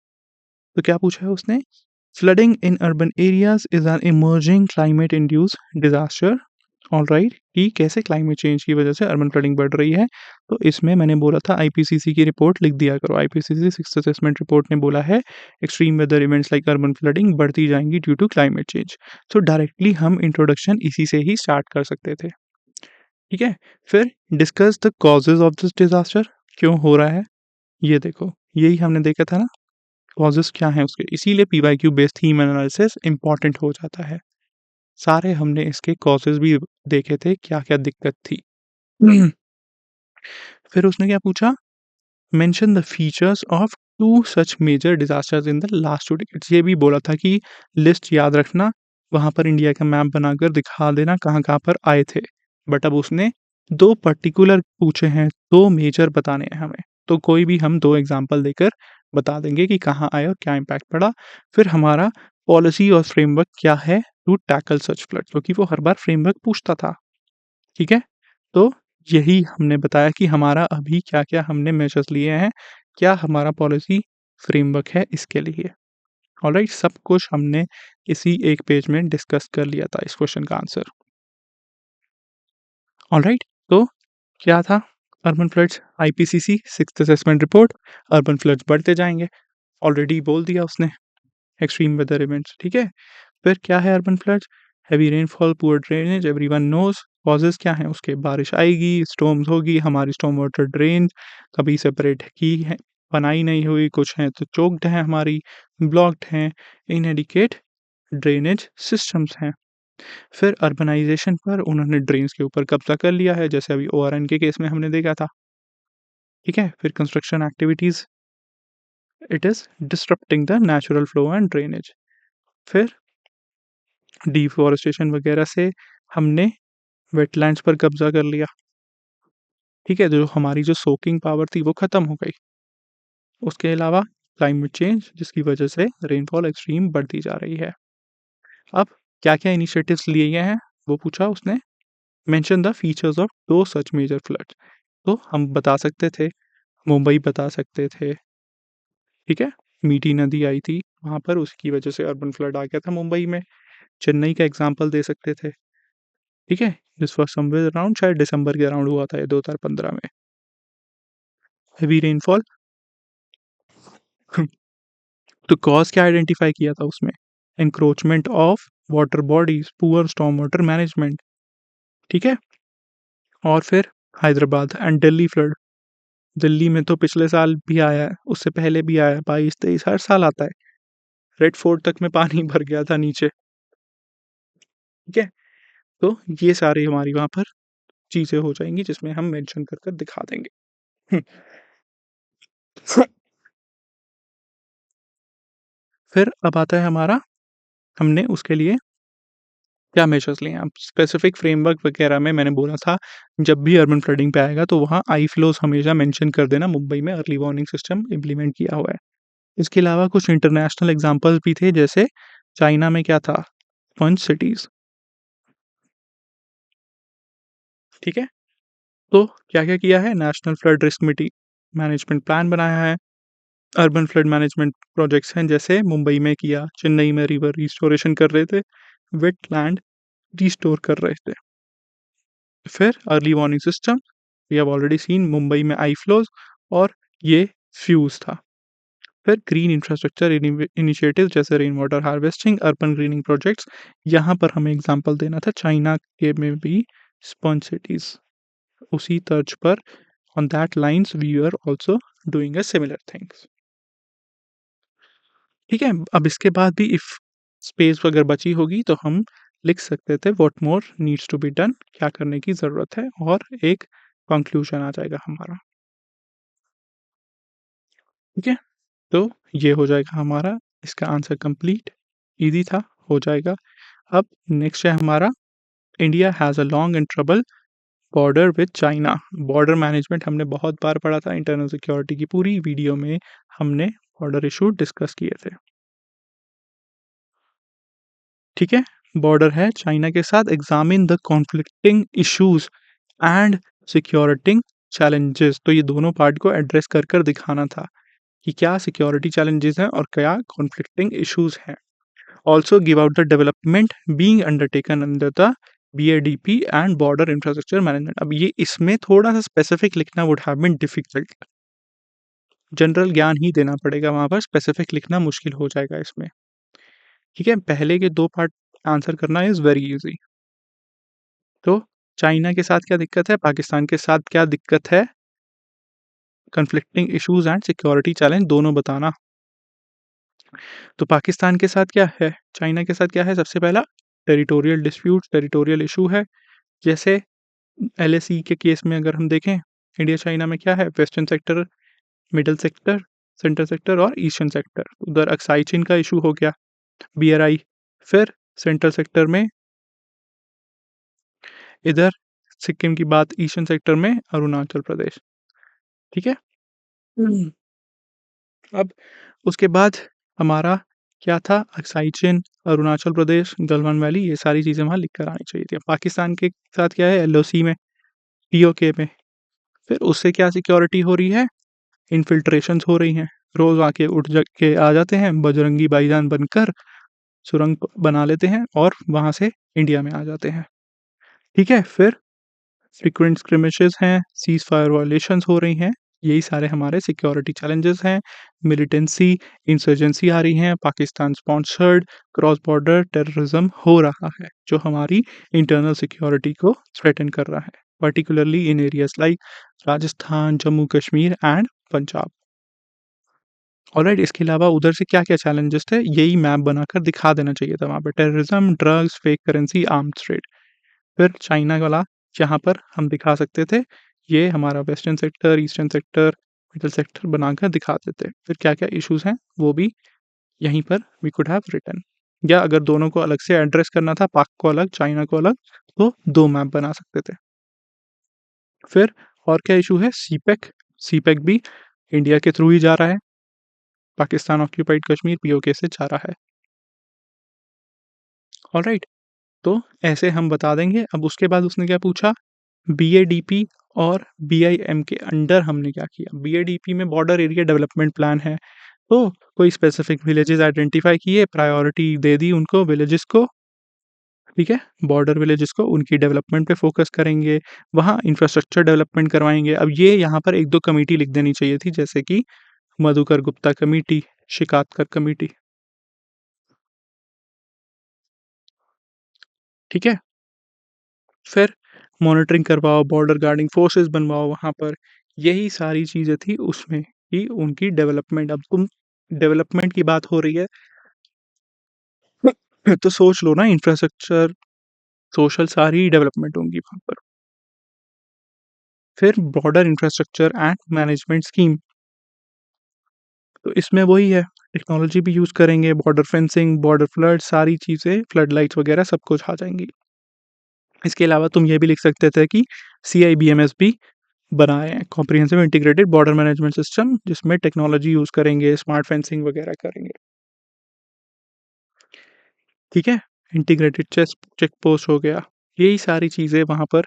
तो क्या पूछा है उसने? Flooding in urban areas is an emerging climate induced disaster. Alright, कि कैसे क्लाइमेट चेंज की वजह से अर्बन फ्लडिंग बढ़ रही है। तो इसमें मैंने बोला था आईपीसीसी की रिपोर्ट लिख दिया करो। आईपीसीसी सिक्स्थ असेसमेंट रिपोर्ट ने बोला है extreme weather events like urban flooding बढ़ती जाएंगी due to climate change. So directly हम इंट्रोडक्शन इसी से ही स्टार्ट कर सकते थे, ठीक है? फिर discuss the causes of this disaster, क्यों हो रहा है, ये देखो, यही हमने देखा था ना, कॉजेज़ क्या हैं उसके, इसीलिए PYQ based theme analysis important हो जाता है। सारे हमने इसके कॉजेज़ भी देखे थे, क्या-क्या दिक्कत थी। फिर उसने क्या पूछा? Mention the features of 2 such major disasters in the last 2 decades. ये भी बोला था कि लिस्ट याद रखना, वहाँ पर इंडिया का मैप बनाकर दिखा देना कहाँ-कहाँ पर आए थे। बट अब उसने 2 पर्टिकुलर पूछे हैं, 2 मेजर बताने हैं हमें। तो कोई भी हम 2 एग्ज़ाम्पल देकर बता देंगे कि कहाँ आए और क्या इम्पैक्ट पड़ा। फिर हमारा पॉलिसी और फ्रेमवर्क क्या है टू टैकल सच फ्लड्स, क्योंकि वो हर बार फ्रेमवर्क पूछता था, ठीक है? तो यही हमने बताया कि हमारा अभी क्या-क्या हमने मेजर्स लिए हैं, क्या हमारा पॉलिसी फ्रेमवर्क है इसके लिए। ऑलराइट, सब कुछ हमने इसी एक पेज में डिस्कस कर लिया था इस क्वेश्चन का आंसर। ऑलराइट, तो क्या था? Urban floods IPCC sixth assessment report, urban floods बढ़ते जाएँगे, ऑलरेडी बोल दिया उसने, एक्सट्रीम वेदर इवेंट्स, ठीक है? फिर क्या है urban floods? Heavy rainfall, poor drainage, everyone knows. Causes क्या हैं उसके? बारिश आएगी, स्टॉर्म्स होगी, हमारी स्टॉर्म वाटर ड्रेन कभी सेपरेट की है पनाई नहीं हुई, कुछ हैं तो चोक्ड हैं हमारी, ब्लॉक्ड हैं, इनएडिक्वेट ड्रेनेज सिस्टम्स हैं। फिर अर्बनाइजेशन पर उन्होंने ड्रेन्स के ऊपर कब्जा कर लिया है, जैसे अभी ओआरएन के केस में हमने देखा था। ठीक है, फिर construction activities, it is disrupting the natural flow and drainage. फिर डिफॉरेस्टेशन वगैरह से हमने वेटलैंड्स पर कब्जा कर लिया। ठीक है, जो हमारी जो सोकिंग पावर थी वो खत्म हो गई। उसके अलावा क्लाइमेट चेंज, जिसकी वजह से रेनफॉल एक्सट्रीम बढ़ती जा रही है। अब क्या क्या इनिशिएटिव्स लिए गए हैं वो पूछा उसने। मेंशन द फीचर्स ऑफ दो सच मेजर फ्लड, तो हम बता सकते थे, मुंबई बता सकते थे। ठीक है, मीठी नदी आई थी वहां पर, उसकी वजह से अर्बन फ्लड आ गया था मुंबई में। चेन्नई का एग्जाम्पल दे सकते थे। ठीक है, दिस वॉज समवेयर अराउंड, शायद दिसंबर के अराउंड हुआ था ये 2015 में। हेवी रेनफॉल तो कॉज क्या आइडेंटिफाई किया था उसमें, encroachment of water bodies, poor storm water management. ठीक है, और फिर हैदराबाद एंड दिल्ली फ्लड। दिल्ली में तो पिछले साल भी आया है, उससे पहले भी आया है, 22-23 हर साल आता है। रेड फोर्ट तक में पानी भर गया था नीचे। ठीक है, तो ये सारी हमारी वहां पर चीजें हो जाएंगी जिसमें हम मेंशन कर कर दिखा देंगे। फिर अब आता है हमारा, हमने उसके लिए क्या मेजर्स लिए हैं। अब स्पेसिफिक फ्रेमवर्क वगैरह में मैंने बोला था, जब भी अर्बन फ्लडिंग पे आएगा तो वहाँ आई फ्लोज हमेशा मेंशन कर देना, मुंबई में अर्ली वार्निंग सिस्टम इम्प्लीमेंट किया हुआ है। इसके अलावा कुछ इंटरनेशनल एग्जांपल्स भी थे, जैसे चाइना में क्या था, पंच सिटीज। ठीक है, तो क्या क्या किया है, national flood risk management plan बनाया है। अर्बन फ्लड मैनेजमेंट प्रोजेक्ट्स हैं, जैसे मुंबई में किया, चेन्नई में रिवर रिस्टोरेशन कर रहे थे, वेटलैंड रिस्टोर कर रहे थे। फिर early warning system, we have already seen, Mumbai में आई फ्लोज, और ये फ्यूज था। फिर ग्रीन इंफ्रास्ट्रक्चर इनिशिएटिव, जैसे rain water harvesting, urban greening projects. यहाँ पर हमें एग्जांपल देना था चाइना के में भी स्पॉन्ज सिटीज, उसी तर्ज पर, on that lines we are also doing a similar things. ठीक है, अब इसके बाद भी इफ स्पेस अगर बची होगी तो हम लिख सकते थे what more needs to be done, क्या करने की ज़रूरत है, और एक कंक्लूजन आ जाएगा हमारा। ठीक है, तो ये हो जाएगा हमारा इसका आंसर कंप्लीट, इजी था, हो जाएगा। अब नेक्स्ट है हमारा, India has a long and trouble border with China. Border management हमने बहुत बार पढ़ा था, इंटरनल सिक्योरिटी की पूरी वीडियो में हमने बॉर्डर इशू डिस्कस किए थे। ठीक है, बॉर्डर है चाइना के साथ, examine the conflicting issues and security challenges, तो ये दोनों पार्ट को एड्रेस कर कर दिखाना था कि क्या सिक्योरिटी चैलेंजेस हैं और क्या कॉन्फ्लिक्टिंग इश्यूज हैं। Also give out the development being undertaken under the BADP and border infrastructure management. अब ये इसमें थोड़ा सा स्पेसिफिक लिखना would have been difficult, general ज्ञान ही देना पड़ेगा वहां पर, स्पेसिफिक लिखना मुश्किल हो जाएगा इसमें। ठीक है, पहले के दो पार्ट आंसर करना इज वेरी इजी। तो चाइना के साथ क्या दिक्कत है, पाकिस्तान के साथ क्या दिक्कत है, conflicting issues and security challenge दोनों बताना। तो पाकिस्तान के साथ क्या है, चाइना के साथ क्या है, सबसे पहला टेरिटोरियल डिस्प्यूट, टेरिटोरियल इशू है। जैसे LAC के केस में अगर हम देखें, इंडिया चाइना में क्या है, western sector, middle sector, central sector और ईस्टर्न सेक्टर। उधर अक्साई चीन का इशू हो गया, BRI। फिर सेंट्रल सेक्टर में इधर सिक्किम की बात, ईस्टर्न सेक्टर में अरुणाचल प्रदेश। ठीक है, अब उसके बाद हमारा क्या था, अक्साई चीन, अरुणाचल प्रदेश, गलवान वैली, ये सारी चीज़ें वहाँ लिख कर आनी चाहिए थी। पाकिस्तान के साथ क्या है, LOC में, POK में। फिर उससे क्या सिक्योरिटी हो रही है, इन्फिल्ट्रेशंस हो रही हैं, रोज़ आके उठ जग के आ जाते हैं बजरंगी भाईजान बनकर, सुरंग बना लेते हैं और वहाँ से इंडिया में आ जाते हैं। ठीक है, फिर फ्रीक्वेंट स्क्रिमेशेस हैं, सीज फायर वायलेशंस हो रही हैं, यही सारे हमारे सिक्योरिटी चैलेंजेस हैं। मिलिटेंसी, इंसर्जेंसी आ रही हैं, Pakistan sponsored cross border terrorism हो रहा है, जो हमारी इंटरनल सिक्योरिटी को थ्रेटन कर रहा है, particularly in areas like Rajasthan, Jammu Kashmir and Punjab. Alright, इसके अलावा उधर से क्या-क्या चैलेंजेस थे, यही मैप बनाकर दिखा देना चाहिए था वहाँ पे। Terrorism, drugs, fake currency, arms trade. फिर चाइना वाला जहाँ पर हम दिखा सकते थे, ये हमारा western sector, eastern sector, middle sector बनाकर दिखाते थे। फिर क्या-क्या इश्यूज़ हैं, वो भी यहीं पर वी कुड हैव रिटन। या अगर दोनों को अलग से एड्रेस करना था, पाक को अलग, चाइना को अलग, तो 2 मैप बना सकते थे। फिर और क्या इश्यू है, सीपेक। सीपेक भी इंडिया के थ्रू ही जा रहा है, पाकिस्तान ऑक्यूपाइड कश्मीर पीओके से जा रहा है। ऑलराइट, तो ऐसे हम बता देंगे। अब उसके बाद उसने क्या पूछा, बीएडीपी और बीआईएम के अंडर हमने क्या किया। बीएडीपी में बॉर्डर एरिया डेवलपमेंट प्लान है, तो कोई स्पेसिफिक विलेजेस आइडेंटिफाई किए, प्रायोरिटी दे दी उनको विलेजेस को, ठीक है, बॉर्डर विलेजेस को, उनकी डेवलपमेंट पे फोकस करेंगे, वहाँ इंफ्रास्ट्रक्चर डेवलपमेंट करवाएंगे। अब ये यहाँ पर एक दो कमेटी लिख देनी चाहिए थी, जैसे कि मधुकर गुप्ता कमेटी, शिकातकर कमेटी, ठीक है। फिर मॉनिटरिंग करवाओ, बॉर्डर गार्डिंग फोर्सेस बनवाओ वहाँ पर। यही सारी चीज़ें थी उसमें कि उनकी डेवलपमेंट। अब तुम डेवलपमेंट की बात हो रही है तो सोच लो ना, इंफ्रास्ट्रक्चर, सोशल, सारी डेवलपमेंट होंगी वहाँ पर। फिर border infrastructure and management scheme, तो इसमें वही है, टेक्नोलॉजी भी यूज़ करेंगे, बॉर्डर फेंसिंग, बॉर्डर फ्लड, सारी चीज़ें, फ्लड लाइट्स वगैरह सब कुछ आ जाएंगी। इसके अलावा तुम ये भी लिख सकते थे कि सीआईबीएमएस भी बनाए हैं, comprehensive integrated border management system, जिसमें टेक्नोलॉजी यूज़ करेंगे, स्मार्ट फेंसिंग वगैरह करेंगे, ठीक है। इंटीग्रेटेड चेक पोस्ट हो गया, यही सारी चीज़ें वहाँ पर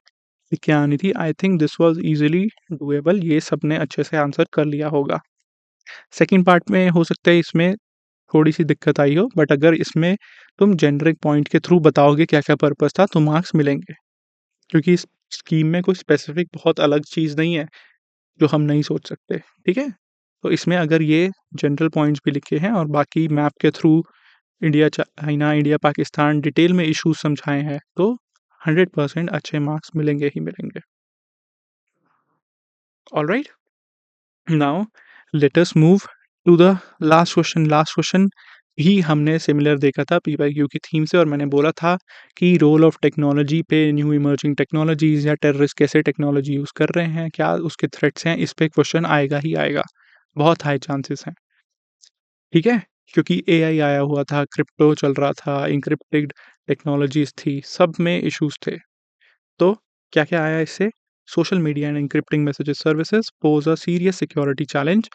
लिख के आनी थी। I think this was easily doable, ये सब ने अच्छे से आंसर कर लिया होगा। सेकंड पार्ट में हो सकता है इसमें थोड़ी सी दिक्कत आई हो, बट अगर इसमें तुम जेनरिक पॉइंट के थ्रू बताओगे क्या क्या पर्पस था, तो मार्क्स मिलेंगे, क्योंकि इस स्कीम में कोई स्पेसिफिक बहुत अलग चीज़ नहीं है जो हम नहीं सोच सकते, ठीक है। तो इसमें अगर ये जनरल पॉइंट्स भी लिखे हैं और बाकी मैप के through India China, India Pakistan detail में इश्यूज समझाए हैं, तो 100% अच्छे मार्क्स मिलेंगे ही मिलेंगे। Alright, now let us move to the last question. Last question भी हमने सिमिलर देखा था पीवाईक्यू की थीम से, और मैंने बोला था कि रोल ऑफ टेक्नोलॉजी पे, न्यू इमर्जिंग टेक्नोलॉजीज या टेररिस्ट कैसे टेक्नोलॉजी यूज़ कर रहे हैं, क्या उसके थ्रेट्स हैं, इस पे क्वेश्चन आएगा ही आएगा, बहुत हाई चांसेस हैं, ठीक है। क्योंकि एआई आया हुआ था, क्रिप्टो चल रहा था, इंक्रिप्टेड टेक्नोलॉजीज थी, सब में इश्यूज थे। तो क्या-क्या आया इससे? Social media and encrypting messages services pose a serious security challenge.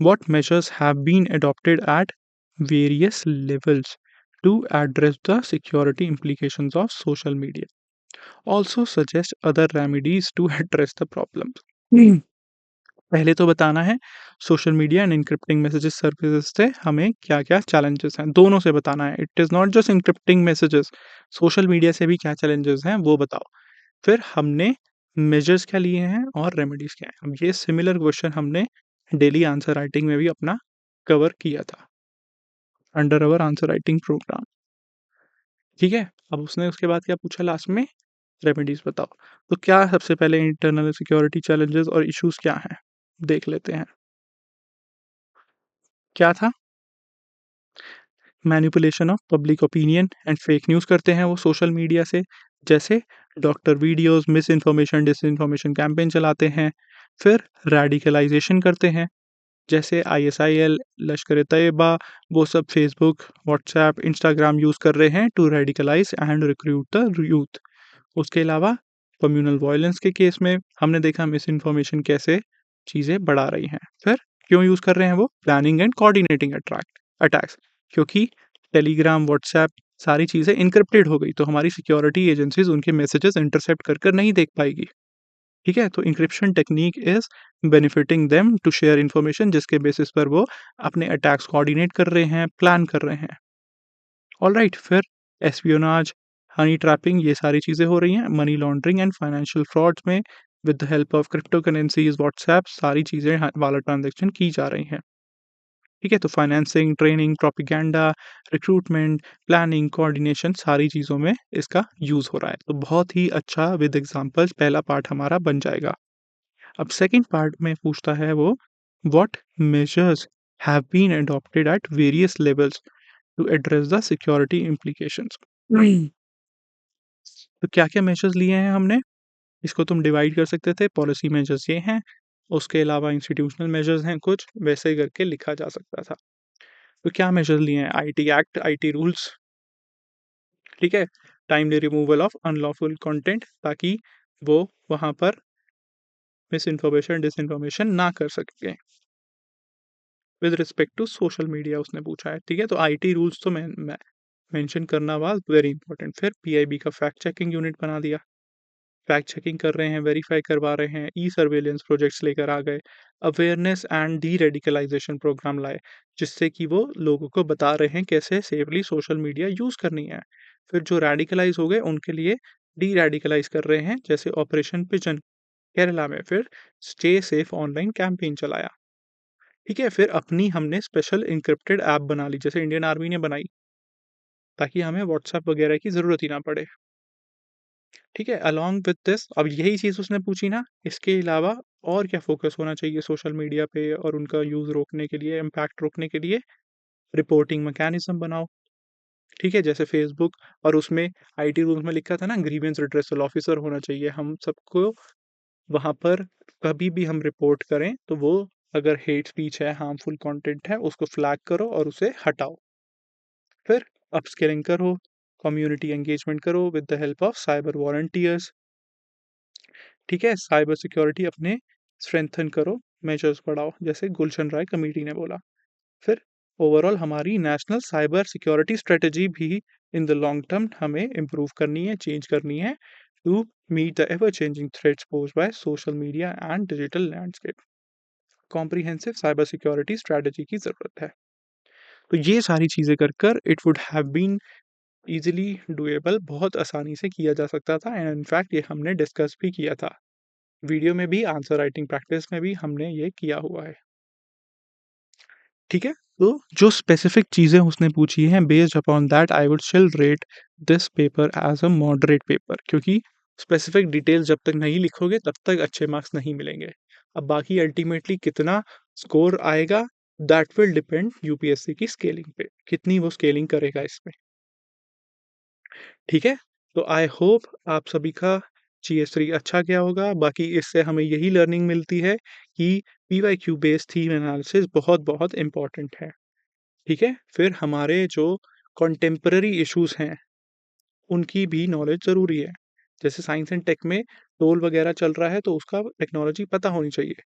What measures have been adopted at various levels to address the security implications of social media? Also suggest other remedies to address the problems. पहले तो बताना है social media and encrypting messages services से हमें क्या-क्या challenges हैं, दोनों से बताना है। It is not just encrypting messages, social media से भी क्या चैलेंजेस हैं वो बताओ। फिर हमने मेजर्स क्या लिए हैं और रेमेडीज़ क्या हैं। अब ये सिमिलर क्वेश्चन हमने डेली आंसर राइटिंग में भी अपना कवर किया था, under our answer writing programme, ठीक है। अब उसने उसके बाद क्या पूछा लास्ट में, रेमेडीज़ बताओ। तो क्या सबसे पहले इंटरनल सिक्योरिटी चैलेंजेस और इश्यूज़ क्या हैं? देख लेते हैं। क्या था? Manipulation of public opinion and fake news करते हैं वो सोशल मीडिया से, जैसे doctor videos, miss information, disinformation campaign चलाते हैं। फिर रेडिकलाइजेशन करते हैं, जैसे आईएसआईएल, लश्कर-ए-तैयबा, वो सब फेसबुक, व्हाट्सएप, इंस्टाग्राम यूज़ कर रहे हैं to radicalise and recruit the youth. उसके अलावा कम्युनल वायलेंस के केस में हमने देखा मिस इन्फॉर्मेशन कैसे चीज़ें बढ़ा रही हैं। फिर क्यों यूज़ कर रहे हैं वो, प्लानिंग एंड कोऑर्डिनेटिंग अटैक्स, क्योंकि टेलीग्राम, व्हाट्सएप, सारी चीज़ें इनक्रिप्टेड हो गई, तो हमारी सिक्योरिटी एजेंसीज उनके मैसेजेस इंटरसेप्ट कर कर नहीं देख पाएगी, ठीक है। तो encryption technique is benefiting them to share information, जिसके बेसिस पर वो अपने अटैक्स कोऑर्डिनेट कर रहे हैं, प्लान कर रहे हैं। ऑलराइट, फिर एस्पियोनाज, हनी ट्रैपिंग, ये सारी चीज़ें हो रही हैं। Money laundering and financial frauds में with the help of crypto currencies, WhatsApp, सारी चीज़ें वाला ट्रांजेक्शन की जा रही हैं, ठीक है। तो financing, training, propaganda, recruitment, planning, coordination, सारी चीज़ों में इसका यूज़ हो रहा है। तो बहुत ही अच्छा विद एग्जांपल्स पहला पार्ट हमारा बन जाएगा। अब सेकंड पार्ट में पूछता है वो, what measures have been adopted at various levels to address the security implications. तो क्या-क्या मेजर्स लिए हैं हमने? इसको तुम डिवाइड कर सकते थे, पॉलिसी मेजर्स ये हैं, उसके अलावा इंस्टीट्यूशनल मेजर्स हैं कुछ, वैसे ही करके लिखा जा सकता था। तो क्या मेजर्स लिए हैं? आईटी एक्ट, आईटी रूल्स, ठीक है? Timely removal of unlawful content, ताकि वो वहाँ पर मिस इन्फॉर्मेशन, डिसइन्फॉर्मेशन ना कर सकें। With respect to social media उसने पूछा है, ठीक है? तो आईटी रूल्स तो मैं मेंशन करना वाज़ वेरी इंपॉर्टेंट। फिर पीआईबी का फैक्ट चेकिंग यूनिट बना दिया। फैक्ट चेकिंग कर रहे हैं, वेरीफाई करवा रहे हैं, ई सर्वेलेंस प्रोजेक्ट्स लेकर आ गए, awareness and deradicalisation programme लाए, जिससे कि वो लोगों को बता रहे हैं कैसे सेफली सोशल मीडिया यूज़ करनी है। फिर जो रेडिकलाइज हो गए उनके लिए डी रेडिकलाइज कर रहे हैं, जैसे ऑपरेशन पिजन केरला में। फिर स्टे सेफ ऑनलाइन कैंपेन चलाया, ठीक है? फिर अपनी हमने स्पेशल इंक्रिप्टेड ऐप बना ली, जैसे इंडियन आर्मी ने बनाई, ताकि हमें व्हाट्सएप वगैरह की ज़रूरत ही ना पड़े। ठीक है, अलॉन्ग विथ दिस, अब यही चीज़ उसने पूछी ना, इसके अलावा और क्या फ़ोकस होना चाहिए सोशल मीडिया पे और उनका यूज़ रोकने के लिए, इम्पैक्ट रोकने के लिए? रिपोर्टिंग मैकेनिज़्म बनाओ, ठीक है? जैसे फ़ेसबुक, और उसमें आईटी रूल्स में लिखा था ना, ग्रीवेंस रिड्रेसल ऑफ़िसर होना चाहिए। हम सबको वहाँ पर कभी भी हम रिपोर्ट करें, तो वो अगर हेट स्पीच है, हार्मफुल कंटेंट है, उसको फ्लैग करो और उसे हटाओ। फिर अपस्किलिंग करो, कम्युनिटी एंगेजमेंट करो with the help of cyber volunteers, ठीक है? साइबर सिक्योरिटी अपने स्ट्रेंथन करो, मेजर्स बढ़ाओ, जैसे गुलशन राय कमेटी ने बोला। फिर ओवरऑल हमारी नेशनल साइबर सिक्योरिटी स्ट्रेटजी भी इन द लॉन्ग टर्म हमें इम्प्रूव करनी है, चेंज करनी है, to meet the ever changing threats posed by social media and digital landscape. Comprehensive cyber security strategy की ज़रूरत है। तो ये सारी चीज़ें कर कर it would have been easily doable, बहुत आसानी से किया जा सकता था, एंड इनफैक्ट ये हमने डिस्कस भी किया था। वीडियो में भी, आंसर राइटिंग प्रैक्टिस में भी हमने ये किया हुआ है। ठीक है? तो जो स्पेसिफिक चीज़ें उसने पूछी हैं, based upon that I would still rate this paper as a moderate paper, क्योंकि स्पेसिफिक डिटेल्स जब तक नहीं लिखोगे तब तक अच्छे मार्क्स नहीं मिलेंगे। अब बाकी अल्टीमेटली कितना स्कोर आएगा, दैट विल डिपेंड यूपीएससी की स्केलिंग पे, कितनी वो स्केलिंग करेगा इसमें। ठीक है? तो आई होप आप सभी का जीएस3 अच्छा गया होगा। बाकी इससे हमें यही लर्निंग मिलती है कि पीवाईक्यू बेस्ड थीम एनालिसिस बहुत-बहुत इम्पोर्टेंट है। ठीक है? फिर हमारे जो कंटेम्परेरी इश्यूज़ हैं, उनकी भी नॉलेज ज़रूरी है। जैसे साइंस एंड टेक में टोल वगैरह चल रहा है, तो उसका टेक्नोलॉजी पता होनी चाहिए।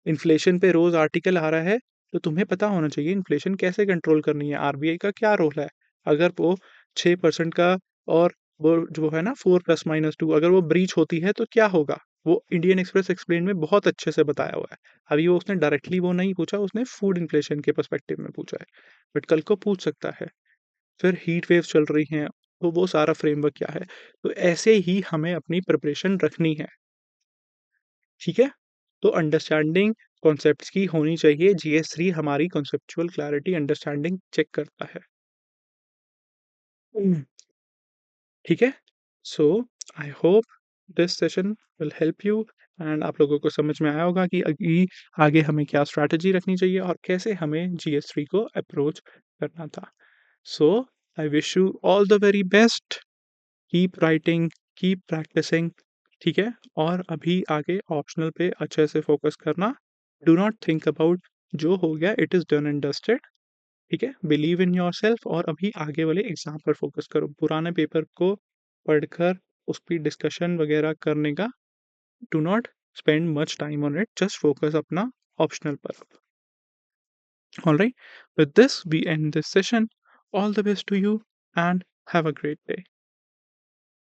इन्फ्लेशन पे रोज़ आर्टिकल आ रहा है, तो तुम्हें पता होना चाहिए इन्फ्लेशन कैसे कंट्रोल करनी है, आरबीआई का क्या रोल है। अगर वो 6% का, और वो जो है ना 4 प्लस माइनस 2, अगर वो ब्रीच होती है तो क्या होगा? वो इंडियन एक्सप्रेस एक्सप्लेन में बहुत अच्छे से बताया हुआ है। अभी वो उसने डायरेक्टली वो नहीं पूछा, उसने फूड इन्फ्लेशन के पर्सपेक्टिव में पूछा है, बट कल को पूछ सकता है। फिर हीट वेव्स चल रही हैं, तो वो सारा फ्रेमवर्क क्या है? तो ऐसे ही हमें अपनी प्रिपरेशन रखनी है, ठीक है? तो अंडरस्टैंडिंग कॉन्सेप्ट्स की होनी चाहिए। जीएस3 हमारी कॉन्सेप्चुअल क्लैरिटी, अंडरस्टैंडिंग चेक करता है। हुँ। ठीक है? So I hope this session will help you, and आप लोगों को समझ में आया होगा कि आगे हमें क्या स्ट्रैटेजी रखनी चाहिए और कैसे हमें जीएस3 को अप्रोच करना था। So I wish you all the very best. Keep writing, keep practising, ठीक है? और अभी आगे ऑप्शनल पे अच्छे से फ़ोकस करना। डू नॉट थिंक अबाउट, जो हो गया it is done and dusted, ठीक है? बिलीव इन योरसेल्फ और अभी आगे वाले एग्ज़ाम पर फ़ोकस करो। पुराने पेपर को पढ़कर उस पे डिस्कशन वगैरह करने का, do not spend much time on it, just focus अपना ऑप्शनल पर। Alright, with this we end this session. All the best to you and have a great day.